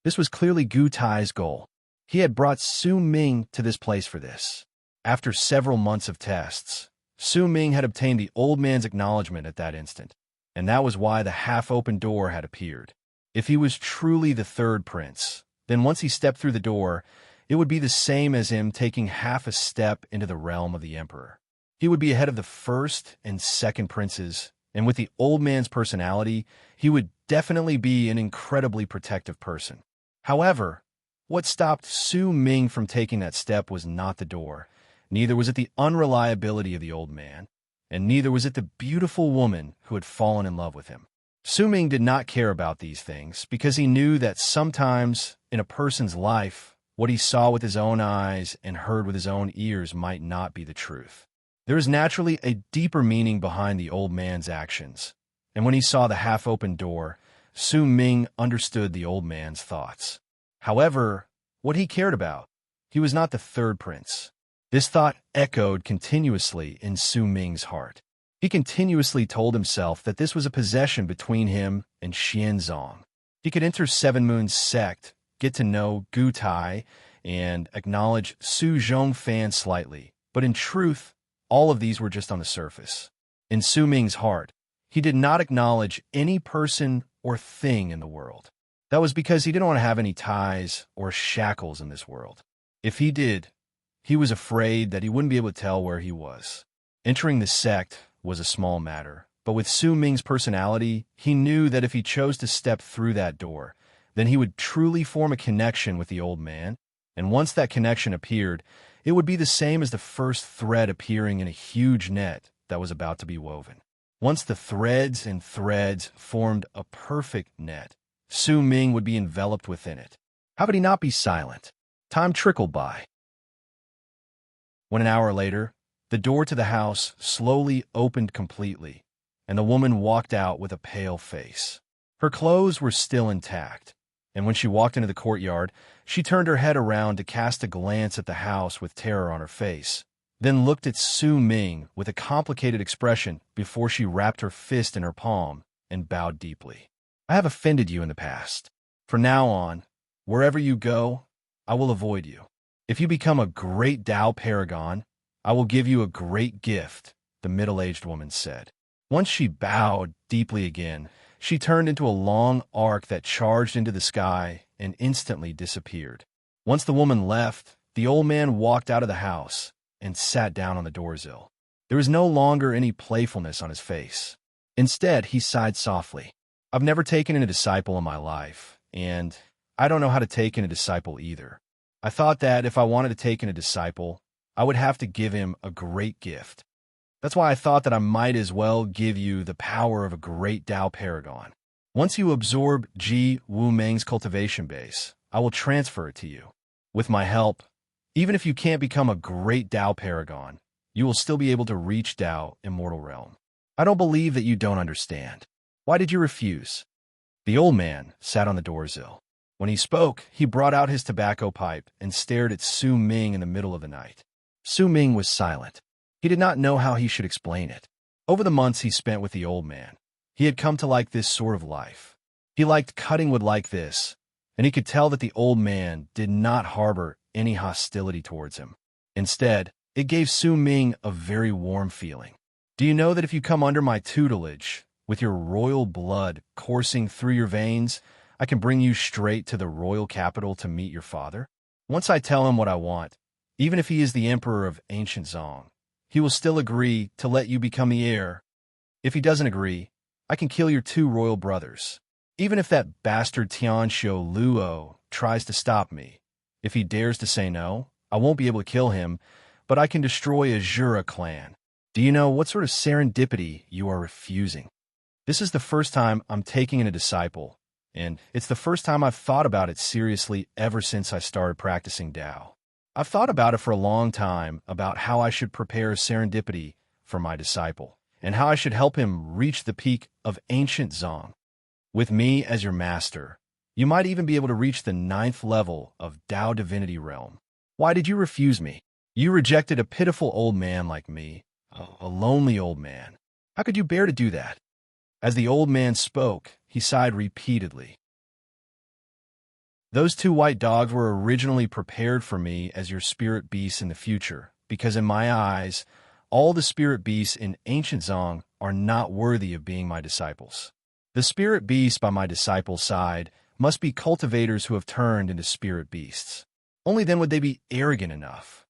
S1: This was clearly Gu Tai's goal. He had brought Su Ming to this place for this. After several months of tests, Su Ming had obtained the old man's acknowledgement at that instant, and that was why the half-open door had appeared. If he was truly the third prince, then once he stepped through the door, it would be the same as him taking half a step into the realm of the emperor. He would be ahead of the first and second princes, and with the old man's personality, he would definitely be an incredibly protective person. However, what stopped Su Ming from taking that step was not the door, neither was it the unreliability of the old man, and neither was it the beautiful woman who had fallen in love with him. Su Ming did not care about these things because he knew that sometimes in a person's life, what he saw with his own eyes and heard with his own ears might not be the truth. There is naturally a deeper meaning behind the old man's actions, and when he saw the half-open door, Su Ming understood the old man's thoughts. However, what he cared about, he was not the third prince. This thought echoed continuously in Su Ming's heart. He continuously told himself that this was a possession between him and Xianzong. He could enter Seven Moon's sect, get to know Gu Tai, and acknowledge Su Zhongfan slightly, but in truth, all of these were just on the surface. In Su Ming's heart, he did not acknowledge any person or thing in the world. That was because he didn't want to have any ties or shackles in this world. If he did, he was afraid that he wouldn't be able to tell where he was. Entering the sect was a small matter, but with Su Ming's personality, he knew that if he chose to step through that door, then he would truly form a connection with the old man, and once that connection appeared, it would be the same as the first thread appearing in a huge net that was about to be woven. Once the threads and threads formed a perfect net, Su Ming would be enveloped within it. How could he not be silent? Time trickled by. When an hour later, the door to the house slowly opened completely, and the woman walked out with a pale face. Her clothes were still intact, and when she walked into the courtyard, she turned her head around to cast a glance at the house with terror on her face, then looked at Su Ming with a complicated expression before she wrapped her fist in her palm and bowed deeply. I have offended you in the past. From now on, wherever you go, I will avoid you. If you become a great Tao paragon, I will give you a great gift, the middle-aged woman said. Once she bowed deeply again, she turned into a long arc that charged into the sky and instantly disappeared. Once the woman left, the old man walked out of the house and sat down on the doorsill. There was no longer any playfulness on his face. Instead, he sighed softly. I've never taken in a disciple in my life, and I don't know how to take in a disciple either. I thought that if I wanted to take in a disciple, I would have to give him a great gift. That's why I thought that I might as well give you the power of a great Tao paragon. Once you absorb Ji Wu Meng's cultivation base, I will transfer it to you. With my help, even if you can't become a great Tao paragon, you will still be able to reach Tao Immortal Realm. I don't believe that you don't understand. Why did you refuse? The old man sat on the doorsill. When he spoke, he brought out his tobacco pipe and stared at Su Ming in the middle of the night. Su Ming was silent. He did not know how he should explain it. Over the months he spent with the old man, he had come to like this sort of life. He liked cutting wood like this, and he could tell that the old man did not harbor any hostility towards him. Instead, it gave Su Ming a very warm feeling. Do you know that if you come under my tutelage, with your royal blood coursing through your veins, I can bring you straight to the royal capital to meet your father. Once I tell him what I want, even if he is the emperor of ancient Zong, he will still agree to let you become the heir. If he doesn't agree, I can kill your two royal brothers. Even if that bastard Tianxiu Luo tries to stop me, if he dares to say no, I won't be able to kill him, but I can destroy a Jura clan. Do you know what sort of serendipity you are refusing? This is the first time I'm taking in a disciple, and it's the first time I've thought about it seriously ever since I started practicing Tao. I've thought about it for a long time, about how I should prepare serendipity for my disciple, and how I should help him reach the peak of ancient Zong. With me as your master, you might even be able to reach the 9th level of Tao Divinity Realm. Why did you refuse me? You rejected a pitiful old man like me, a lonely old man. How could you bear to do that? As the old man spoke, he sighed repeatedly. Those two white dogs were originally prepared for me as your spirit beasts in the future, because in my eyes, all the spirit beasts in ancient Zong are not worthy of being my disciples. The spirit beasts by my disciples' side must be cultivators who have turned into spirit beasts. Only then would they be arrogant enough.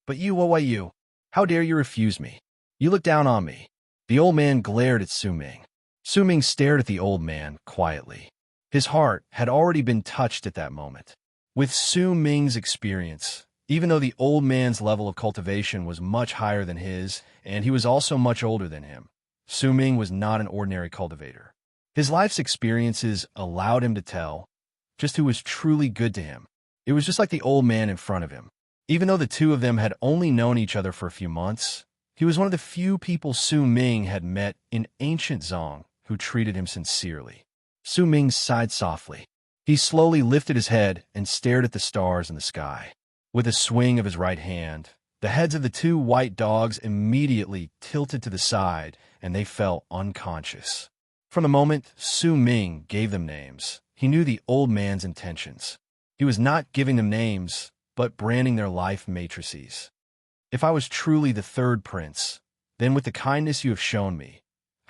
S1: But you, why you? How dare you refuse me? You look down on me. The old man glared at Su Ming. Su Ming stared at the old man quietly. His heart had already been touched at that moment. With Su Ming's experience, even though the old man's level of cultivation was much higher than his, and he was also much older than him, Su Ming was not an ordinary cultivator. His life's experiences allowed him to tell just who was truly good to him. It was just like the old man in front of him. Even though the two of them had only known each other for a few months, he was one of the few people Su Ming had met in ancient Zong who treated him sincerely. Su Ming sighed softly. He slowly lifted his head and stared at the stars in the sky. With a swing of his right hand, the heads of the two white dogs immediately tilted to the side, and they fell unconscious. From the moment Su Ming gave them names, he knew the old man's intentions. He was not giving them names, but branding their life matrices. If I was truly the third prince, then with the kindness you have shown me,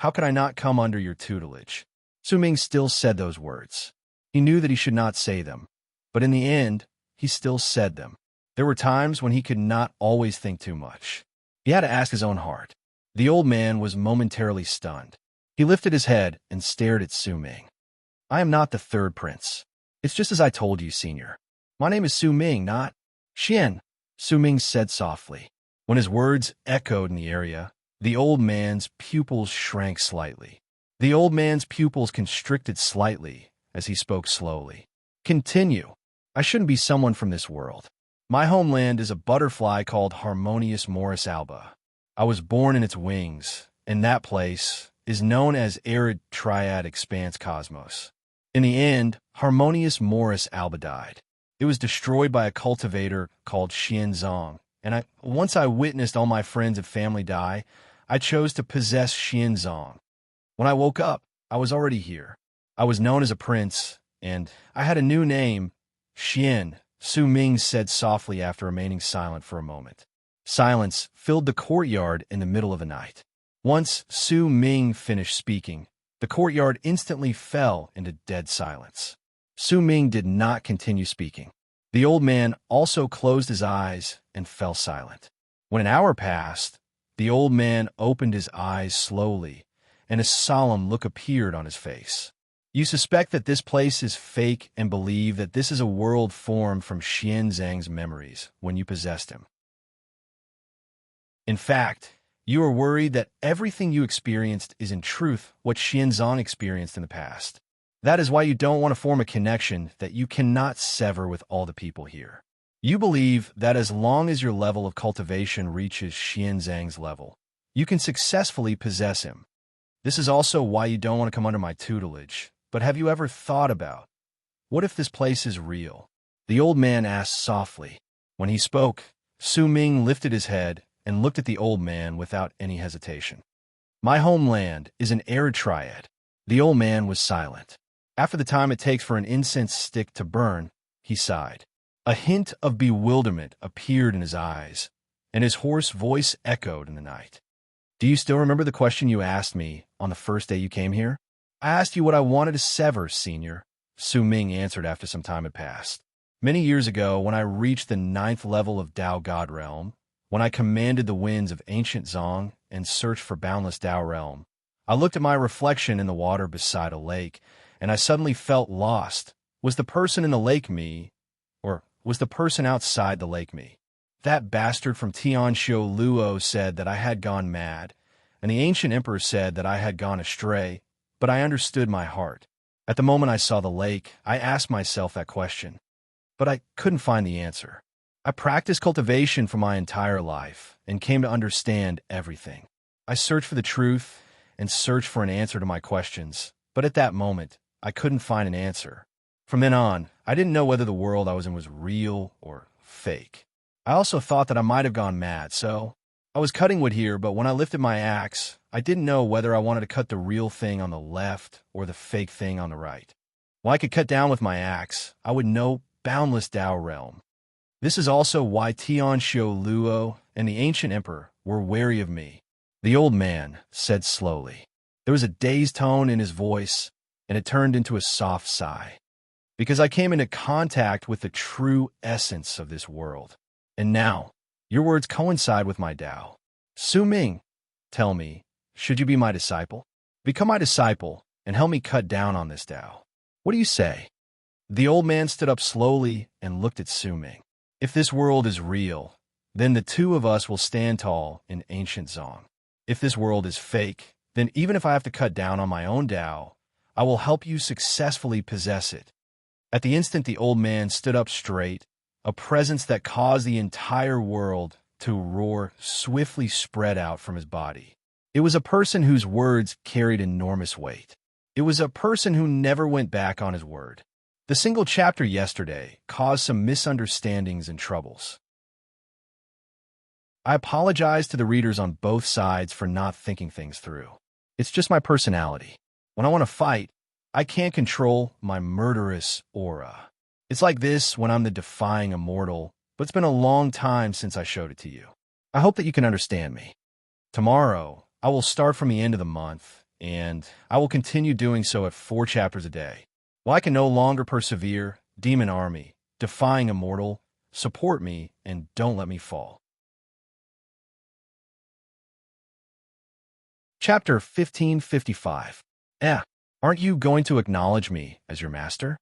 S1: how could I not come under your tutelage? Su Ming still said those words. He knew that he should not say them, but in the end, he still said them. There were times when he could not always think too much. He had to ask his own heart. The old man was momentarily stunned. He lifted his head and stared at Su Ming. I am not the third prince. It's just as I told you, senior. My name is Su Ming, not Xian, Su Ming said softly. When his words echoed in the area, the old man's pupils shrank slightly. The old man's pupils constricted slightly as he spoke slowly. Continue. I shouldn't be someone from this world. My homeland is a butterfly called Harmonious Morris Alba. I was born in its wings, and that place is known as Arid Triad Expanse Cosmos. In the end, Harmonious Morris Alba died. It was destroyed by a cultivator called Xianzong, and once I witnessed all my friends and family die, I chose to possess Xianzong. When I woke up, I was already here. I was known as a prince, and I had a new name, Xian, Su Ming said softly after remaining silent for a moment. Silence filled the courtyard in the middle of the night. Once Su Ming finished speaking, the courtyard instantly fell into dead silence. Su Ming did not continue speaking. The old man also closed his eyes and fell silent. When an hour passed, the old man opened his eyes slowly, and a solemn look appeared on his face. You suspect that this place is fake and believe that this is a world formed from Xianzang's memories when you possessed him. In fact, you are worried that everything you experienced is in truth what Xianzang experienced in the past. That is why you don't want to form a connection that you cannot sever with all the people here. You believe that as long as your level of cultivation reaches Xianzang's level, you can successfully possess him. This is also why you don't want to come under my tutelage. But have you ever thought about, what if this place is real? The old man asked softly. When he spoke, Su Ming lifted his head and looked at the old man without any hesitation. My homeland is an arid triad. The old man was silent. After the time it takes for an incense stick to burn, he sighed. A hint of bewilderment appeared in his eyes, and his hoarse voice echoed in the night. Do you still remember the question you asked me on the first day you came here? I asked you what I wanted to sever, senior. Su Ming answered after some time had passed. Many years ago, when I reached the 9th level of Dao God Realm, when I commanded the winds of ancient Zong and searched for boundless Dao Realm, I looked at my reflection in the water beside a lake, and I suddenly felt lost. Was the person in the lake me, or was the person outside the lake me? That bastard from Tianxiu Luo said that I had gone mad, and the ancient emperor said that I had gone astray, but I understood my heart. At the moment I saw the lake, I asked myself that question, but I couldn't find the answer. I practiced cultivation for my entire life and came to understand everything. I searched for the truth and searched for an answer to my questions, but at that moment, I couldn't find an answer. From then on, I didn't know whether the world I was in was real or fake. I also thought that I might have gone mad, so I was cutting wood here, but when I lifted my axe, I didn't know whether I wanted to cut the real thing on the left or the fake thing on the right. While I could cut down with my axe, I would know boundless Dao realm. This is also why Tianxiu Luo and the ancient emperor were wary of me. The old man said slowly. There was a dazed tone in his voice, and it turned into a soft sigh. Because I came into contact with the true essence of this world. And now, your words coincide with my Tao. Su Ming, tell me, should you be my disciple? Become my disciple and help me cut down on this Tao. What do you say? The old man stood up slowly and looked at Su Ming. If this world is real, then the two of us will stand tall in ancient Zong. If this world is fake, then even if I have to cut down on my own Tao, I will help you successfully possess it. At the instant the old man stood up straight, a presence that caused the entire world to roar swiftly spread out from his body. It was a person whose words carried enormous weight. It was a person who never went back on his word. The single chapter yesterday caused some misunderstandings and troubles. I apologize to the readers on both sides for not thinking things through. It's just my personality. When I want to fight, I can't control my murderous aura. It's like this when I'm the defying immortal, but it's been a long time since I showed it to you. I hope that you can understand me. Tomorrow, I will start from the end of the month, and I will continue doing so at 4 chapters a day. While I can no longer persevere, Demon Army, defying immortal, support me and don't let me fall. Chapter 1555. Aren't you going to acknowledge me as your master?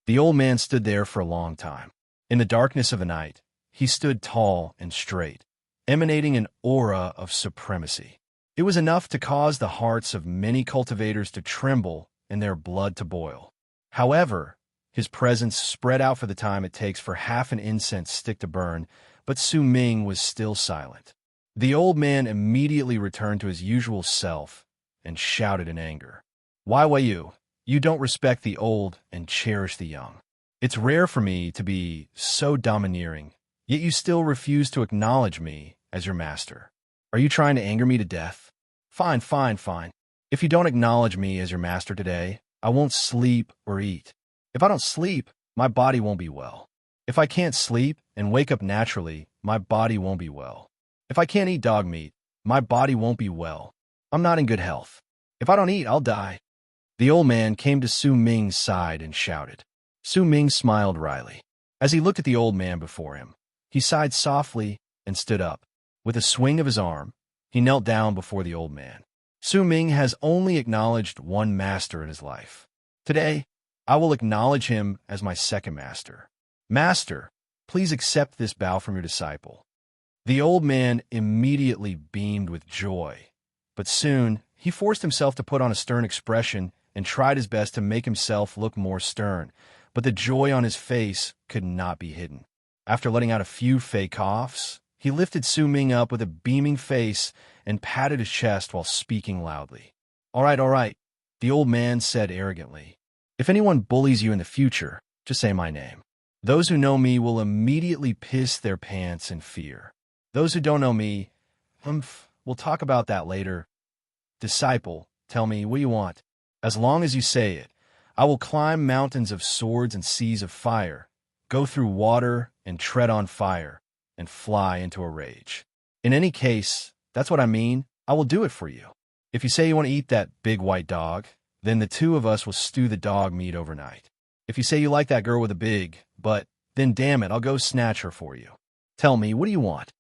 S1: The old man stood there for a long time. In the darkness of the night, he stood tall and straight, emanating an aura of supremacy. It was enough to cause the hearts of many cultivators to tremble and their blood to boil. However, his presence spread out for the time it takes for half an incense stick to burn, but Su Ming was still silent. The old man immediately returned to his usual self and shouted in anger. Why, you don't respect the old and cherish the young. It's rare for me to be so domineering, yet you still refuse to acknowledge me as your master. Are you trying to anger me to death? Fine. If you don't acknowledge me as your master today, I won't sleep or eat. If I don't sleep, my body won't be well. If I can't sleep and wake up naturally, my body won't be well. If I can't eat dog meat, my body won't be well. I'm not in good health. If I don't eat, I'll die. The old man came to Su Ming's side and shouted. Su Ming smiled wryly. As he looked at the old man before him, he sighed softly and stood up. With a swing of his arm, he knelt down before the old man. Su Ming has only acknowledged one master in his life. Today, I will acknowledge him as my second master. Master, please accept this bow from your disciple. The old man immediately beamed with joy, but soon he forced himself to put on a stern expression and tried his best to make himself look more stern, but the joy on his face could not be hidden. After letting out a few fake coughs, he lifted Su Ming up with a beaming face and patted his chest while speaking loudly. All right, the old man said arrogantly. If anyone bullies you in the future, just say my name. Those who know me will immediately piss their pants in fear. Those who don't know me, we'll talk about that later. Disciple, tell me, what do you want? As long as you say it, I will climb mountains of swords and seas of fire, go through water and tread on fire, and fly into a rage. In any case, that's what I mean, I will do it for you. If you say you want to eat that big white dog, then the two of us will stew the dog meat overnight. If you say you like that girl with a big butt, then damn it, I'll go snatch her for you. Tell me, what do you want?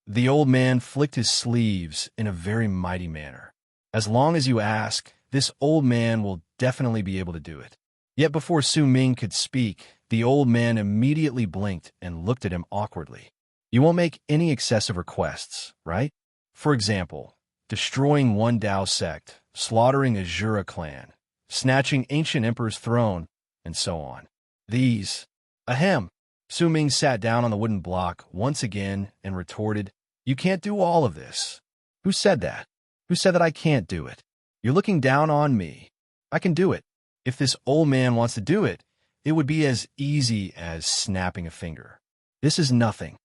S1: The old man flicked his sleeves in a very mighty manner. As long as you ask, this old man will definitely be able to do it. Yet before Su Ming could speak, the old man immediately blinked and looked at him awkwardly. You won't make any excessive requests, right? For example, destroying one Dao sect, slaughtering a Jura clan, snatching ancient emperor's throne, and so on. These. Ahem. Su Ming sat down on the wooden block once again and retorted, You can't do all of this. Who said that? Who said that I can't do it? You're looking down on me. I can do it. If this old man wants to do it, it would be as easy as snapping a finger. This is nothing.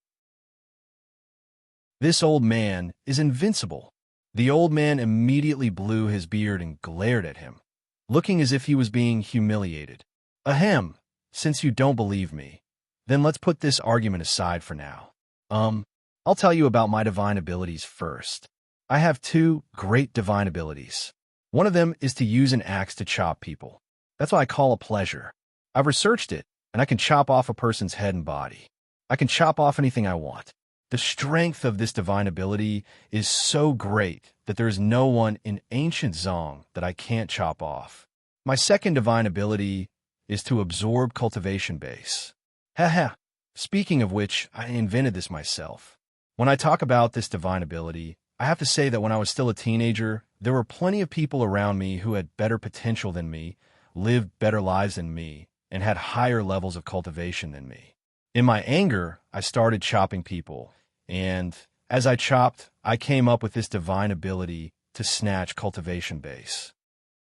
S1: This old man is invincible. The old man immediately blew his beard and glared at him, looking as if he was being humiliated. Ahem, since you don't believe me, then let's put this argument aside for now. I'll tell you about my divine abilities first. I have two great divine abilities. One of them is to use an axe to chop people. That's what I call a pleasure. I've researched it, and I can chop off a person's head and body. I can chop off anything I want. The strength of this divine ability is so great that there is no one in ancient Zong that I can't chop off. My second divine ability is to absorb cultivation base. Haha. Speaking of which, I invented this myself. When I talk about this divine ability, I have to say that when I was still a teenager, there were plenty of people around me who had better potential than me, lived better lives than me, and had higher levels of cultivation than me. In my anger, I started chopping people, and as I chopped, I came up with this divine ability to snatch cultivation base.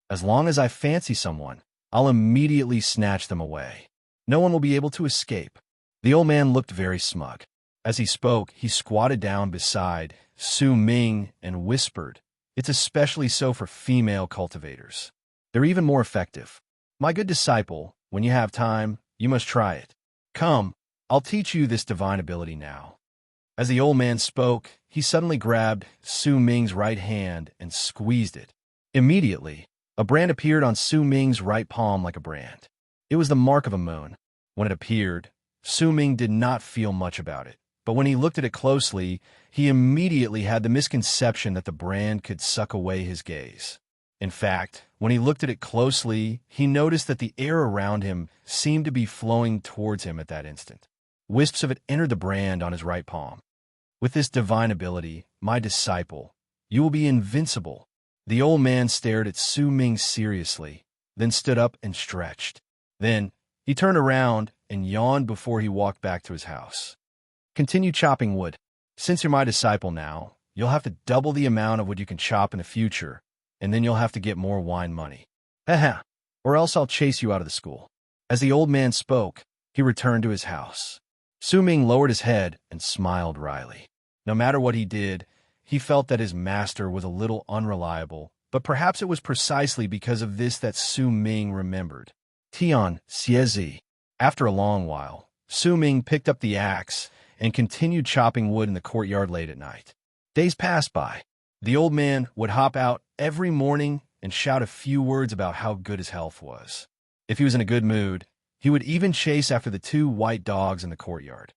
S1: As long as I fancy someone, I'll immediately snatch them away. No one will be able to escape. The old man looked very smug. As he spoke, he squatted down beside Su Ming and whispered, It's especially so for female cultivators. They're even more effective. My good disciple, when you have time, you must try it. Come, I'll teach you this divine ability now. As the old man spoke, he suddenly grabbed Su Ming's right hand and squeezed it. Immediately, a brand appeared on Su Ming's right palm like a brand. It was the mark of a moon. When it appeared, Su Ming did not feel much about it, but when he looked at it closely, he immediately had the misconception that the brand could suck away his gaze. In fact, when he looked at it closely, he noticed that the air around him seemed to be flowing towards him at that instant. Wisps of it entered the brand on his right palm. With this divine ability, my disciple, you will be invincible. The old man stared at Su Ming seriously, then stood up and stretched. Then, he turned around and yawned before he walked back to his house. Continue chopping wood. Since you're my disciple now, you'll have to double the amount of wood you can chop in the future, and then you'll have to get more wine money. Haha, or else I'll chase you out of the school. As the old man spoke, he returned to his house. Su Ming lowered his head and smiled wryly. No matter what he did, he felt that his master was a little unreliable, but perhaps it was precisely because of this that Su Ming remembered. Tian Xiezi. After a long while, Su Ming picked up the axe and continued chopping wood in the courtyard late at night. Days passed by. The old man would hop out every morning and shout a few words about how good his health was. If he was in a good mood, he would even chase after the two white dogs in the courtyard.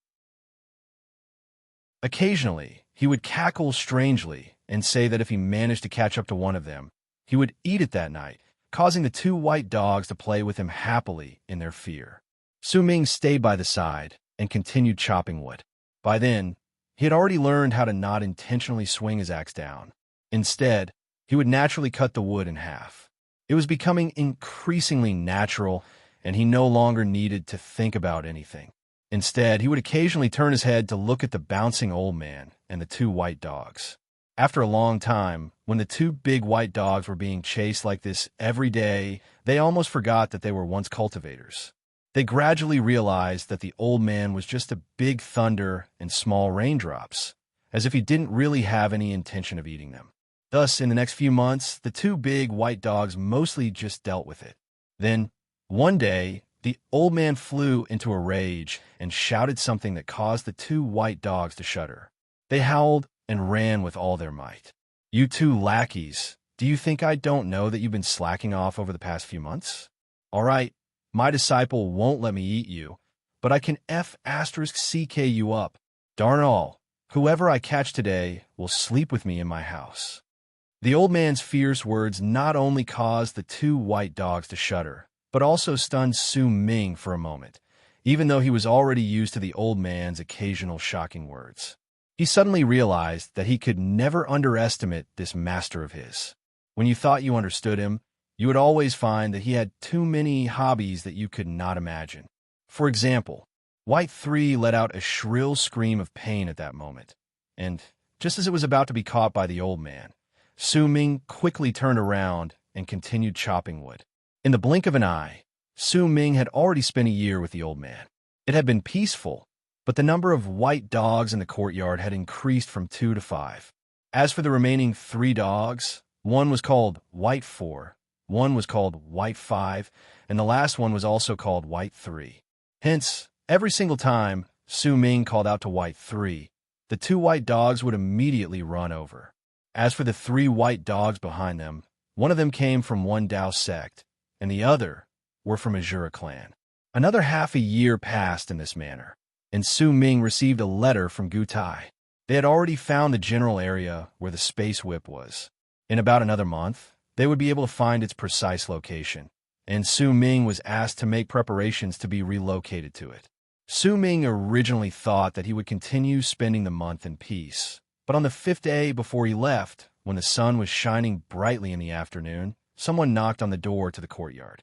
S1: Occasionally, he would cackle strangely and say that if he managed to catch up to one of them, he would eat it that night, causing the two white dogs to play with him happily in their fear. Su Ming stayed by the side and continued chopping wood. By then, he had already learned how to not intentionally swing his axe down. Instead, he would naturally cut the wood in half. It was becoming increasingly natural, and he no longer needed to think about anything. Instead, he would occasionally turn his head to look at the bouncing old man and the two white dogs. After a long time, when the two big white dogs were being chased like this every day, they almost forgot that they were once cultivators. They gradually realized that the old man was just a big thunder and small raindrops, as if he didn't really have any intention of eating them. Thus, in the next few months, the two big white dogs mostly just dealt with it. Then, one day, the old man flew into a rage and shouted something that caused the two white dogs to shudder. They howled and ran with all their might. You two lackeys, do you think I don't know that you've been slacking off over the past few months? All right, My disciple won't let me eat you, but I can *CK you up. Darn all, whoever I catch today will sleep with me in my house." The old man's fierce words not only caused the two white dogs to shudder, but also stunned Su Ming for a moment, even though he was already used to the old man's occasional shocking words. He suddenly realized that he could never underestimate this master of his. When you thought you understood him, you would always find that he had too many hobbies that you could not imagine. For example, White 3 let out a shrill scream of pain at that moment, and just as it was about to be caught by the old man, Su Ming quickly turned around and continued chopping wood. In the blink of an eye, Su Ming had already spent a year with the old man. It had been peaceful, but the number of white dogs in the courtyard had increased from 2 to 5. As for the remaining 3 dogs, one was called White 4, one was called White 5, and the last one was also called White 3. Hence, every single time Su Ming called out to White 3, the 2 white dogs would immediately run over. As for the 3 white dogs behind them, one of them came from one Dao sect, and the other were from Azura clan. Another half a year passed in this manner, and Su Ming received a letter from Gu Tai. They had already found the general area where the space whip was. In about another month, they would be able to find its precise location, and Su Ming was asked to make preparations to be relocated to it. Su Ming originally thought that he would continue spending the month in peace, but on the 5th day before he left, when the sun was shining brightly in the afternoon, someone knocked on the door to the courtyard.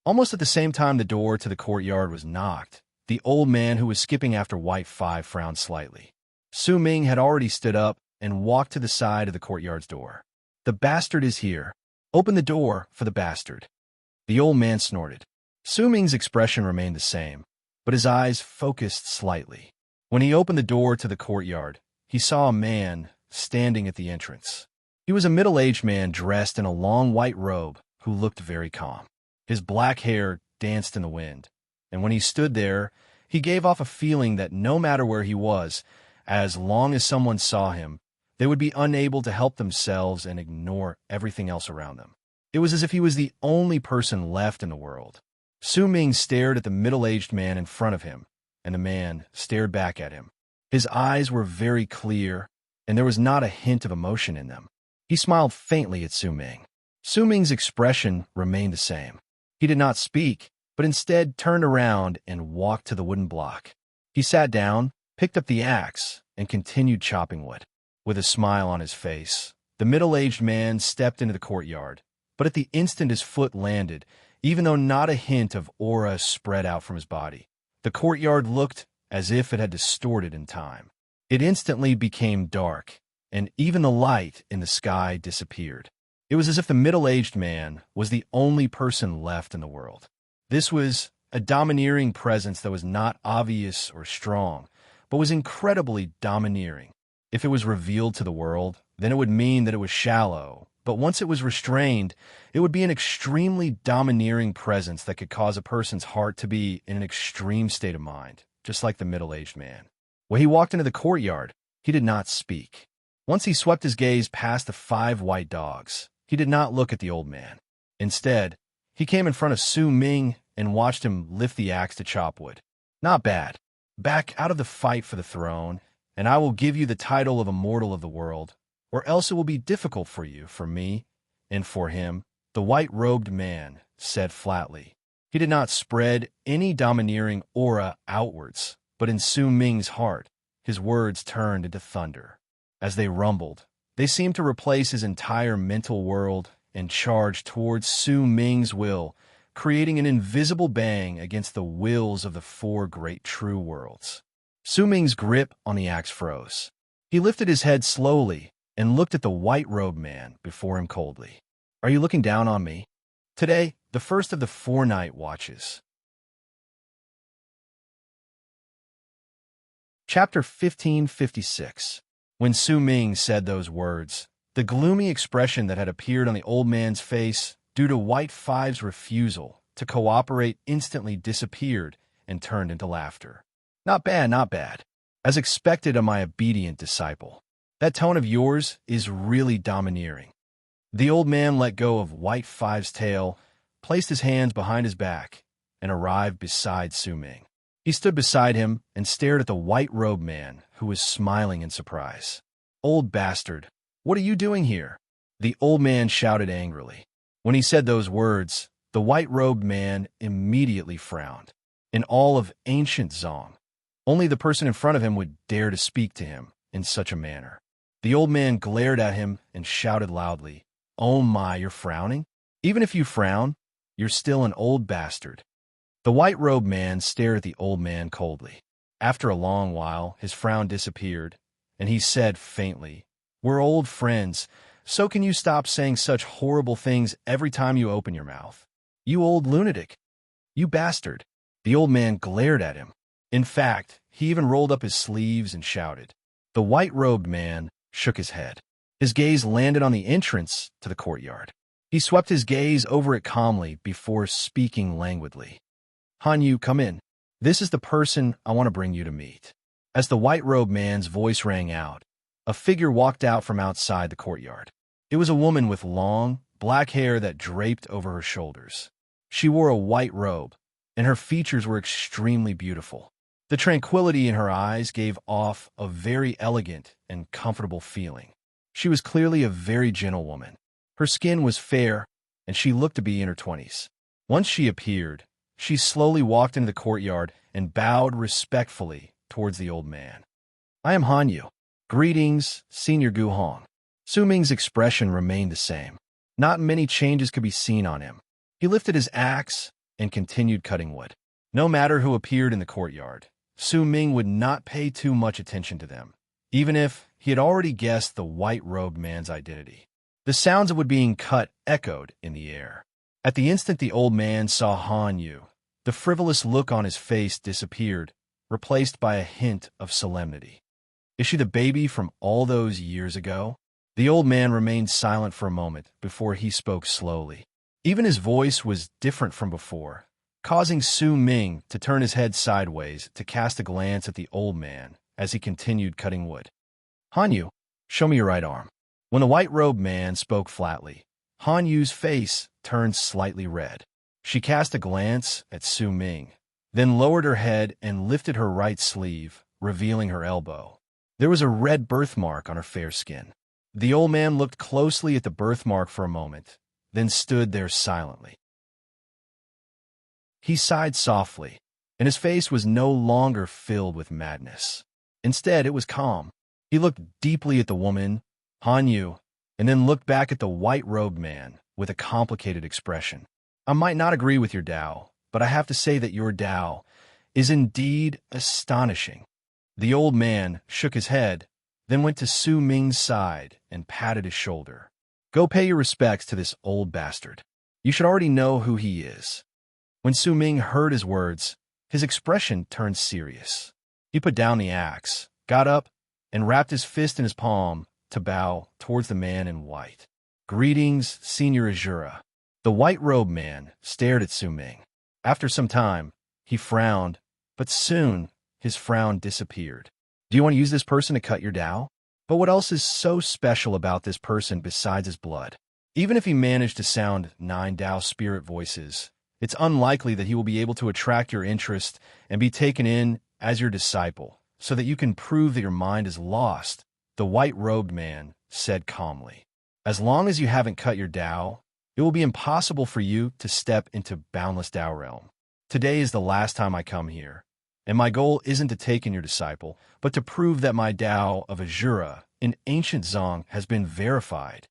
S1: Almost at the same time the door to the courtyard was knocked, the old man who was skipping after White 5 frowned slightly. Su Ming had already stood up and walked to the side of the courtyard's door. "The bastard is here. Open the door for the bastard." The old man snorted. Su Ming's expression remained the same, but his eyes focused slightly. When he opened the door to the courtyard, he saw a man standing at the entrance. He was a middle-aged man dressed in a long white robe who looked very calm. His black hair danced in the wind, and when he stood there, he gave off a feeling that no matter where he was, as long as someone saw him, they would be unable to help themselves and ignore everything else around them. It was as if he was the only person left in the world. Su Ming stared at the middle-aged man in front of him, and the man stared back at him. His eyes were very clear, and there was not a hint of emotion in them. He smiled faintly at Su Ming. Su Ming's expression remained the same. He did not speak, but instead turned around and walked to the wooden block. He sat down, picked up the axe, and continued chopping wood. With a smile on his face, the middle-aged man stepped into the courtyard, but at the instant his foot landed, even though not a hint of aura spread out from his body, the courtyard looked as if it had distorted in time. It instantly became dark, and even the light in the sky disappeared. It was as if the middle-aged man was the only person left in the world. This was a domineering presence that was not obvious or strong, but was incredibly domineering. If it was revealed to the world, then it would mean that it was shallow, but once it was restrained, it would be an extremely domineering presence that could cause a person's heart to be in an extreme state of mind, just like the middle-aged man. When he walked into the courtyard, he did not speak. Once he swept his gaze past the 5 white dogs, he did not look at the old man. Instead, he came in front of Su Ming and watched him lift the axe to chop wood. "Not bad. Back out of the fight for the throne, and I will give you the title of Immortal of the World, or else it will be difficult for you, for me, and for him," the white-robed man said flatly. He did not spread any domineering aura outwards, but in Su Ming's heart, his words turned into thunder. As they rumbled, they seemed to replace his entire mental world and charge towards Su Ming's will, creating an invisible bang against the wills of the 4 great true worlds. Su Ming's grip on the axe froze. He lifted his head slowly and looked at the white-robed man before him coldly. "Are you looking down on me? Today, the first of the 4 night watches." Chapter 1556. When Su Ming said those words, the gloomy expression that had appeared on the old man's face due to White 5's refusal to cooperate instantly disappeared and turned into laughter. "Not bad, not bad. As expected of my obedient disciple. That tone of yours is really domineering." The old man let go of White 5's tail, placed his hands behind his back, and arrived beside Su Ming. He stood beside him and stared at the white-robed man, who was smiling in surprise. "Old bastard, what are you doing here?" the old man shouted angrily. When he said those words, the white-robed man immediately frowned. In all of ancient Zong, only the person in front of him would dare to speak to him in such a manner. The old man glared at him and shouted loudly, "Oh my, you're frowning? Even if you frown, you're still an old bastard." The white-robed man stared at the old man coldly. After a long while, his frown disappeared, and he said faintly, "We're old friends, so can you stop saying such horrible things every time you open your mouth? You old lunatic! You bastard!" The old man glared at him. In fact, he even rolled up his sleeves and shouted. The white-robed man shook his head. His gaze landed on the entrance to the courtyard. He swept his gaze over it calmly before speaking languidly. "Han Yu, come in. This is the person I want to bring you to meet." As the white-robed man's voice rang out, a figure walked out from outside the courtyard. It was a woman with long, black hair that draped over her shoulders. She wore a white robe, and her features were extremely beautiful. The tranquility in her eyes gave off a very elegant and comfortable feeling. She was clearly a very gentle woman. Her skin was fair, and she looked to be in her 20s. Once she appeared, she slowly walked into the courtyard and bowed respectfully towards the old man. "I am Han Yu. Greetings, Senior Gu Hong." Su Ming's expression remained the same. Not many changes could be seen on him. He lifted his axe and continued cutting wood. No matter who appeared in the courtyard, Su Ming would not pay too much attention to them, even if he had already guessed the white-robed man's identity. The sounds of wood being cut echoed in the air. At the instant the old man saw Han Yu, the frivolous look on his face disappeared, replaced by a hint of solemnity. "Is she the baby from all those years ago?" The old man remained silent for a moment before he spoke slowly. Even his voice was different from before, causing Su Ming to turn his head sideways to cast a glance at the old man as he continued cutting wood. "Han Yu, show me your right arm." When the white-robed man spoke flatly, Han Yu's face turned slightly red. She cast a glance at Su Ming, then lowered her head and lifted her right sleeve, revealing her elbow. There was a red birthmark on her fair skin. The old man looked closely at the birthmark for a moment, then stood there silently. He sighed softly, and his face was no longer filled with madness. Instead, it was calm. He looked deeply at the woman, Han Yu, and then looked back at the white-robed man with a complicated expression. "I might not agree with your Tao, but I have to say that your Tao is indeed astonishing." The old man shook his head, then went to Su Ming's side and patted his shoulder. "Go pay your respects to this old bastard. You should already know who he is." When Su Ming heard his words, his expression turned serious. He put down the axe, got up, and wrapped his fist in his palm to bow towards the man in white. "Greetings, Senior Azura." The white-robed man stared at Su Ming. After some time, he frowned, but soon his frown disappeared. "Do you want to use this person to cut your Tao? But what else is so special about this person besides his blood? Even if he managed to sound 9 Tao spirit voices, it's unlikely that he will be able to attract your interest and be taken in as your disciple, so that you can prove that your mind is lost," the white-robed man said calmly. "As long as you haven't cut your Tao, it will be impossible for you to step into boundless Tao realm. Today is the last time I come here, and my goal isn't to take in your disciple, but to prove that my Tao of Azura in ancient Zong has been verified.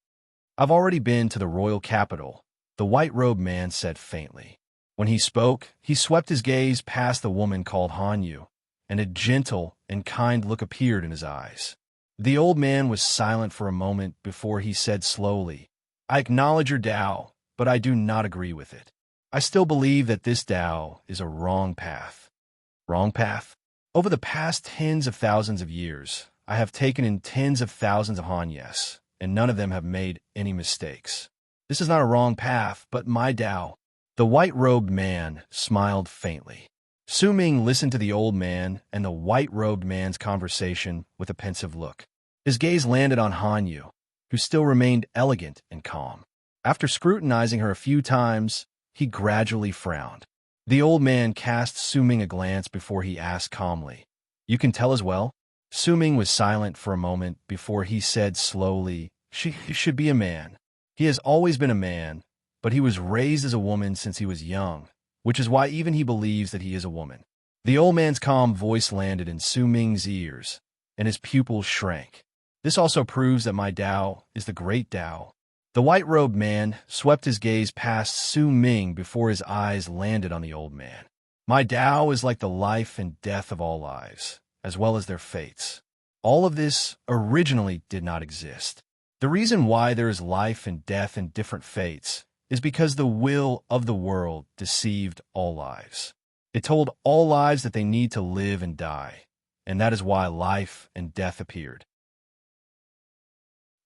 S1: I've already been to the royal capital," the white-robed man said faintly. When he spoke, he swept his gaze past the woman called Han Yu, and a gentle and kind look appeared in his eyes. The old man was silent for a moment before he said slowly, "I acknowledge your Tao, but I do not agree with it. I still believe that this Tao is a wrong path." "Wrong path?" "Over the past tens of thousands of years, I have taken in tens of thousands of Hanyas, and none of them have made any mistakes. This is not a wrong path, but my Tao." The white-robed man smiled faintly. Su Ming listened to the old man and the white-robed man's conversation with a pensive look. His gaze landed on Han Yu, who still remained elegant and calm. After scrutinizing her a few times, he gradually frowned. The old man cast Su-ming a glance before he asked calmly, "You can tell as well?" Su-ming was silent for a moment before he said slowly, "She should be a man. He has always been a man, but he was raised as a woman since he was young, which is why even he believes that he is a woman." The old man's calm voice landed in Su-ming's ears, and his pupils shrank. "This also proves that my Tao is the great Tao." The white-robed man swept his gaze past Su-ming before his eyes landed on the old man. "My Tao is like the life and death of all lives, as well as their fates. All of this originally did not exist. The reason why there is life and death and different fates is because the will of the world deceived all lives. It told all lives that they need to live and die, and that is why life and death appeared.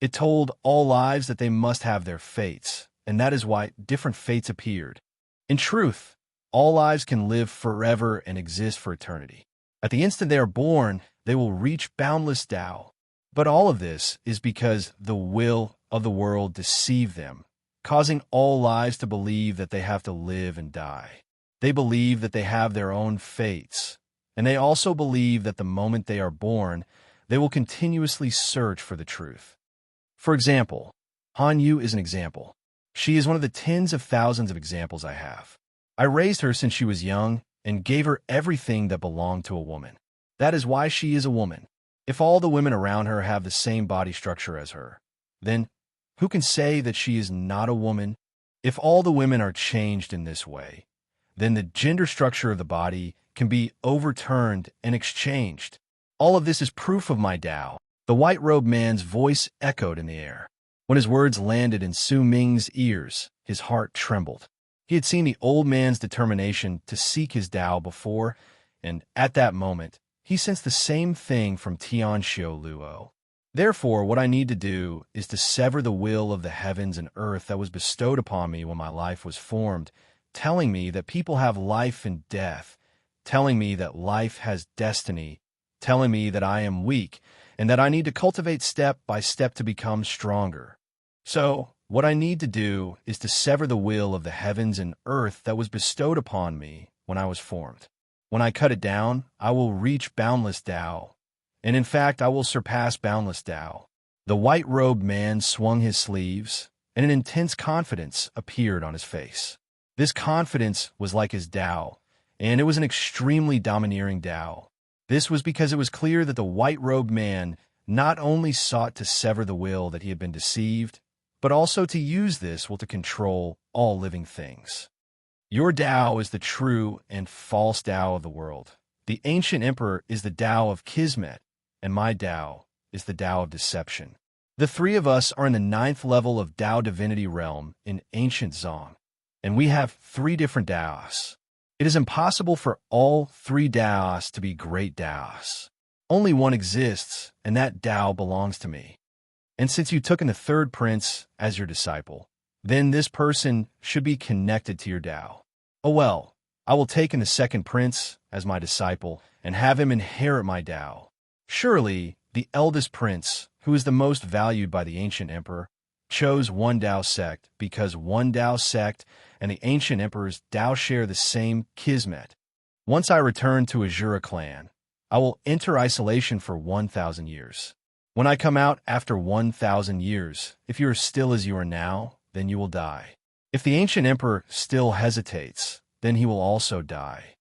S1: It told all lives that they must have their fates, and that is why different fates appeared. In truth, all lives can live forever and exist for eternity. At the instant they are born, they will reach boundless Tao. But all of this is because the will of the world deceived them, causing all lives to believe that they have to live and die. They believe that they have their own fates, and they also believe that the moment they are born, they will continuously search for the truth. For example, Han Yu is an example. She is one of the tens of thousands of examples I have. I raised her since she was young and gave her everything that belonged to a woman. That is why she is a woman. If all the women around her have the same body structure as her, then who can say that she is not a woman? If all the women are changed in this way, then the gender structure of the body can be overturned and exchanged. All of this is proof of my Tao. The white-robed man's voice echoed in the air. When his words landed in Su-ming's ears, his heart trembled. He had seen the old man's determination to seek his Tao before, and at that moment, he sensed the same thing from Tianxiu Luo. Therefore, what I need to do is to sever the will of the heavens and earth that was bestowed upon me when my life was formed, telling me that people have life and death, telling me that life has destiny, telling me that I am weak, and that I need to cultivate step by step to become stronger. So, what I need to do is to sever the will of the heavens and earth that was bestowed upon me when I was formed. When I cut it down, I will reach boundless Tao, and in fact, I will surpass boundless Tao. The white-robed man swung his sleeves, and an intense confidence appeared on his face. This confidence was like his Tao, and it was an extremely domineering Tao. This was because it was clear that the white-robed man not only sought to sever the will that he had been deceived, but also to use this will to control all living things. Your Tao is the true and false Tao of the world. The ancient emperor is the Tao of Kismet, and my Tao is the Tao of deception. The three of us are in the 9th level of Tao divinity realm in ancient Zong, and we have 3 different Taos. It is impossible for all 3 Taos to be great Taos. Only one exists, and that Tao belongs to me. And since you took in the 3rd prince as your disciple, then this person should be connected to your Tao. Oh well, I will take in the 2nd prince as my disciple and have him inherit my Tao. Surely, the eldest prince, who is the most valued by the ancient emperor, chose one Tao sect because one Tao sect and the ancient emperor's Tao share the same Kismet. Once I return to Azura clan, I will enter isolation for 1,000 years. When I come out after 1,000 years, if you are still as you are now, then you will die. If the ancient emperor still hesitates, then he will also die.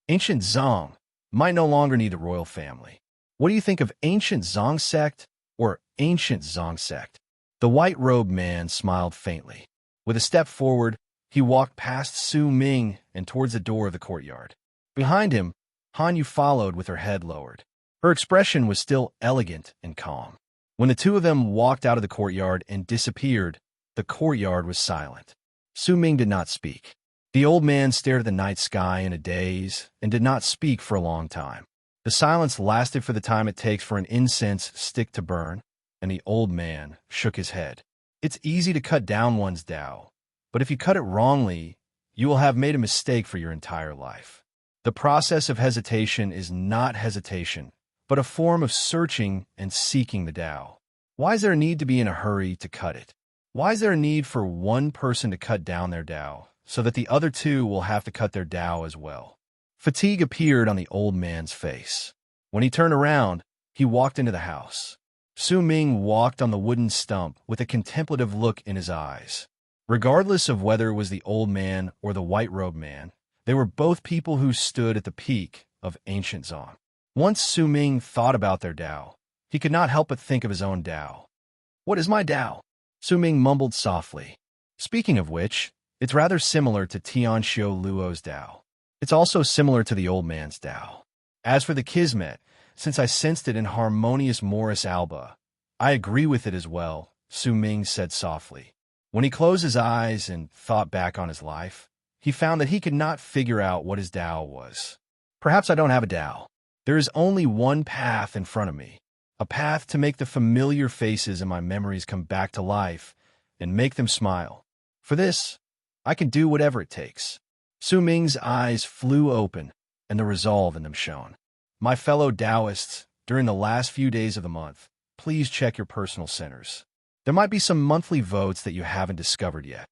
S1: Ancient Zong might no longer need the royal family. What do you think of ancient Zong sect or ancient Zong sect? The white-robed man smiled faintly. With a step forward, he walked past Su-ming and towards the door of the courtyard. Behind him, Han Yu followed with her head lowered. Her expression was still elegant and calm. When the two of them walked out of the courtyard and disappeared, the courtyard was silent. Su-ming did not speak. The old man stared at the night sky in a daze and did not speak for a long time. The silence lasted for the time it takes for an incense stick to burn, and the old man shook his head. It's easy to cut down one's Tao, but if you cut it wrongly, you will have made a mistake for your entire life. The process of hesitation is not hesitation, but a form of searching and seeking the Tao. Why is there a need to be in a hurry to cut it? Why is there a need for one person to cut down their Tao, so that the other two will have to cut their Tao as well? Fatigue appeared on the old man's face. When he turned around, he walked into the house. Su Ming walked on the wooden stump with a contemplative look in his eyes. Regardless of whether it was the old man or the white-robed man, they were both people who stood at the peak of ancient Zong. Once Su Ming thought about their Tao, he could not help but think of his own Tao. "What is my Tao?" Su Ming mumbled softly. "Speaking of which, it's rather similar to Tianxiu Luo's Tao. It's also similar to the old man's Tao. As for the Kismet, since I sensed it in harmonious Morris Alba, I agree with it as well," Su Ming said softly. When he closed his eyes and thought back on his life, he found that he could not figure out what his Tao was. "Perhaps I don't have a Tao. There is only one path in front of me, a path to make the familiar faces in my memories come back to life and make them smile. For this, I can do whatever it takes." Su Ming's eyes flew open, and the resolve in them shone. "My fellow Taoists, during the last few days of the month, please check your personal centers. There might be some monthly votes that you haven't discovered yet."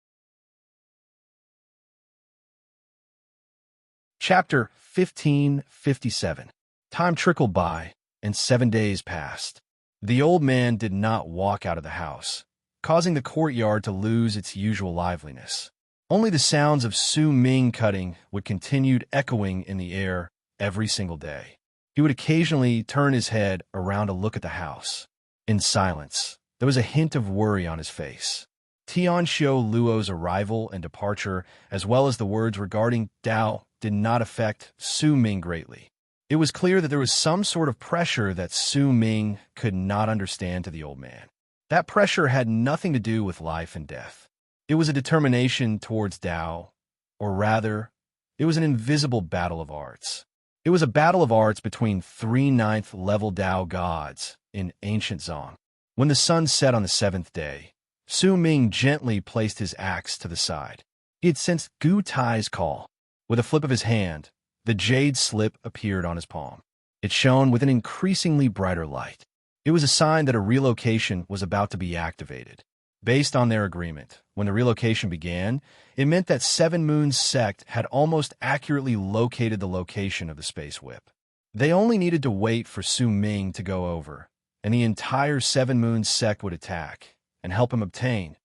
S1: Chapter 1557. Time trickled by, and 7 days passed. The old man did not walk out of the house, causing the courtyard to lose its usual liveliness. Only the sounds of Su Ming cutting would continue echoing in the air every single day. He would occasionally turn his head around to look at the house. In silence, there was a hint of worry on his face. Tianxiu Luo's arrival and departure, as well as the words regarding Tao, did not affect Su Ming greatly. It was clear that there was some sort of pressure that Su Ming could not understand to the old man. That pressure had nothing to do with life and death. It was a determination towards Tao, or rather, it was an invisible battle of arts. It was a battle of arts between 3 9th-level Tao gods in ancient Zong. When the sun set on the 7th day, Su Ming gently placed his axe to the side. He had sensed Gu Tai's call. With a flip of his hand, the jade slip appeared on his palm. It shone with an increasingly brighter light. It was a sign that a relocation was about to be activated. Based on their agreement, when the relocation began, it meant that Seven Moons Sect had almost accurately located the location of the Space Whip. They only needed to wait for Su Ming to go over, and the entire Seven Moons Sect would attack and help him obtain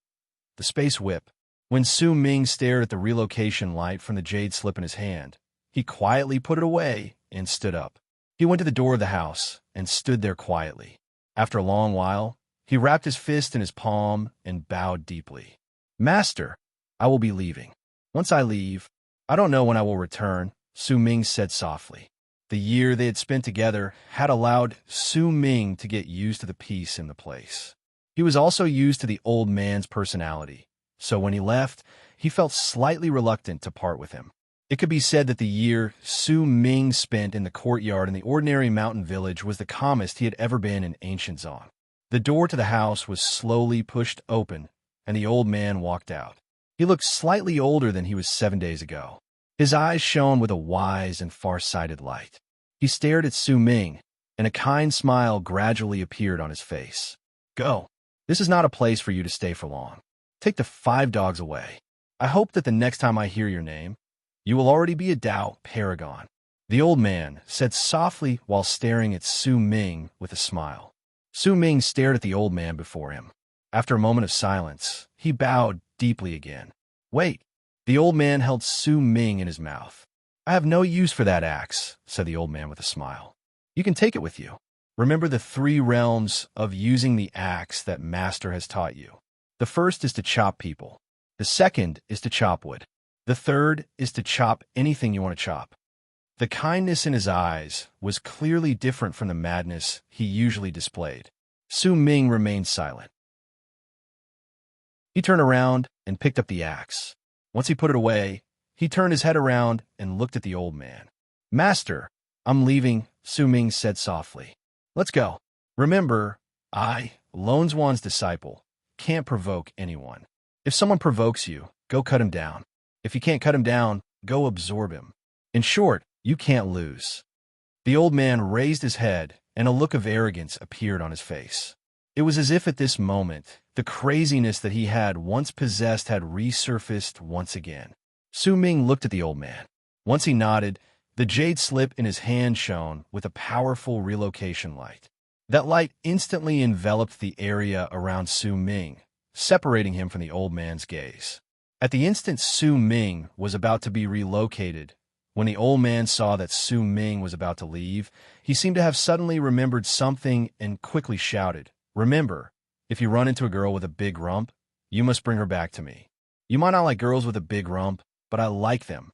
S1: the Space Whip. When Su Ming stared at the relocation light from the jade slip in his hand, he quietly put it away and stood up. He went to the door of the house and stood there quietly. After a long while, he wrapped his fist in his palm and bowed deeply. "Master, I will be leaving. Once I leave, I don't know when I will return," Su Ming said softly. The year they had spent together had allowed Su Ming to get used to the peace in the place. He was also used to the old man's personality, so when he left, he felt slightly reluctant to part with him. It could be said that the year Su Ming spent in the courtyard in the ordinary mountain village was the calmest he had ever been in ancient Zong. The door to the house was slowly pushed open, and the old man walked out. He looked slightly older than he was 7 days ago. His eyes shone with a wise and far-sighted light. He stared at Su Ming, and a kind smile gradually appeared on his face. "Go. This is not a place for you to stay for long. Take the 5 dogs away. I hope that the next time I hear your name, you will already be a Tao paragon." The old man said softly while staring at Su Ming with a smile. Su Ming stared at the old man before him. After a moment of silence, he bowed deeply again. "Wait." The old man held Su Ming in his mouth. "I have no use for that axe," said the old man with a smile. "You can take it with you. Remember the 3 realms of using the axe that Master has taught you. The first is to chop people. The second is to chop wood. The third is to chop anything you want to chop." The kindness in his eyes was clearly different from the madness he usually displayed. Su Ming remained silent. He turned around and picked up the axe. Once he put it away, he turned his head around and looked at the old man. "Master, I'm leaving," Su Ming said softly. "Let's go. Remember, I, Lone Zwan's disciple, can't provoke anyone. If someone provokes you, go cut him down. If you can't cut him down, go absorb him. In short, you can't lose." The old man raised his head, and a look of arrogance appeared on his face. It was as if at this moment The craziness that he had once possessed had resurfaced once again. Su Ming looked at the old man. Once he nodded, the jade slip in his hand shone with a powerful relocation light. That light instantly enveloped the area around Su Ming, separating him from the old man's gaze. At the instant Su Ming was about to be relocated, when the old man saw that Su Ming was about to leave, he seemed to have suddenly remembered something and quickly shouted, "Remember, if you run into a girl with a big rump, you must bring her back to me. You might not like girls with a big rump, but I like them."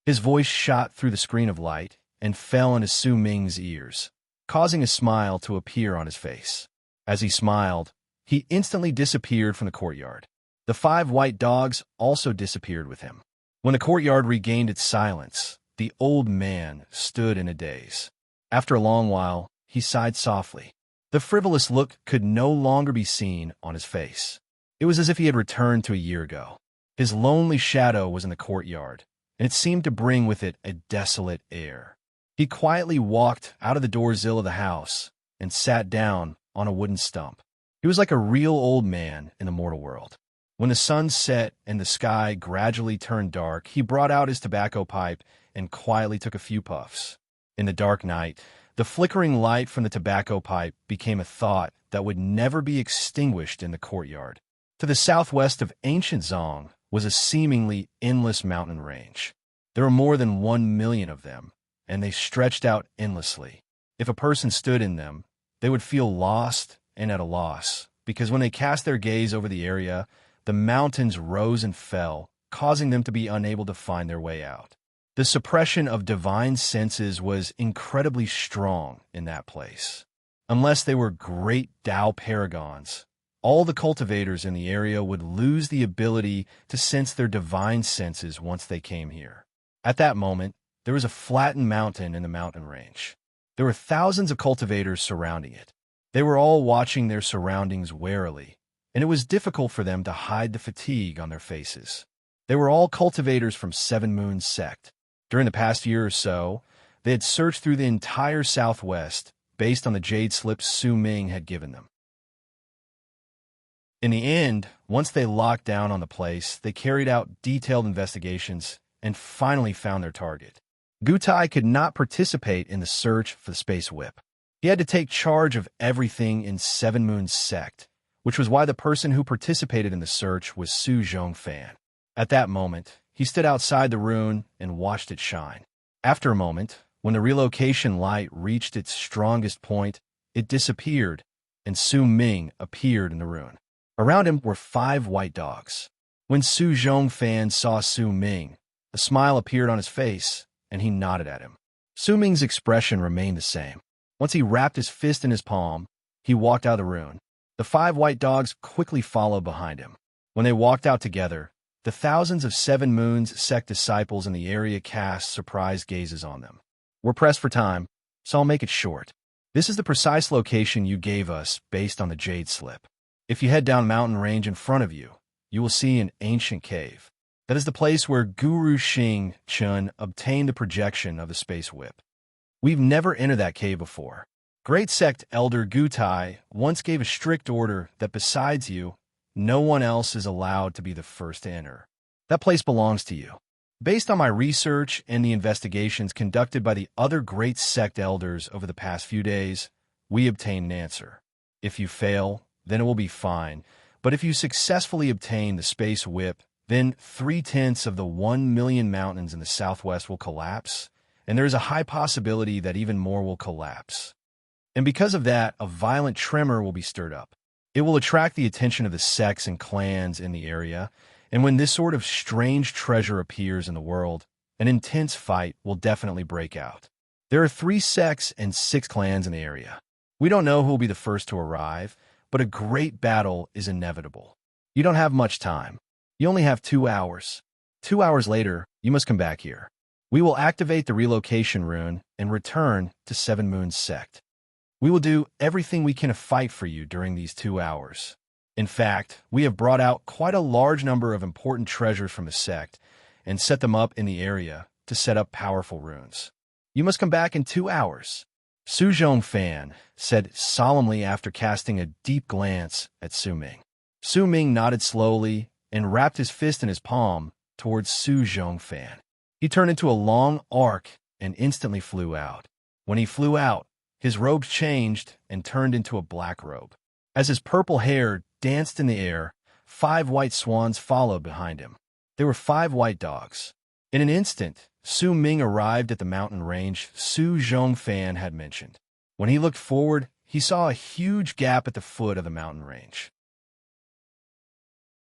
S1: His voice shot through the screen of light and fell into Su Ming's ears, causing a smile to appear on his face. As he smiled, he instantly disappeared from the courtyard. The 5 white dogs also disappeared with him. When the courtyard regained its silence, the old man stood in a daze. After a long while, he sighed softly. The frivolous look could no longer be seen on his face. It was as if he had returned to a year ago. His lonely shadow was in the courtyard, and it seemed to bring with it a desolate air. He quietly walked out of the doorsill of the house and sat down on a wooden stump. He was like a real old man in the mortal world. When the sun set and the sky gradually turned dark, he brought out his tobacco pipe and quietly took a few puffs. In the dark night, the flickering light from the tobacco pipe became a thought that would never be extinguished in the courtyard. To the southwest of ancient Zong was a seemingly endless mountain range. There were more than 1 million of them, and they stretched out endlessly. If a person stood in them, they would feel lost and at a loss, because when they cast their gaze over the area, the mountains rose and fell, causing them to be unable to find their way out. The suppression of divine senses was incredibly strong in that place. Unless they were great Tao paragons, all the cultivators in the area would lose the ability to sense their divine senses once they came here. At that moment, there was a flattened mountain in the mountain range. There were thousands of cultivators surrounding it. They were all watching their surroundings warily, and it was difficult for them to hide the fatigue on their faces. They were all cultivators from Seven Moons sect. During the past year or so, they had searched through the entire southwest based on the jade slips Su Ming had given them. In the end, once they locked down on the place, they carried out detailed investigations and finally found their target. Gutai could not participate in the search for the space whip. He had to take charge of everything in Seven Moons sect, which was why the person who participated in the search was Su Zhongfan. At that moment, he stood outside the rune and watched it shine. After a moment, when the relocation light reached its strongest point, it disappeared, and Su Ming appeared in the rune. Around him were 5 white dogs. When Su Zhongfan saw Su Ming, a smile appeared on his face, and he nodded at him. Su Ming's expression remained the same. Once he wrapped his fist in his palm, he walked out of the rune. The 5 white dogs quickly followed behind him. When they walked out together, the thousands of Seven Moons sect disciples in the area cast surprised gazes on them. We're pressed for time, so I'll make it short. This is the precise location you gave us based on the jade slip. If you head down mountain range in front of you, you will see an ancient cave. That is the place where Guru Xing Chun obtained the projection of the space whip. We've never entered that cave before. Great sect elder Gutai once gave a strict order that besides you, no one else is allowed to be the first to enter. That place belongs to you. Based on my research and the investigations conducted by the other great sect elders over the past few days, we obtained an answer. If you fail, then it will be fine. But if you successfully obtain the space whip, then 3/10 of the 1 million mountains in the southwest will collapse, and there is a high possibility that even more will collapse. And because of that, a violent tremor will be stirred up. It will attract the attention of the sects and clans in the area, and when this sort of strange treasure appears in the world, an intense fight will definitely break out. There are 3 sects and 6 clans in the area. We don't know who will be the first to arrive, but a great battle is inevitable. You don't have much time. You only have 2 hours. 2 hours later, you must come back here. We will activate the relocation rune and return to Seven Moons sect. We will do everything we can to fight for you during these 2 hours. In fact, we have brought out quite a large number of important treasures from the sect and set them up in the area to set up powerful runes. You must come back in 2 hours. Su Zhongfan said solemnly after casting a deep glance at Su Ming. Su Ming nodded slowly and wrapped his fist in his palm towards Su Zhongfan. He turned into a long arc and instantly flew out. When he flew out, his robes changed and turned into a black robe. As his purple hair danced in the air, 5 white swans followed behind him. They were 5 white dogs. In an instant, Su Ming arrived at the mountain range Su Zhongfan had mentioned. When he looked forward, he saw a huge gap at the foot of the mountain range.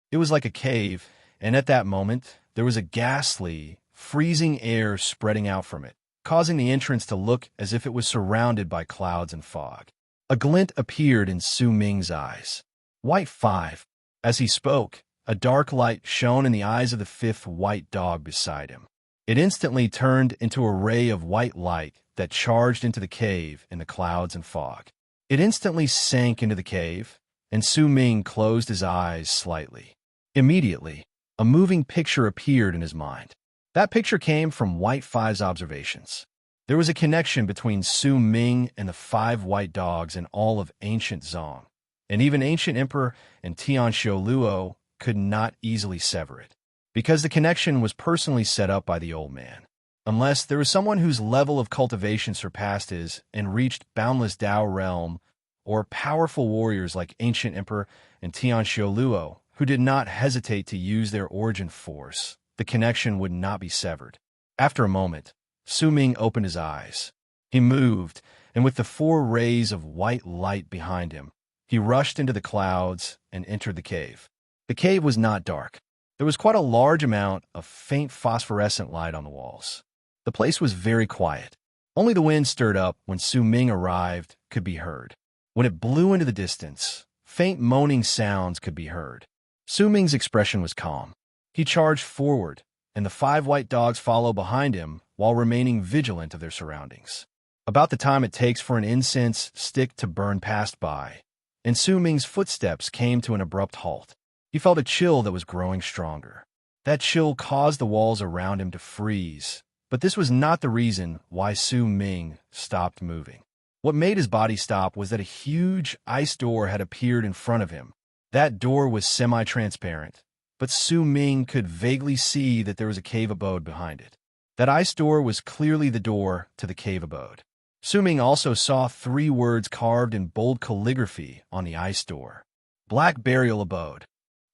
S1: It was like a cave, and at that moment, there was a ghastly, freezing air spreading out from it, causing the entrance to look as if it was surrounded by clouds and fog. A glint appeared in Su Ming's eyes. White 5. As he spoke, a dark light shone in the eyes of the 5th white dog beside him. It instantly turned into a ray of white light that charged into the cave in the clouds and fog. It instantly sank into the cave, and Su Ming closed his eyes slightly. Immediately, a moving picture appeared in his mind. That picture came from White 5's observations. There was a connection between Su Ming and the 5 white dogs in all of ancient Zong, and even ancient Emperor and Tianxiu Luo could not easily sever it, because the connection was personally set up by the old man. Unless there was someone whose level of cultivation surpassed his and reached boundless Dao realm, or powerful warriors like ancient Emperor and Tianxiu Luo, who did not hesitate to use their origin force, the connection would not be severed. After a moment, Su Ming opened his eyes. He moved, and with the 4 rays of white light behind him, he rushed into the clouds and entered the cave. The cave was not dark. There was quite a large amount of faint phosphorescent light on the walls. The place was very quiet. Only the wind stirred up when Su Ming arrived could be heard. When it blew into the distance, faint moaning sounds could be heard. Su Ming's expression was calm. He charged forward, and the 5 white dogs followed behind him while remaining vigilant of their surroundings. About the time it takes for an incense stick to burn passed by, and Su Ming's footsteps came to an abrupt halt. He felt a chill that was growing stronger. That chill caused the walls around him to freeze, but this was not the reason why Su Ming stopped moving. What made his body stop was that a huge ice door had appeared in front of him. That door was semi-transparent, but Su Ming could vaguely see that there was a cave abode behind it. That ice door was clearly the door to the cave abode. Su Ming also saw 3 words carved in bold calligraphy on the ice door. Black Burial Abode.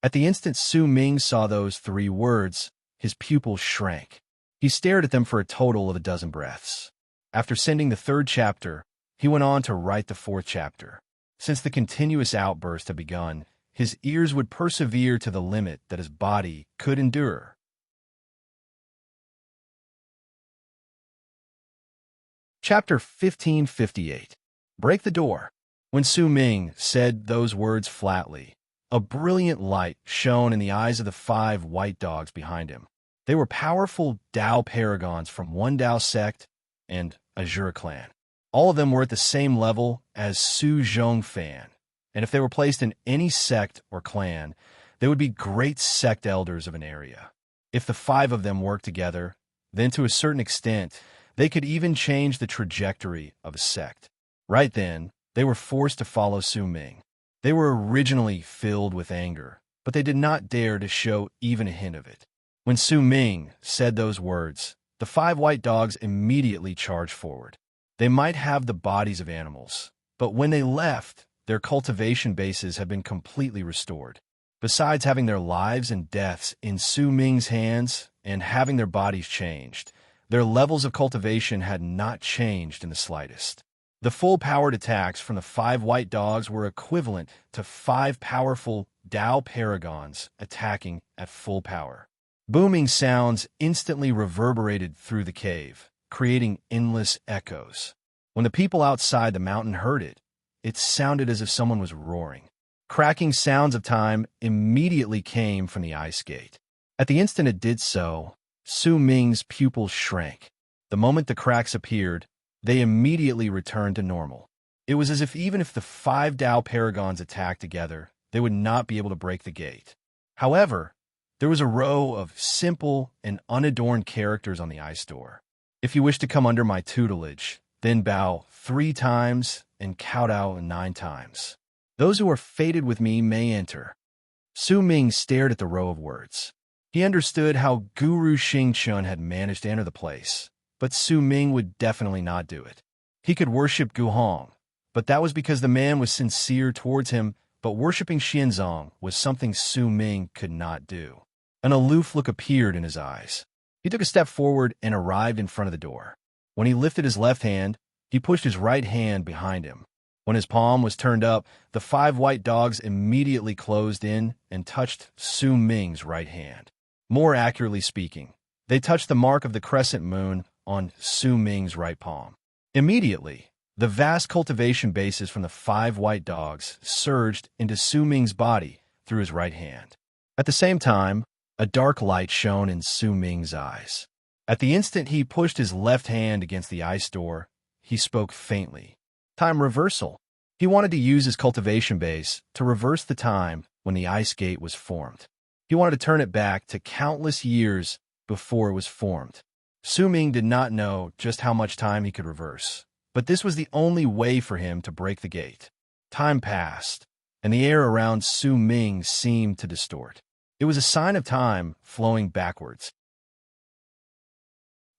S1: At the instant Su Ming saw those 3 words, his pupils shrank. He stared at them for a total of 12 breaths. After sending the 3rd chapter, he went on to write the 4th chapter. Since the continuous outburst had begun, his ears would persevere to the limit that his body could endure. Chapter 1558. Break the Door. When Su Ming said those words flatly, a brilliant light shone in the eyes of the 5 white dogs behind him. They were powerful Dao paragons from one Dao sect and Azure clan. All of them were at the same level as Su Zhongfan, and if they were placed in any sect or clan, they would be great sect elders of an area. If the 5 of them worked together, then to a certain extent, they could even change the trajectory of a sect. Right then, they were forced to follow Su Ming. They were originally filled with anger, but they did not dare to show even a hint of it. When Su Ming said those words, the 5 white dogs immediately charged forward. They might have the bodies of animals, but when they left, their cultivation bases had been completely restored. Besides having their lives and deaths in Su Ming's hands and having their bodies changed, their levels of cultivation had not changed in the slightest. The full-powered attacks from the 5 white dogs were equivalent to 5 powerful Dao paragons attacking at full power. Booming sounds instantly reverberated through the cave, creating endless echoes. When the people outside the mountain heard it, it sounded as if someone was roaring. Cracking sounds of time immediately came from the ice gate. At the instant it did so, Su Ming's pupils shrank. The moment the cracks appeared, they immediately returned to normal. It was as if even if the 5 Dao paragons attacked together, they would not be able to break the gate. However, there was a row of simple and unadorned characters on the ice door. If you wish to come under my tutelage, then bow 3 times and kowtow 9 times. Those who are fated with me may enter. Su Ming stared at the row of words. He understood how Guru Xingchun had managed to enter the place, but Su Ming would definitely not do it. He could worship Gu Hong, but that was because the man was sincere towards him, but worshipping Xianzong was something Su Ming could not do. An aloof look appeared in his eyes. He took a step forward and arrived in front of the door. When he lifted his left hand, he pushed his right hand behind him. When his palm was turned up, the 5 white dogs immediately closed in and touched Su Ming's right hand. More accurately speaking, they touched the mark of the crescent moon on Su Ming's right palm. Immediately, the vast cultivation bases from the 5 white dogs surged into Su Ming's body through his right hand. At the same time, a dark light shone in Su Ming's eyes. At the instant he pushed his left hand against the ice door, he spoke faintly. Time reversal. He wanted to use his cultivation base to reverse the time when the ice gate was formed. He wanted to turn it back to countless years before it was formed. Su Ming did not know just how much time he could reverse, but this was the only way for him to break the gate. Time passed, and the air around Su Ming seemed to distort. It was a sign of time flowing backwards.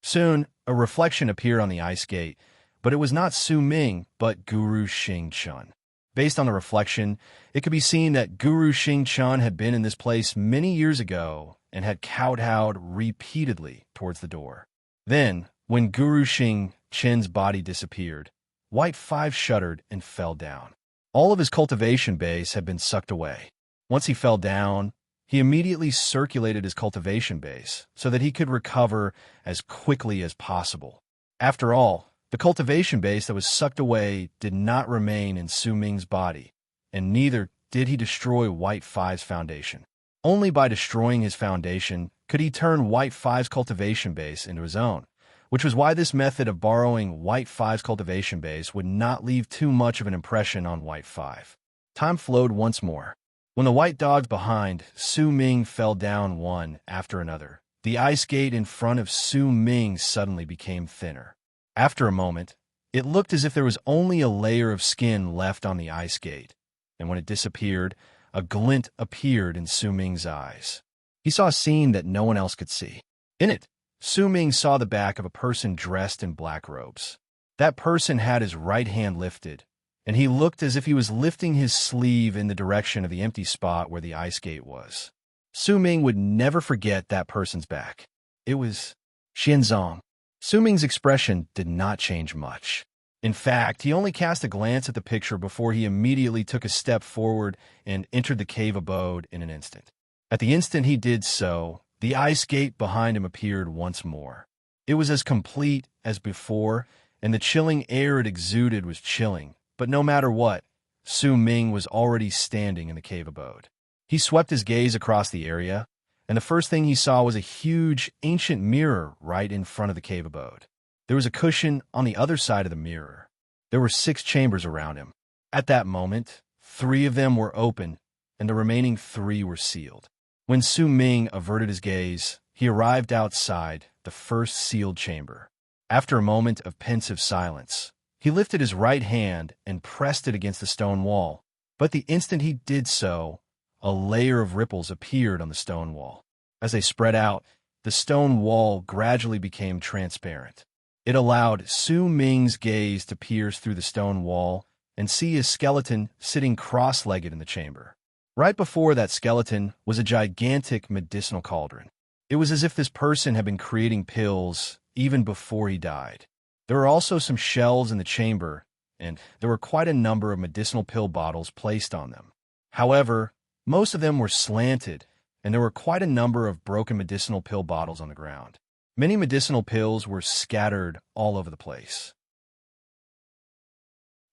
S1: Soon, a reflection appeared on the ice gate, but it was not Su Ming, but Guru Xingchun. Based on the reflection, it could be seen that Guru Xingchun had been in this place many years ago and had kowtowed repeatedly towards the door. Then, when Guru Xingchun's body disappeared, White 5 shuddered and fell down. All of his cultivation base had been sucked away. Once he fell down, he immediately circulated his cultivation base so that he could recover as quickly as possible. After all, the cultivation base that was sucked away did not remain in Su Ming's body, and neither did he destroy White 5's foundation. Only by destroying his foundation could he turn White 5's cultivation base into his own, which was why this method of borrowing White 5's cultivation base would not leave too much of an impression on White 5. Time flowed once more. When the white dogs behind Su Ming fell down one after another, the ice gate in front of Su Ming suddenly became thinner. After a moment, it looked as if there was only a layer of skin left on the ice gate, and when it disappeared, a glint appeared in Su Ming's eyes. He saw a scene that no one else could see. In it, Su Ming saw the back of a person dressed in black robes. That person had his right hand lifted, and he looked as if he was lifting his sleeve in the direction of the empty spot where the ice gate was. Su Ming would never forget that person's back. It was Xianzong. Su Ming's expression did not change much. In fact, he only cast a glance at the picture before he immediately took a step forward and entered the cave abode in an instant. At the instant he did so, the ice gate behind him appeared once more. It was as complete as before, and the chilling air it exuded was chilling, but no matter what, Su Ming was already standing in the cave abode. He swept his gaze across the area, and the first thing he saw was a huge, ancient mirror right in front of the cave abode. There was a cushion on the other side of the mirror. There were 6 chambers around him. At that moment, 3 of them were open, and the remaining 3 were sealed. When Su Ming averted his gaze, he arrived outside the first sealed chamber. After a moment of pensive silence, he lifted his right hand and pressed it against the stone wall. But the instant he did so, a layer of ripples appeared on the stone wall. As they spread out, the stone wall gradually became transparent. It allowed Su Ming's gaze to pierce through the stone wall and see his skeleton sitting cross-legged in the chamber. Right before that skeleton was a gigantic medicinal cauldron. It was as if this person had been creating pills even before he died. There were also some shelves in the chamber, and there were quite a number of medicinal pill bottles placed on them. However, most of them were slanted, and there were quite a number of broken medicinal pill bottles on the ground. Many medicinal pills were scattered all over the place.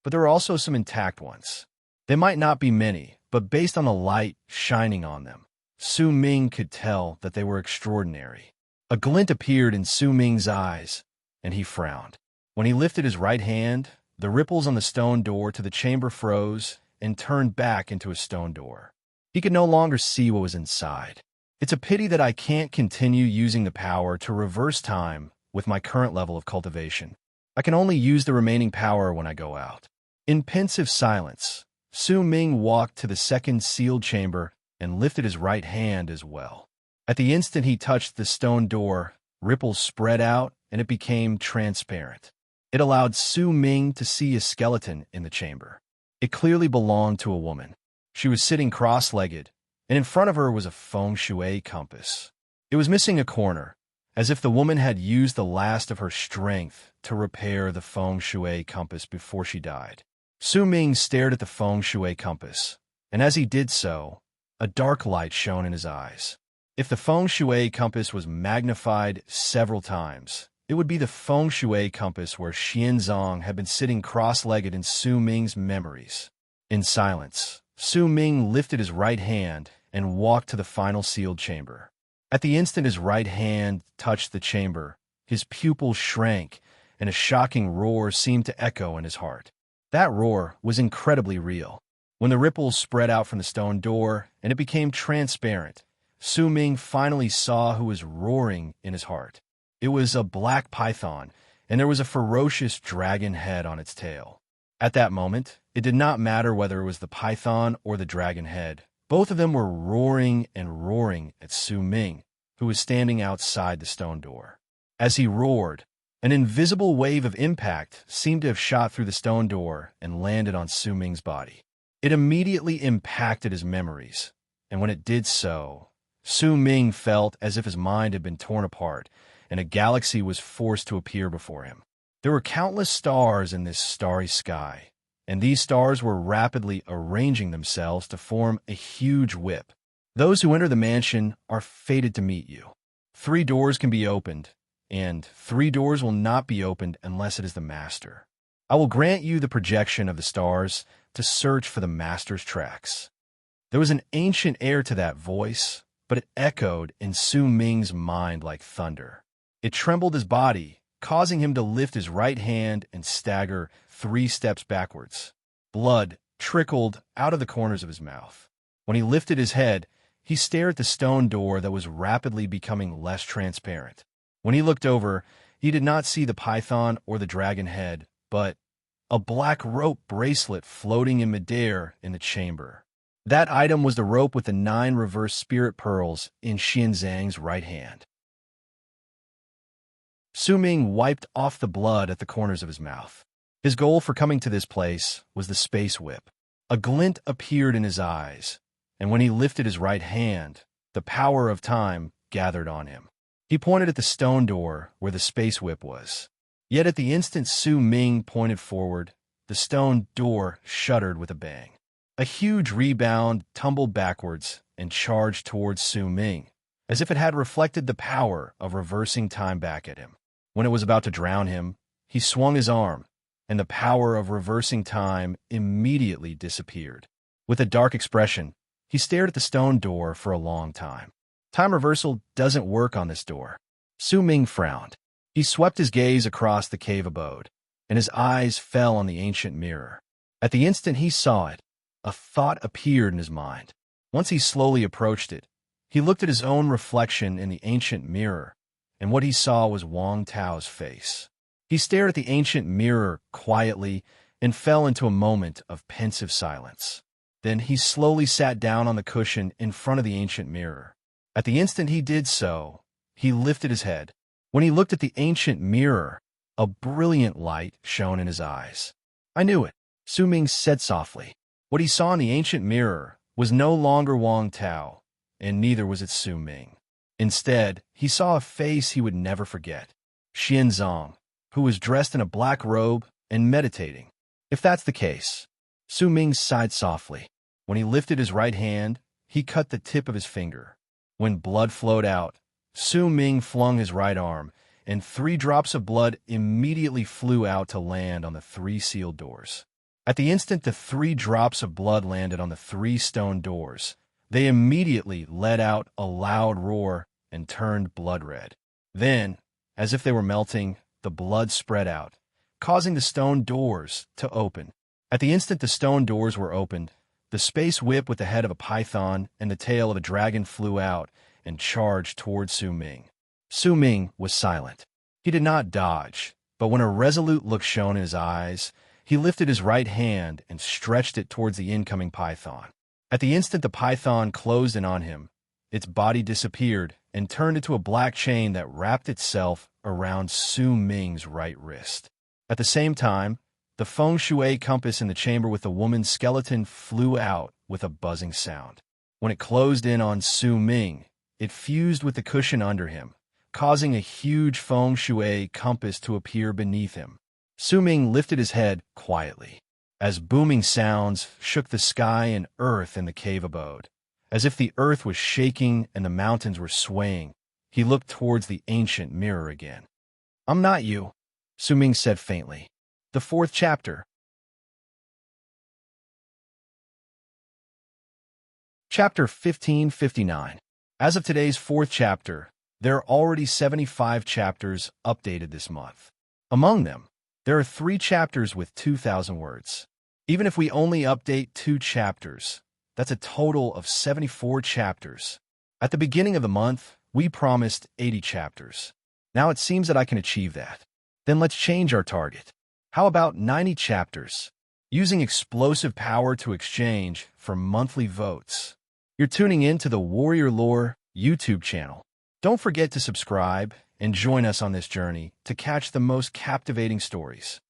S1: But there were also some intact ones. They might not be many, but based on the light shining on them, Su Ming could tell that they were extraordinary. A glint appeared in Su Ming's eyes, and he frowned. When he lifted his right hand, the ripples on the stone door to the chamber froze and turned back into a stone door. He could no longer see what was inside. It's a pity that I can't continue using the power to reverse time with my current level of cultivation. I can only use the remaining power when I go out. In pensive silence, Su Ming walked to the second sealed chamber and lifted his right hand as well. At the instant he touched the stone door, ripples spread out and it became transparent. It allowed Su Ming to see a skeleton in the chamber. It clearly belonged to a woman. She was sitting cross-legged, and in front of her was a feng shui compass. It was missing a corner, as if the woman had used the last of her strength to repair the feng shui compass before she died. Su Ming stared at the feng shui compass, and as he did so, a dark light shone in his eyes. If the feng shui compass was magnified several times, it would be the feng shui compass where Xianzong had been sitting cross-legged in Su Ming's memories. In silence, Su Ming lifted his right hand and walked to the final sealed chamber. At the instant his right hand touched the chamber, his pupils shrank, and a shocking roar seemed to echo in his heart. That roar was incredibly real. When the ripples spread out from the stone door and it became transparent, Su Ming finally saw who was roaring in his heart. It was a black python, and there was a ferocious dragon head on its tail. At that moment, it did not matter whether it was the python or the dragon head. Both of them were roaring and roaring at Su Ming, who was standing outside the stone door. As he roared, an invisible wave of impact seemed to have shot through the stone door and landed on Su Ming's body. It immediately impacted his memories, and when it did so, Su Ming felt as if his mind had been torn apart, and a galaxy was forced to appear before him. There were countless stars in this starry sky, and these stars were rapidly arranging themselves to form a huge whip. Those who enter the mansion are fated to meet you. 3 doors can be opened, and 3 doors will not be opened unless it is the master. I will grant you the projection of the stars to search for the master's tracks. There was an ancient air to that voice, but it echoed in Su Ming's mind like thunder. It trembled his body, causing him to lift his right hand and stagger 3 steps backwards. Blood trickled out of the corners of his mouth. When he lifted his head, he stared at the stone door that was rapidly becoming less transparent. When he looked over, he did not see the python or the dragon head, but a black rope bracelet floating in midair in the chamber. That item was the rope with the 9 reverse spirit pearls in Xianzang's right hand. Su Ming wiped off the blood at the corners of his mouth. His goal for coming to this place was the space whip. A glint appeared in his eyes, and when he lifted his right hand, the power of time gathered on him. He pointed at the stone door where the space whip was. Yet at the instant Su Ming pointed forward, the stone door shuddered with a bang. A huge rebound tumbled backwards and charged towards Su Ming, as if it had reflected the power of reversing time back at him. When it was about to drown him, he swung his arm, and the power of reversing time immediately disappeared. With a dark expression, he stared at the stone door for a long time. Time reversal doesn't work on this door. Su Ming frowned. He swept his gaze across the cave abode, and his eyes fell on the ancient mirror. At the instant he saw it, a thought appeared in his mind. Once he slowly approached it, he looked at his own reflection in the ancient mirror, and what he saw was Wang Tao's face. He stared at the ancient mirror quietly and fell into a moment of pensive silence. Then he slowly sat down on the cushion in front of the ancient mirror. At the instant he did so, he lifted his head. When he looked at the ancient mirror, a brilliant light shone in his eyes. "I knew it," Su Ming said softly. What he saw in the ancient mirror was no longer Wang Tao, and neither was it Su Ming. Instead, he saw a face he would never forget. Xianzong, who was dressed in a black robe and meditating. If that's the case, Su Ming sighed softly. When he lifted his right hand, he cut the tip of his finger. When blood flowed out, Su Ming flung his right arm, and 3 drops of blood immediately flew out to land on the 3 sealed doors. At the instant the 3 drops of blood landed on the 3 stone doors, they immediately let out a loud roar and turned blood red. Then, as if they were melting, the blood spread out, causing the stone doors to open. At the instant the stone doors were opened, the space whip with the head of a python and the tail of a dragon flew out and charged towards Su Ming. Su Ming was silent. He did not dodge, but when a resolute look shone in his eyes, he lifted his right hand and stretched it towards the incoming python. At the instant the python closed in on him, its body disappeared and turned into a black chain that wrapped itself around Su Ming's right wrist. At the same time, the feng shui compass in the chamber with the woman's skeleton flew out with a buzzing sound. When it closed in on Su Ming, it fused with the cushion under him, causing a huge feng shui compass to appear beneath him. Su Ming lifted his head quietly, as booming sounds shook the sky and earth in the cave abode. As if the earth was shaking and the mountains were swaying, he looked towards the ancient mirror again. "I'm not you," Su Ming said faintly. The fourth chapter. Chapter 1559. As of today's fourth chapter, there are already 75 chapters updated this month. Among them, there are 3 chapters with 2,000 words. Even if we only update 2 chapters, that's a total of 74 chapters. At the beginning of the month, we promised 80 chapters. Now it seems that I can achieve that. Then let's change our target. How about 90 chapters? Using explosive power to exchange for monthly votes. You're tuning in to the Warrior Lore YouTube channel. Don't forget to subscribe and join us on this journey to catch the most captivating stories.